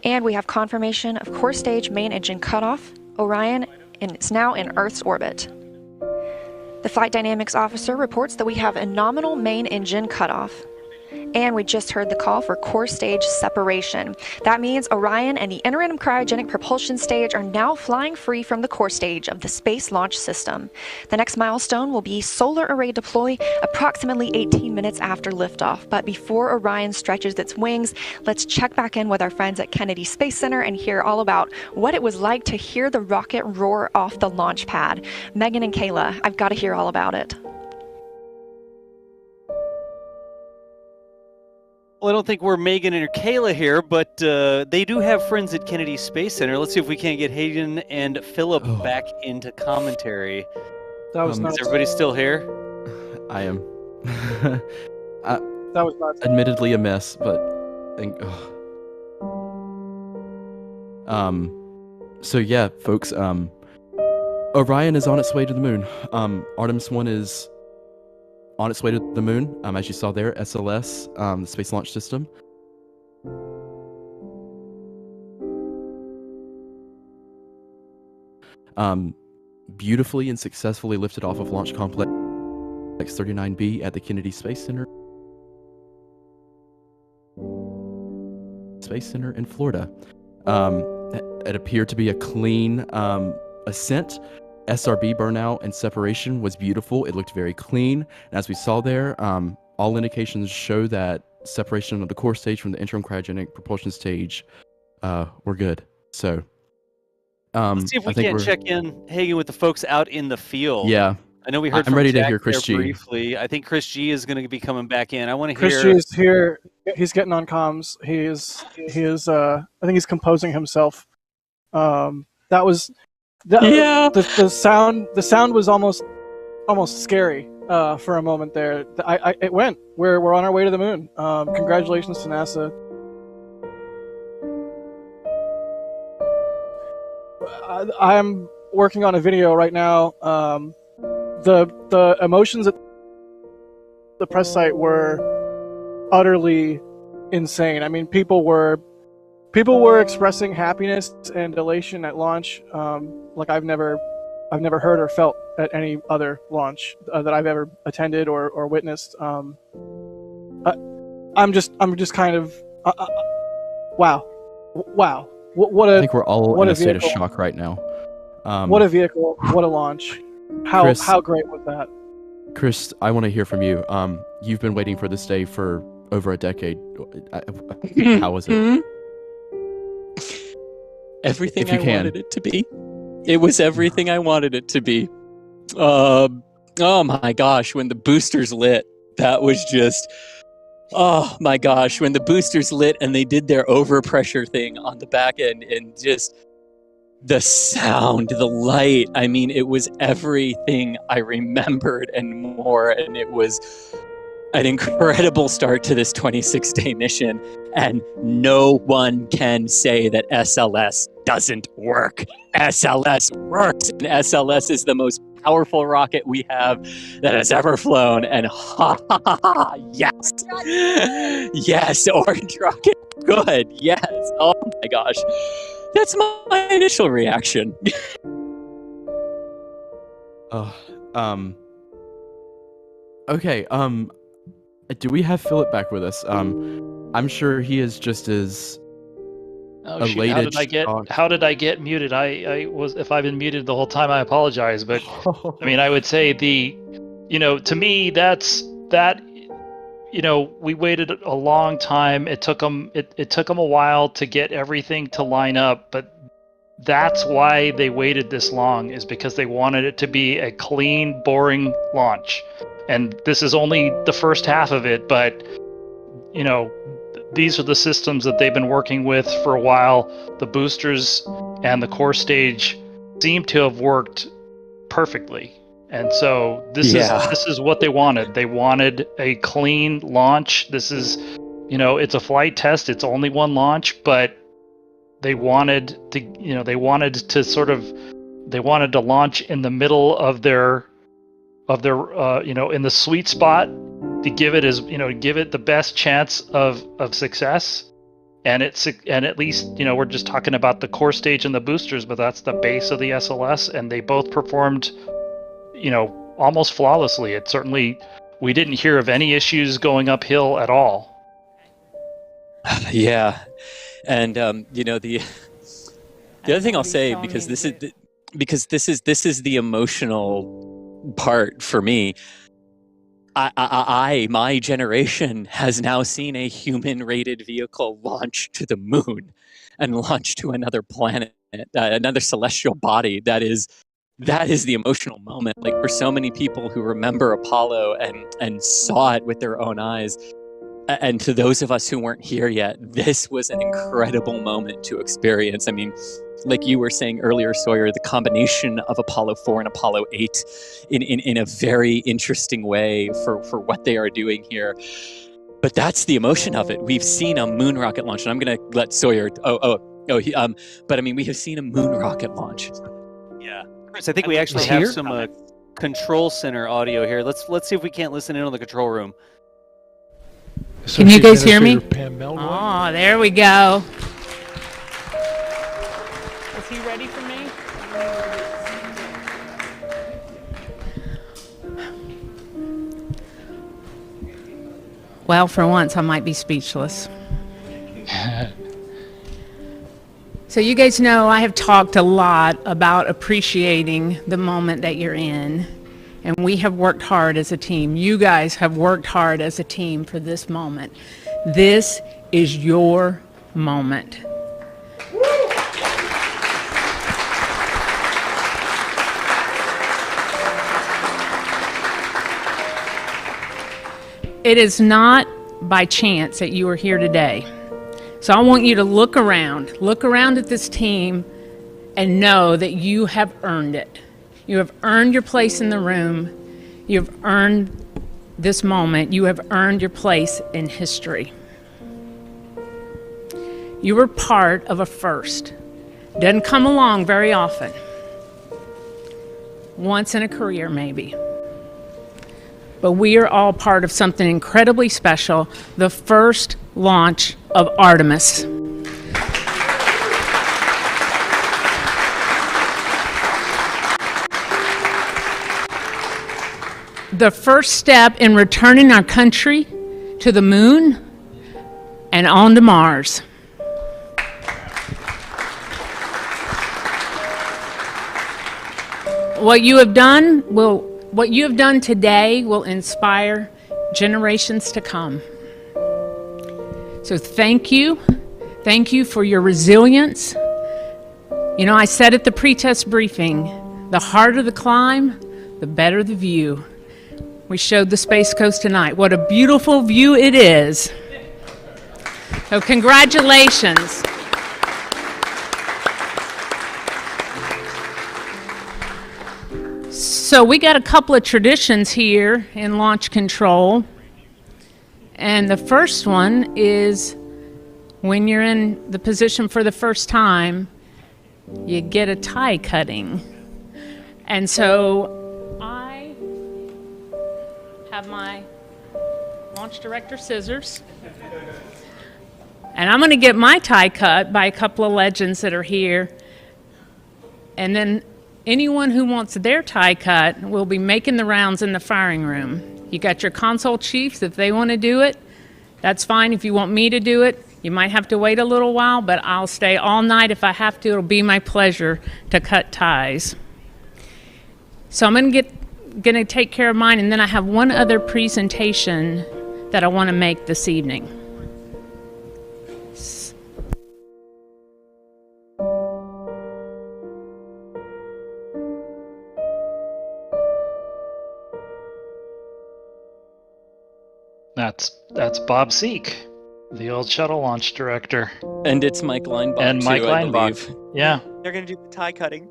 And we have confirmation of core stage main engine cutoff. Orion is now in Earth's orbit. The Flight Dynamics Officer reports that we have a nominal main engine cutoff. And we just heard the call for core stage separation. That means Orion and the interim cryogenic propulsion stage are now flying free from the core stage of the Space Launch System. The next milestone will be solar array deploy approximately 18 minutes after liftoff. But before Orion stretches its wings, let's check back in with our friends at Kennedy Space Center and hear all about what it was like to hear the rocket roar off the launch pad. Megan and Kayla, I've got to hear all about it. Well, I don't think we're Megan or Kayla here, but they do have friends at Kennedy Space Center. Let's see if we can't get Hayden and Philip back into commentary. That was Is everybody still here? I am. That was nuts. Admittedly a mess, but so yeah, folks, Orion is on its way to the moon. Artemis I is on its way to the moon, as you saw there, SLS, the Space Launch System. Beautifully and successfully lifted off of Launch Complex 39B at the Kennedy Space Center in Florida. It appeared to be a clean ascent. SRB burnout and separation was beautiful. It looked very clean. And as we saw there, all indications show that separation of the core stage from the interim cryogenic propulsion stage were good. So let's see if we can check in, Hagen, with the folks out in the field. Yeah. I know we heard I'm from ready Jack to hear Chris G. briefly. I think Chris G is going to be coming back in. I want to Chris G is here. He's getting on comms. He is. I think he's composing himself. The sound was almost scary for a moment there. It went. We're on our way to the moon. Congratulations to NASA. I'm working on a video right now. The emotions at the press site were utterly insane. I mean, people were expressing happiness and elation at launch, like I've never heard or felt at any other launch that I've ever attended or witnessed. I'm just kind of wow. What a, I think we're all what in a a state vehicle. of shock right now. What a vehicle! What a launch! Chris, How great was that? Chris, I want to hear from you. You've been waiting for this day for over a decade. How was it? Everything If you I can. wanted it to be. It was everything I wanted it to be. Oh my gosh, when the boosters lit, that was just... Oh my gosh, when the boosters lit and they did their overpressure thing on the back end, and just the sound, the light, I mean, it was everything I remembered and more, and it was an incredible start to this 26-day mission, and no one can say that SLS doesn't work. SLS works, and SLS is the most powerful rocket we have that has ever flown, and yes! Yes, orange rocket, good, yes, oh my gosh. That's my initial reaction. Okay, do we have Philip back with us? I'm sure he is just as Oh, shoot. elated. How did I get muted? I was, if I've been muted the whole time, I apologize. But I mean, I would say to me, we waited a long time. It took them a while to get everything to line up, but that's why they waited this long, is because they wanted it to be a clean, boring launch. And this is only the first half of it, but these are the systems that they've been working with for a while. The boosters and the core stage seem to have worked perfectly. And so this is what they wanted. They wanted a clean launch. This is, it's a flight test. It's only one launch, but they wanted to launch in the middle of their in the sweet spot, to give it the best chance of success. And at least, we're just talking about the core stage and the boosters, but that's the base of the SLS, and they both performed almost flawlessly. We didn't hear of any issues going uphill at all. Yeah, and you know, the other thing I'll say, because this is the emotional part for me. My generation has now seen a human-rated vehicle launch to the moon and launch to another planet, another celestial body. That is the emotional moment. Like, for so many people who remember Apollo and saw it with their own eyes, and to those of us who weren't here yet, this was an incredible moment to experience. I mean, like you were saying earlier, Sawyer, the combination of Apollo 4 and Apollo 8 in a very interesting way for what they are doing here. But that's the emotion of it. We've seen a moon rocket launch, and I'm going to let Sawyer. But I mean, we have seen a moon rocket launch. Yeah, Chris, I think we actually have some control center audio here. Let's see if we can't listen in on the control room. Can you guys hear me? Oh, there we go. Is he ready for me? Well, for once, I might be speechless. So you guys know I have talked a lot about appreciating the moment that you're in. And we have worked hard as a team. You guys have worked hard as a team for this moment. This is your moment. It is not by chance that you are here today. So I want you to look around at this team and know that you have earned it. You have earned your place in the room. You have earned this moment. You have earned your place in history. You were part of a first. Doesn't come along very often. Once in a career, maybe. But we are all part of something incredibly special, the first launch of Artemis. The first step in returning our country to the moon and on to Mars. What you have done today will inspire generations to come. So thank you. Thank you for your resilience. You know, I said at the pre-test briefing, the harder the climb, the better the view. We showed the Space Coast tonight. What a beautiful view it is. So congratulations. So we got a couple of traditions here in launch control. And the first one is when you're in the position for the first time, you get a tie cutting. And so I have my launch director scissors. And I'm going to get my tie cut by a couple of legends that are here. And then anyone who wants their tie cut will be making the rounds in the firing room. You got your console chiefs. If they want to do it, that's fine. If you want me to do it, you might have to wait a little while, but I'll stay all night if I have to. It'll be my pleasure to cut ties. So I'm going to take care of mine, and then I have one other presentation that I want to make this evening. That's Bob Seek, the old shuttle launch director. And it's Mike Leinbach, and Mike too, I Leinbach. believe. Yeah. They're going to do the tie cutting.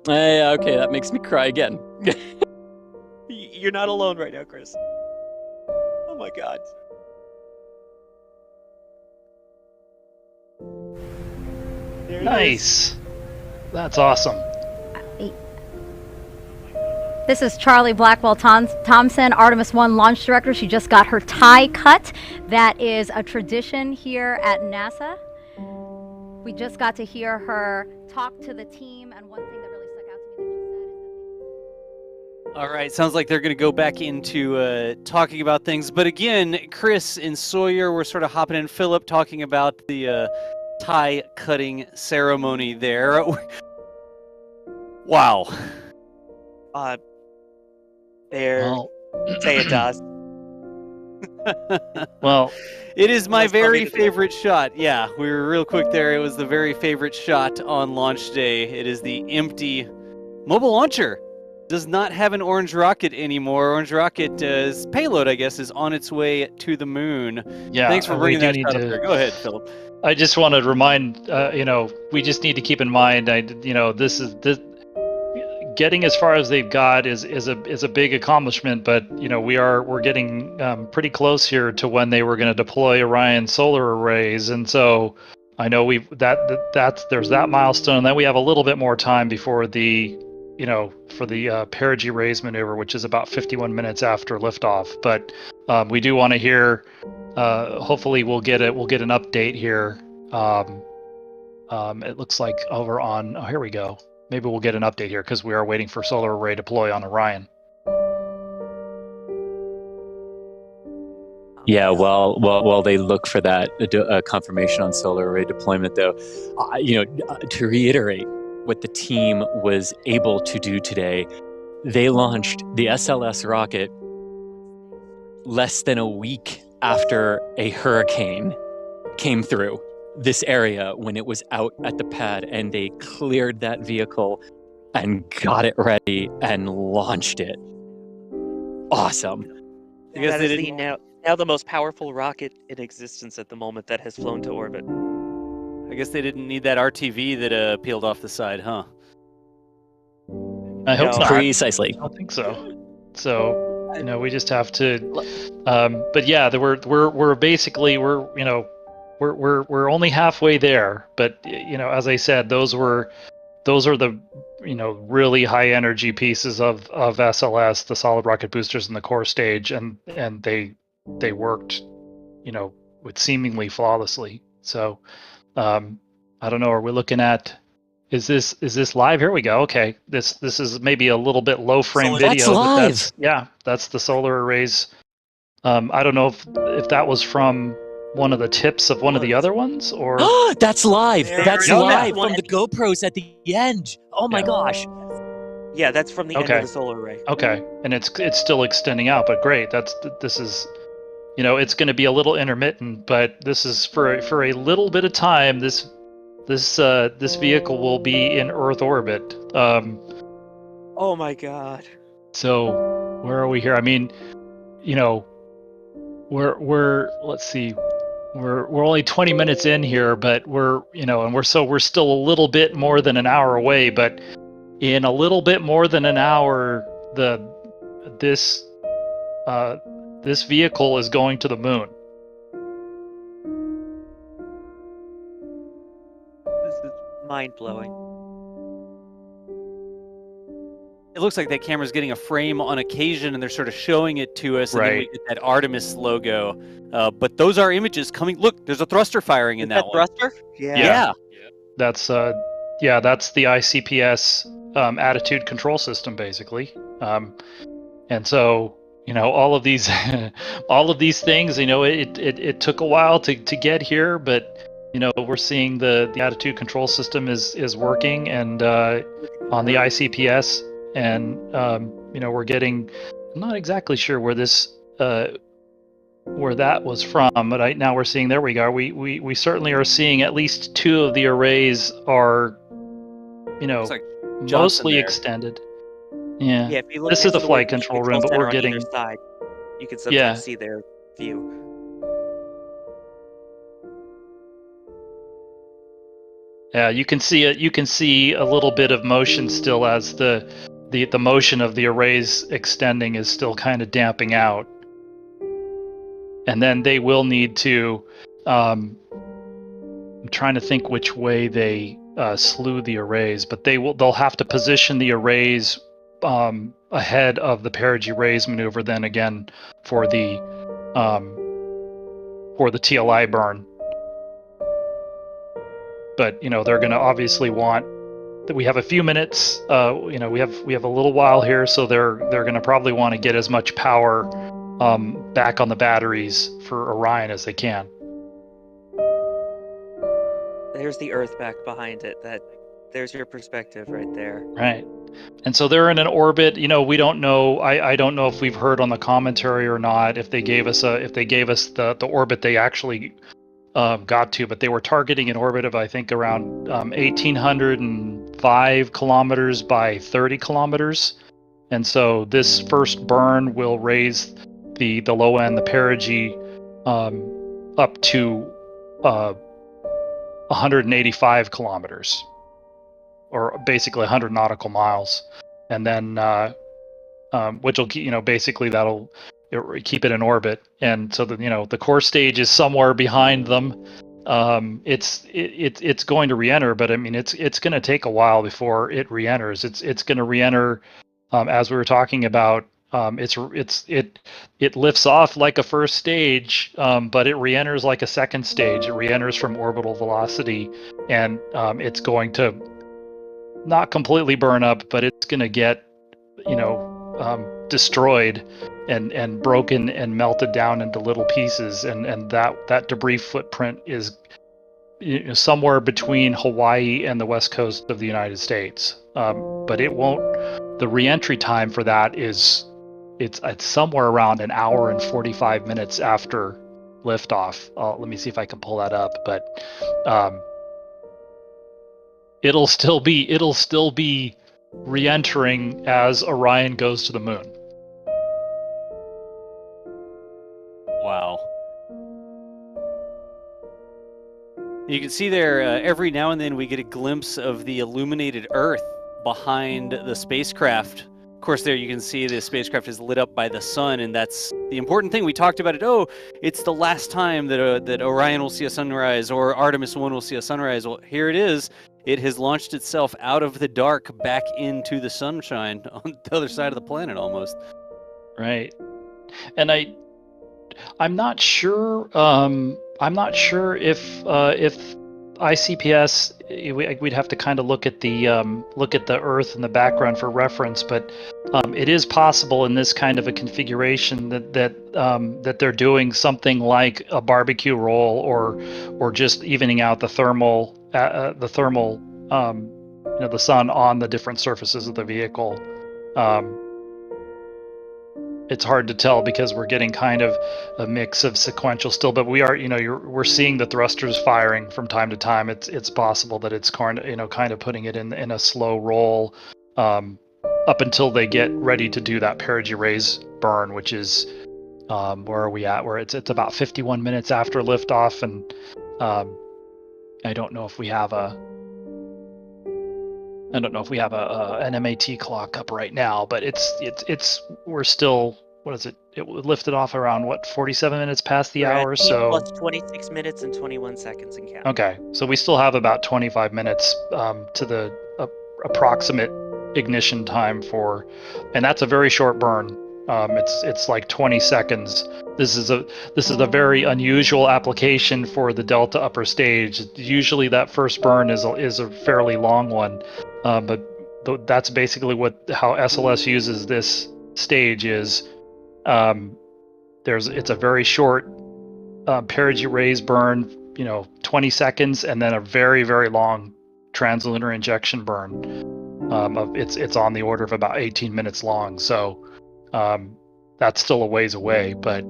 Okay, that makes me cry again. You're not alone right now, Chris. Oh my God. Nice. That's awesome. This is Charlie Blackwell Thompson, Artemis I launch director. She just got her tie cut. That is a tradition here at NASA. We just got to hear her talk to the team, and one thing that really stuck out to me that she said is All right, sounds like they're going to go back into talking about things. But again, Chris and Sawyer were sort of hopping in. Philip talking about the tie cutting ceremony there. Wow. Say it does. Well, it is my very favorite shot. Yeah, we were real quick there. It was the very favorite shot on launch day. It is the empty mobile launcher. Does not have an orange rocket anymore. Orange rocket's payload, I guess, is on its way to the moon. Yeah, thanks for bringing that need shot up to there. Go ahead, Philip. I just want to remind, we just need to keep in mind, this getting as far as they've got is a big accomplishment, but we're getting pretty close here to when they were going to deploy Orion solar arrays, and so I know there's that milestone. Then we have a little bit more time before the perigee raise maneuver, which is about 51 minutes after liftoff. But we do want to hear. Hopefully, we'll get an update here. It looks like over on. Oh, here we go. Maybe we'll get an update here because we are waiting for solar array deploy on Orion. Yeah, while they look for that confirmation on solar array deployment, though, to reiterate what the team was able to do today, they launched the SLS rocket less than a week after a hurricane came through this area when it was out at the pad, and they cleared that vehicle and got it ready and launched it. Awesome. That is now the most powerful rocket in existence at the moment that has flown to orbit. I guess they didn't need that RTV that peeled off the side, huh? I hope not. Precisely. I don't think so. So we just have to. But yeah, we're basically we're only halfway there. But as I said, those are the really high energy pieces of SLS, the solid rocket boosters in the core stage, and they worked with seemingly flawlessly. So I don't know. Are we looking at? Is this live? Here we go. Okay, this is maybe a little bit low frame video. That's live. That's the solar arrays. I don't know if that was from one of the tips of one of the other ones, or that's live. That's live from the GoPros at the end. Oh my gosh. Yeah, that's from the end of the solar array. Okay, and it's still extending out, but great. This is it's going to be a little intermittent, but this is for a little bit of time. This vehicle will be in Earth orbit. Oh my God. So where are we here? I mean, we're let's see, we're only 20 minutes in here, but we're still a little bit more than an hour away. But in a little bit more than an hour, this vehicle is going to the moon. Mind-blowing. It looks like that camera's getting a frame on occasion, and they're sort of showing it to us, and then we get that Artemis logo. But those are images coming. Look, there's a thruster firing in that one. Thruster? Yeah. That's the ICPS attitude control system, basically. And so all of these things. It took a while to get here, but. We're seeing the attitude control system is working, and on the ICPS, and we're getting. I'm not exactly sure where that was from, but now we're seeing. There we go. We certainly are seeing at least two of the arrays are, like mostly extended. Yeah. If you look this is the flight control room, but we're getting. Side, you can sometimes see their view. Yeah, you can see it. You can see a little bit of motion still as the motion of the arrays extending is still kind of damping out. And then they will need to. I'm trying to think which way they slew the arrays, but they'll have to position the arrays ahead of the perigee raise maneuver. Then again for the TLI burn. But they're going to obviously want we have a few minutes. You know, we have a little while here, so they're going to probably want to get as much power back on the batteries for Orion as they can. There's the Earth back behind it. There's your perspective right there. Right. And so they're in an orbit. You know, we don't know. I don't know if we've heard on the commentary or not if they gave us the orbit they actually got to, but they were targeting an orbit of, I think, around 1,805 kilometers by 30 kilometers. And so this first burn will raise the low end, the perigee, up to 185 kilometers, or basically 100 nautical miles. And then, which will, you know, basically that'll keep it in orbit. And so that, you know, the core stage is somewhere behind them. It's going to re-enter, but I mean, it's going to take a while before it re-enters. It's going to re-enter, as we were talking about. It lifts off like a first stage, but it re-enters like a second stage. It re-enters from orbital velocity, and it's going to not completely burn up, but it's going to get, you know, destroyed and broken and melted down into little pieces, and that debris footprint is, you know, somewhere between Hawaii and the west coast of the United States. But it won't. The re-entry time for that is it's somewhere around an hour and 45 minutes after liftoff. Let me see if I can pull that up, but it'll still be re-entering as Orion goes to the moon. Wow. You can see there, every now and then we get a glimpse of the illuminated Earth behind the spacecraft. Of course, there you can see the spacecraft is lit up by the sun, and that's the important thing. We talked about it. Oh, it's the last time that Orion will see a sunrise, or Artemis I will see a sunrise. Well, here it is. It has launched itself out of the dark back into the sunshine on the other side of the planet, almost. Right. And I'm not sure. I'm not sure if ICPS, we'd have to kind of look at the Earth in the background for reference, but it is possible in this kind of a configuration that they're doing something like a barbecue roll, or just evening out the thermal the sun on the different surfaces of the vehicle. It's hard to tell because we're getting kind of a mix of sequential still, but we are, we're seeing the thrusters firing from time to time. It's possible that it's kind of putting it in a slow roll up until they get ready to do that perigee raise burn, which is where are we at? Where it's about 51 minutes after liftoff, and I don't know if we have an MAT clock up right now, but we're still, what is it? It lifted off around 47 minutes past the hour, so plus 26 minutes and 21 seconds in count. Okay, so we still have about 25 minutes to the approximate ignition time and that's a very short burn. It's like 20 seconds. This is a very unusual application for the Delta upper stage. Usually that first burn is a fairly long one, but that's basically how SLS uses this stage is. It's a very short perigee raise burn, 20 seconds, and then a very, very long translunar injection burn. It's on the order of about 18 minutes long. So that's still a ways away, but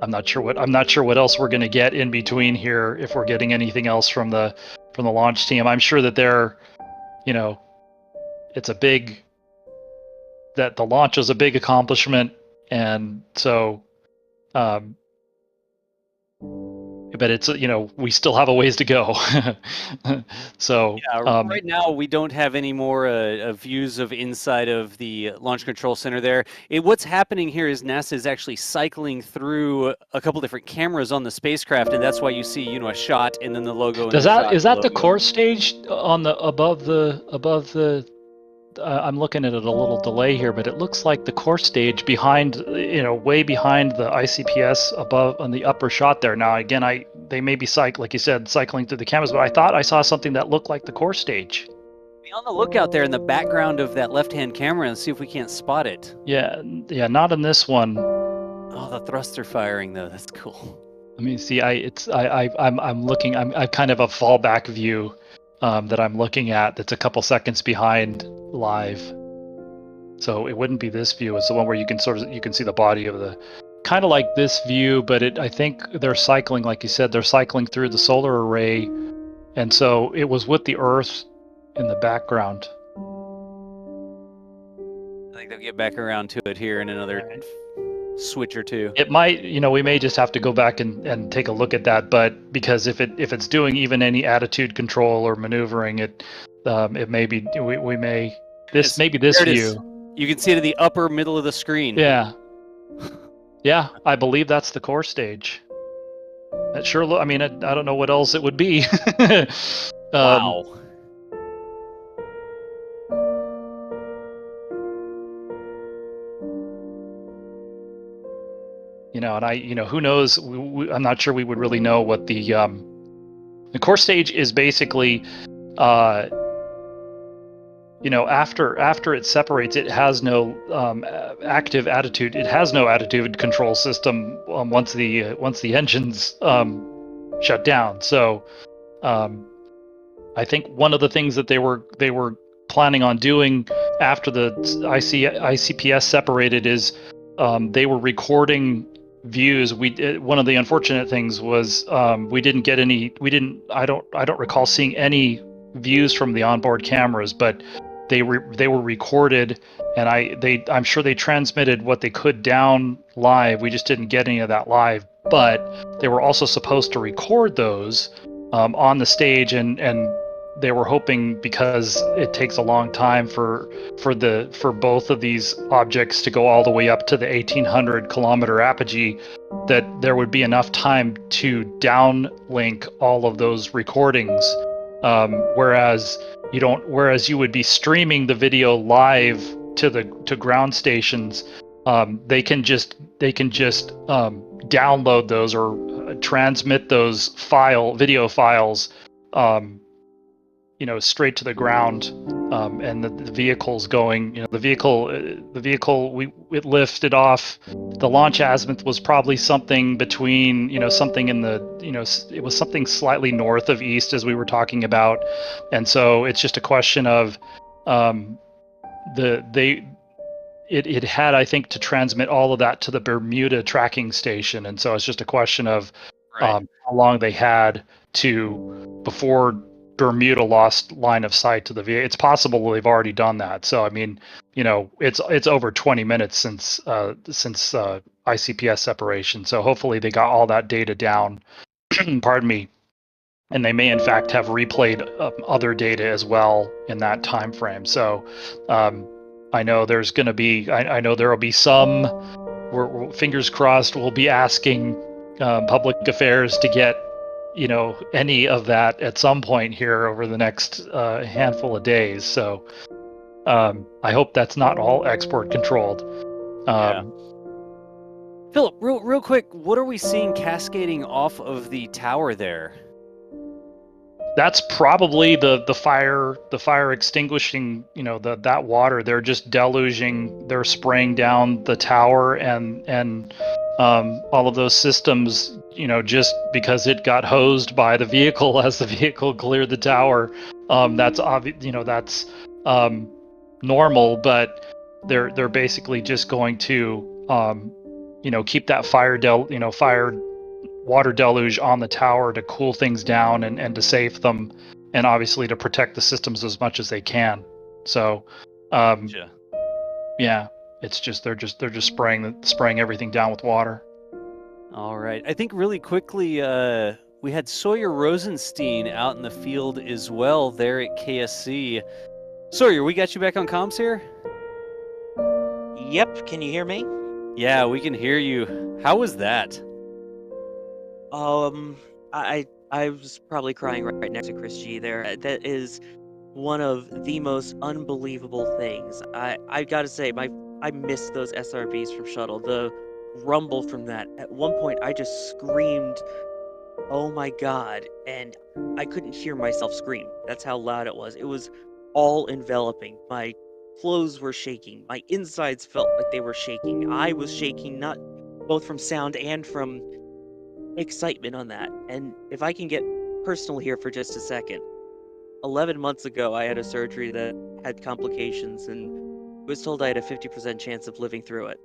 I'm not sure what else we're going to get in between here, if we're getting anything else from the launch team. I'm sure that that the launch was a big accomplishment, and so but it's we still have a ways to go. So right now we don't have any more views of inside of the Launch Control Center there. What's happening here is NASA is actually cycling through a couple different cameras on the spacecraft, and that's why you see a shot and then the logo. Is that the core stage on the above the I'm looking at it a little delay here, but it looks like the core stage behind, way behind the ICPS above on the upper shot there. Now, again, they may be like you said, cycling through the cameras, but I thought I saw something that looked like the core stage. Be on the lookout there in the background of that left-hand camera and see if we can't spot it. Yeah, not in this one. Oh, the thruster firing though, that's cool. Let me see. I'm looking. I kind of a fallback view that I'm looking at. That's a couple seconds behind live. So it wouldn't be this view. It's the one where you can see the body of the, kind of like this view, but I think they're cycling, like you said, they're cycling through the solar array, and so it was with the Earth in the background. I think they'll get back around to it here in another switch or two. It might, we may just have to go back and take a look at that, but because if it's doing even any attitude control or maneuvering, it may be, we may, maybe this view. You can see it in the upper middle of the screen. Yeah. Yeah, I believe that's the core stage. That sure I don't know what else it would be. Wow. And who knows? I'm not sure we would really know what the core stage is. Basically, after it separates, it has no active attitude. It has no attitude control system once the engines shut down. So, I think one of the things that they were planning on doing after the ICPS separated is they were recording views. One of the unfortunate things was we didn't get any. I don't recall seeing any views from the onboard cameras, but they were recorded, and I'm sure they transmitted what they could down live. We just didn't get any of that live, but they were also supposed to record those on the stage, and they were hoping, because it takes a long time for both of these objects to go all the way up to the 1800 kilometer apogee, that there would be enough time to downlink all of those recordings. Whereas you would be streaming the video live to ground stations, they can just download those or transmit those video files straight to the ground, and the vehicle's going. The vehicle it lifted off. The launch azimuth was probably something between something in the it was something slightly north of east, as we were talking about, and so it's just a question of it had, I think, to transmit all of that to the Bermuda tracking station, and so it's just a question of how long they had before Bermuda lost line of sight to the VA. It's possible they've already done that. So it's over 20 minutes since ICPS separation. So hopefully they got all that data down. Pardon me. And they may in fact have replayed other data as well in that time frame. So I know there's going to be. I know there will be some. Fingers crossed. We'll be asking public affairs to get any of that at some point here over the next handful of days. So I hope that's not all export controlled. Philip, real quick, what are we seeing cascading off of the tower there? That's probably the fire extinguishing, that water. They're just deluging, they're spraying down the tower and all of those systems, just because it got hosed by the vehicle as the vehicle cleared the tower. That's obvious, that's normal, but they're basically just going to keep that fire water deluge on the tower to cool things down and to save them, and obviously to protect the systems as much as they can. So yeah, it's just they're just spraying everything down with water. All right, I think really quickly we had Sawyer Rosenstein out in the field as well there at KSC. Sawyer, we got you back on comms here? Yep, can you hear me? Yeah, we can hear you. How was that? I was probably crying right next to Chris G there. That is one of the most unbelievable things. I gotta say, I miss those SRBs from shuttle. The rumble from that. At one point, I just screamed, "Oh my god!" and I couldn't hear myself scream. That's how loud it was. It was all enveloping. My clothes were shaking. My insides felt like they were shaking. I was shaking, not both from sound and from excitement on that. And if I can get personal here for just a second, 11 months ago, I had a surgery that had complications and was told I had a 50% chance of living through it.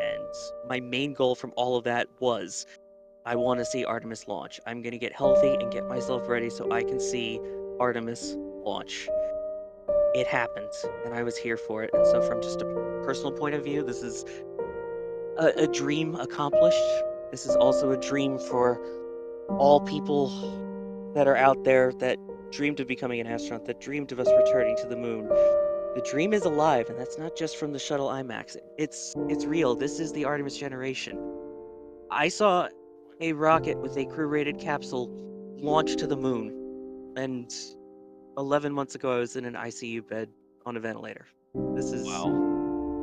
And my main goal from all of that was, I want to see Artemis launch. I'm going to get healthy and get myself ready so I can see Artemis launch. It happened, and I was here for it. And so from just a personal point of view, this is a dream accomplished. This is also a dream for all people that are out there that dreamed of becoming an astronaut, that dreamed of us returning to the moon. The dream is alive, and that's not just from the shuttle IMAX. It's real. This is the Artemis generation. I saw a rocket with a crew-rated capsule launch to the moon, and 11 months ago I was in an ICU bed on a ventilator. This is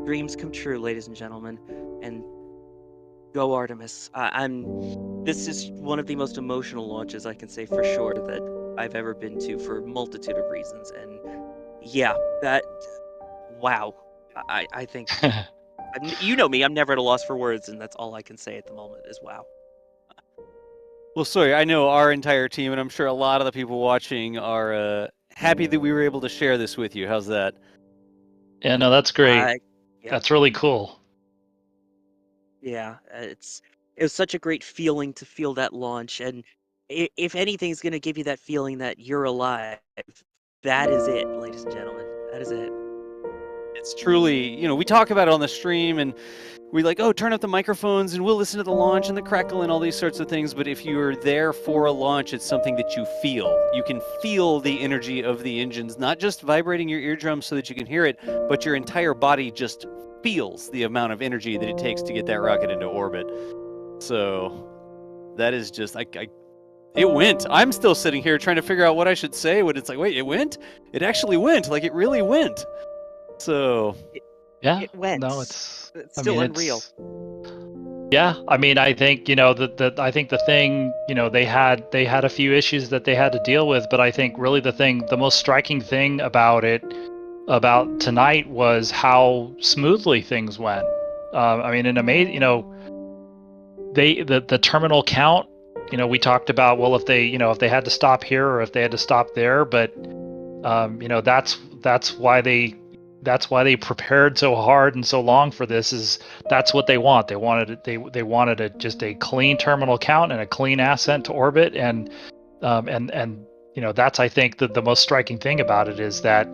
dreams come true, ladies and gentlemen, and go Artemis. This is one of the most emotional launches I can say for sure that I've ever been to for a multitude of reasons, and yeah, wow. I think, you know me, I'm never at a loss for words, and that's all I can say at the moment is wow. Well, sorry, I know our entire team, and I'm sure a lot of the people watching are happy that we were able to share this with you. How's that? Yeah, no, that's great. Yeah. That's really cool. Yeah, it was such a great feeling to feel that launch, and if anything's going to give you that feeling that you're alive, that is it, ladies and gentlemen. That is it. It's truly, we talk about it on the stream, and we're like, oh, turn up the microphones, and we'll listen to the launch and the crackle and all these sorts of things, but if you're there for a launch, it's something that you feel. You can feel the energy of the engines, not just vibrating your eardrums so that you can hear it, but your entire body just feels the amount of energy that it takes to get that rocket into orbit. So that is just, it went. I'm still sitting here trying to figure out what I should say when it's like, wait, it went? It actually went. Like, it really went. So yeah, it went. No, it's still unreal. Yeah, I mean, I think I think the thing, they had a few issues that they had to deal with, but I think really the most striking thing about tonight was how smoothly things went. I mean, an amazing, the terminal count. We talked about, well, if they had to stop here or if they had to stop there, but that's why they prepared so hard and so long for this. Is that's what they want. They wanted just a clean terminal count and a clean ascent to orbit, and that's, I think, the most striking thing about it is that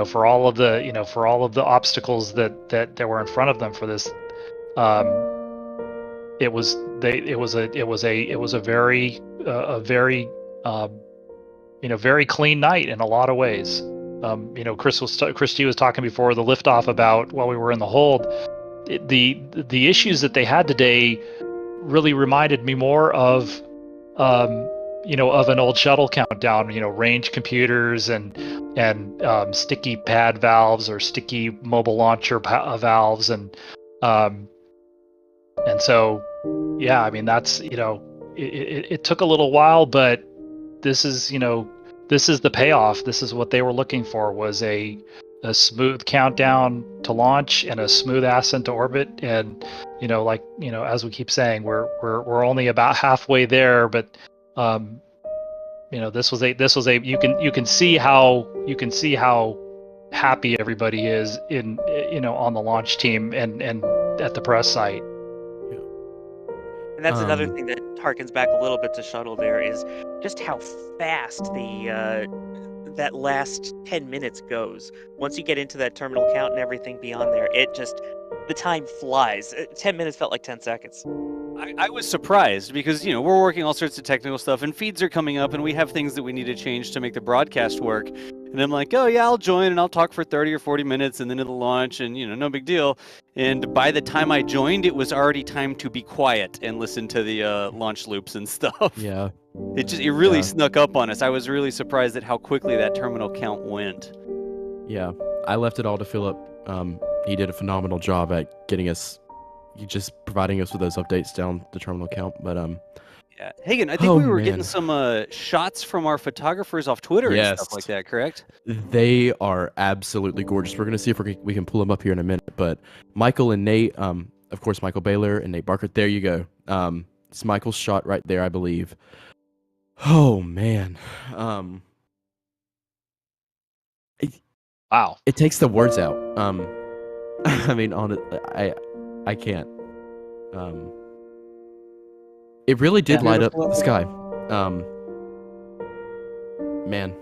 for all of the obstacles that were in front of them for this, it was a very very clean night in a lot of ways. Christy was talking before the liftoff about while we were in the hold, the issues that they had today really reminded me more of an old shuttle countdown, range computers and sticky pad valves or sticky mobile launcher valves, and so yeah, I mean, that's it took a little while, but this is the payoff. This is what they were looking for, was a smooth countdown to launch and a smooth ascent to orbit. And as we keep saying, we're only about halfway there, but this was a you can see how happy everybody is in on the launch team and at the press site. And that's another thing that harkens back a little bit to shuttle there, is just how fast that last 10 minutes goes. Once you get into that terminal count and everything beyond there, the time flies. 10 minutes felt like 10 seconds. I was surprised because, we're working all sorts of technical stuff and feeds are coming up and we have things that we need to change to make the broadcast work. And I'm like, oh, yeah, I'll join and I'll talk for 30 or 40 minutes and then it'll launch and, no big deal. And by the time I joined, it was already time to be quiet and listen to the launch loops and stuff. Yeah. It really snuck up on us. I was really surprised at how quickly that terminal count went. Yeah. I left it all to Philip. He did a phenomenal job at getting us, just providing us with those updates down the terminal count. But yeah, Hagen, I think we were getting some shots from our photographers off Twitter and stuff like that, correct? They are absolutely gorgeous. We're gonna see if we can pull them up here in a minute. But Michael and Nate, of course, Michael Baylor and Nate Barker. There you go. It's Michael's shot right there, I believe. Oh man. Wow. It takes the words out. I mean, I can't. It really did light up the sky. Man.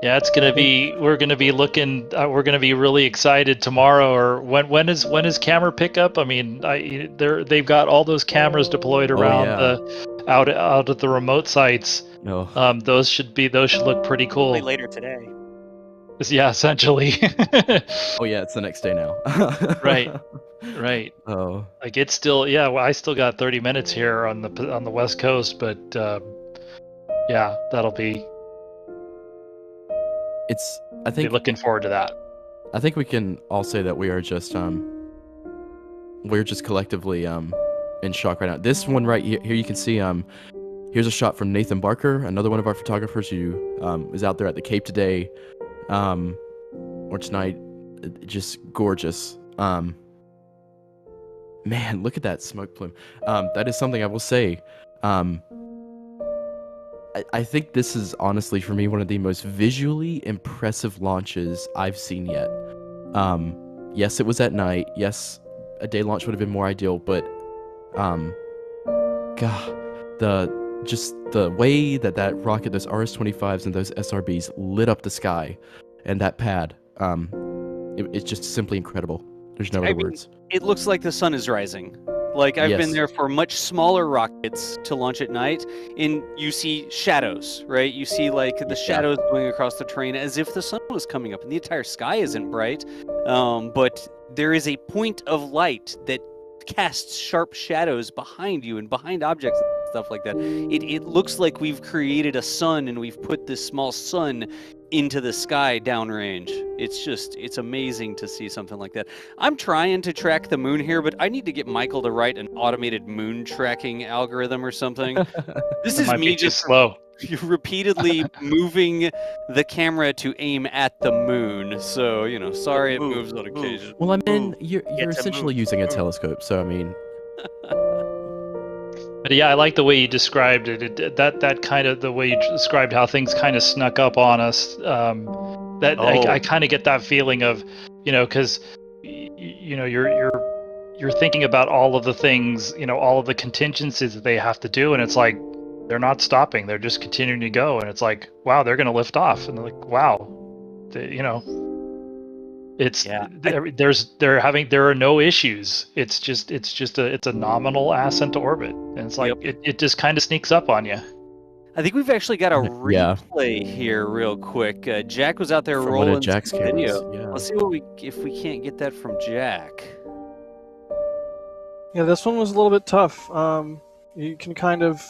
Yeah, it's gonna be. We're gonna be looking. We're gonna be really excited tomorrow. Or when is camera pickup? I mean, they've got all those cameras deployed around out at the remote sites. No. Those should look pretty cool. Later today. Yeah, essentially. Oh yeah, it's the next day now. Right. Oh. Like it's still, well, I still got 30 minutes here on the West Coast, but yeah, that'll be. I think looking forward to that. I think we can all say that we are just collectively in shock right now. This one right here you can see here's a shot from Nathan Barker, another one of our photographers who is out there at the Cape today. Or tonight, just gorgeous. Man, look at that smoke plume. That is something I will say. I think this is honestly for me one of the most visually impressive launches I've seen yet. Yes, it was at night. Yes, a day launch would have been more ideal, but God, the way that rocket, those RS-25s and those SRBs lit up the sky and that pad, it's just simply incredible. There's no other words. It looks like the sun is rising. Like, I've been there for much smaller rockets to launch at night, and you see shadows, right? You see, like, the shadows going across the terrain as if the sun was coming up, and the entire sky isn't bright, but there is a point of light that casts sharp shadows behind you and behind objects and stuff like that. It looks like we've created a sun, and we've put this small sun into the sky downrange. It's amazing to see something like that. I'm trying to track the moon here, but I need to get Michael to write an automated moon tracking algorithm or something. This is me just slow. Repeatedly moving the camera to aim at the moon. So, sorry it moves on occasion. Well, I mean, you're essentially using a telescope, so I mean. But yeah, I like the way you described it. That kind of the way you described how things kind of snuck up on us. I kind of get that feeling of, because you're thinking about all of the things, all of the contingencies that they have to do, and it's like they're not stopping; they're just continuing to go, and it's like, wow, they're going to lift off, and they're like, wow, it's there are no issues. It's a nominal ascent to orbit, and it's like it just kind of sneaks up on you. I think we've actually got a replay here, real quick. Jack was out there rolling Jack's video. Cameras, yeah. Let's see if we can't get that from Jack. Yeah, this one was a little bit tough. You can kind of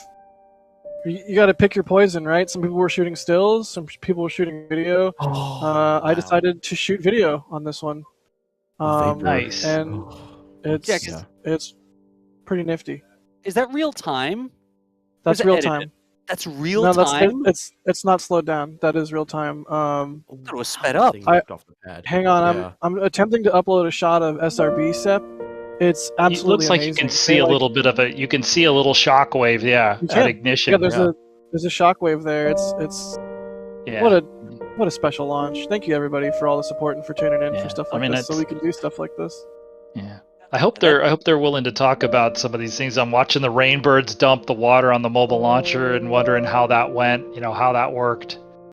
you got to pick your poison, right? Some people were shooting stills, some people were shooting video. I decided to shoot video on this one. Nice. And it's pretty nifty. Is that real time? That's real time. That's real time? It's not slowed down. That is real time. It was sped up. Hang on, I'm attempting to upload a shot of SRB SEP. It's absolutely It looks like amazing. you can see a little bit of it. You can see a little shockwave, at ignition. Yeah, there's a shockwave there. It's what a special launch. Thank you everybody for all the support and for tuning in for stuff like this, so we can do stuff like this. Yeah. I hope they're willing to talk about some of these things. I'm watching the Rainbirds dump the water on the mobile launcher and wondering how that went, how that worked.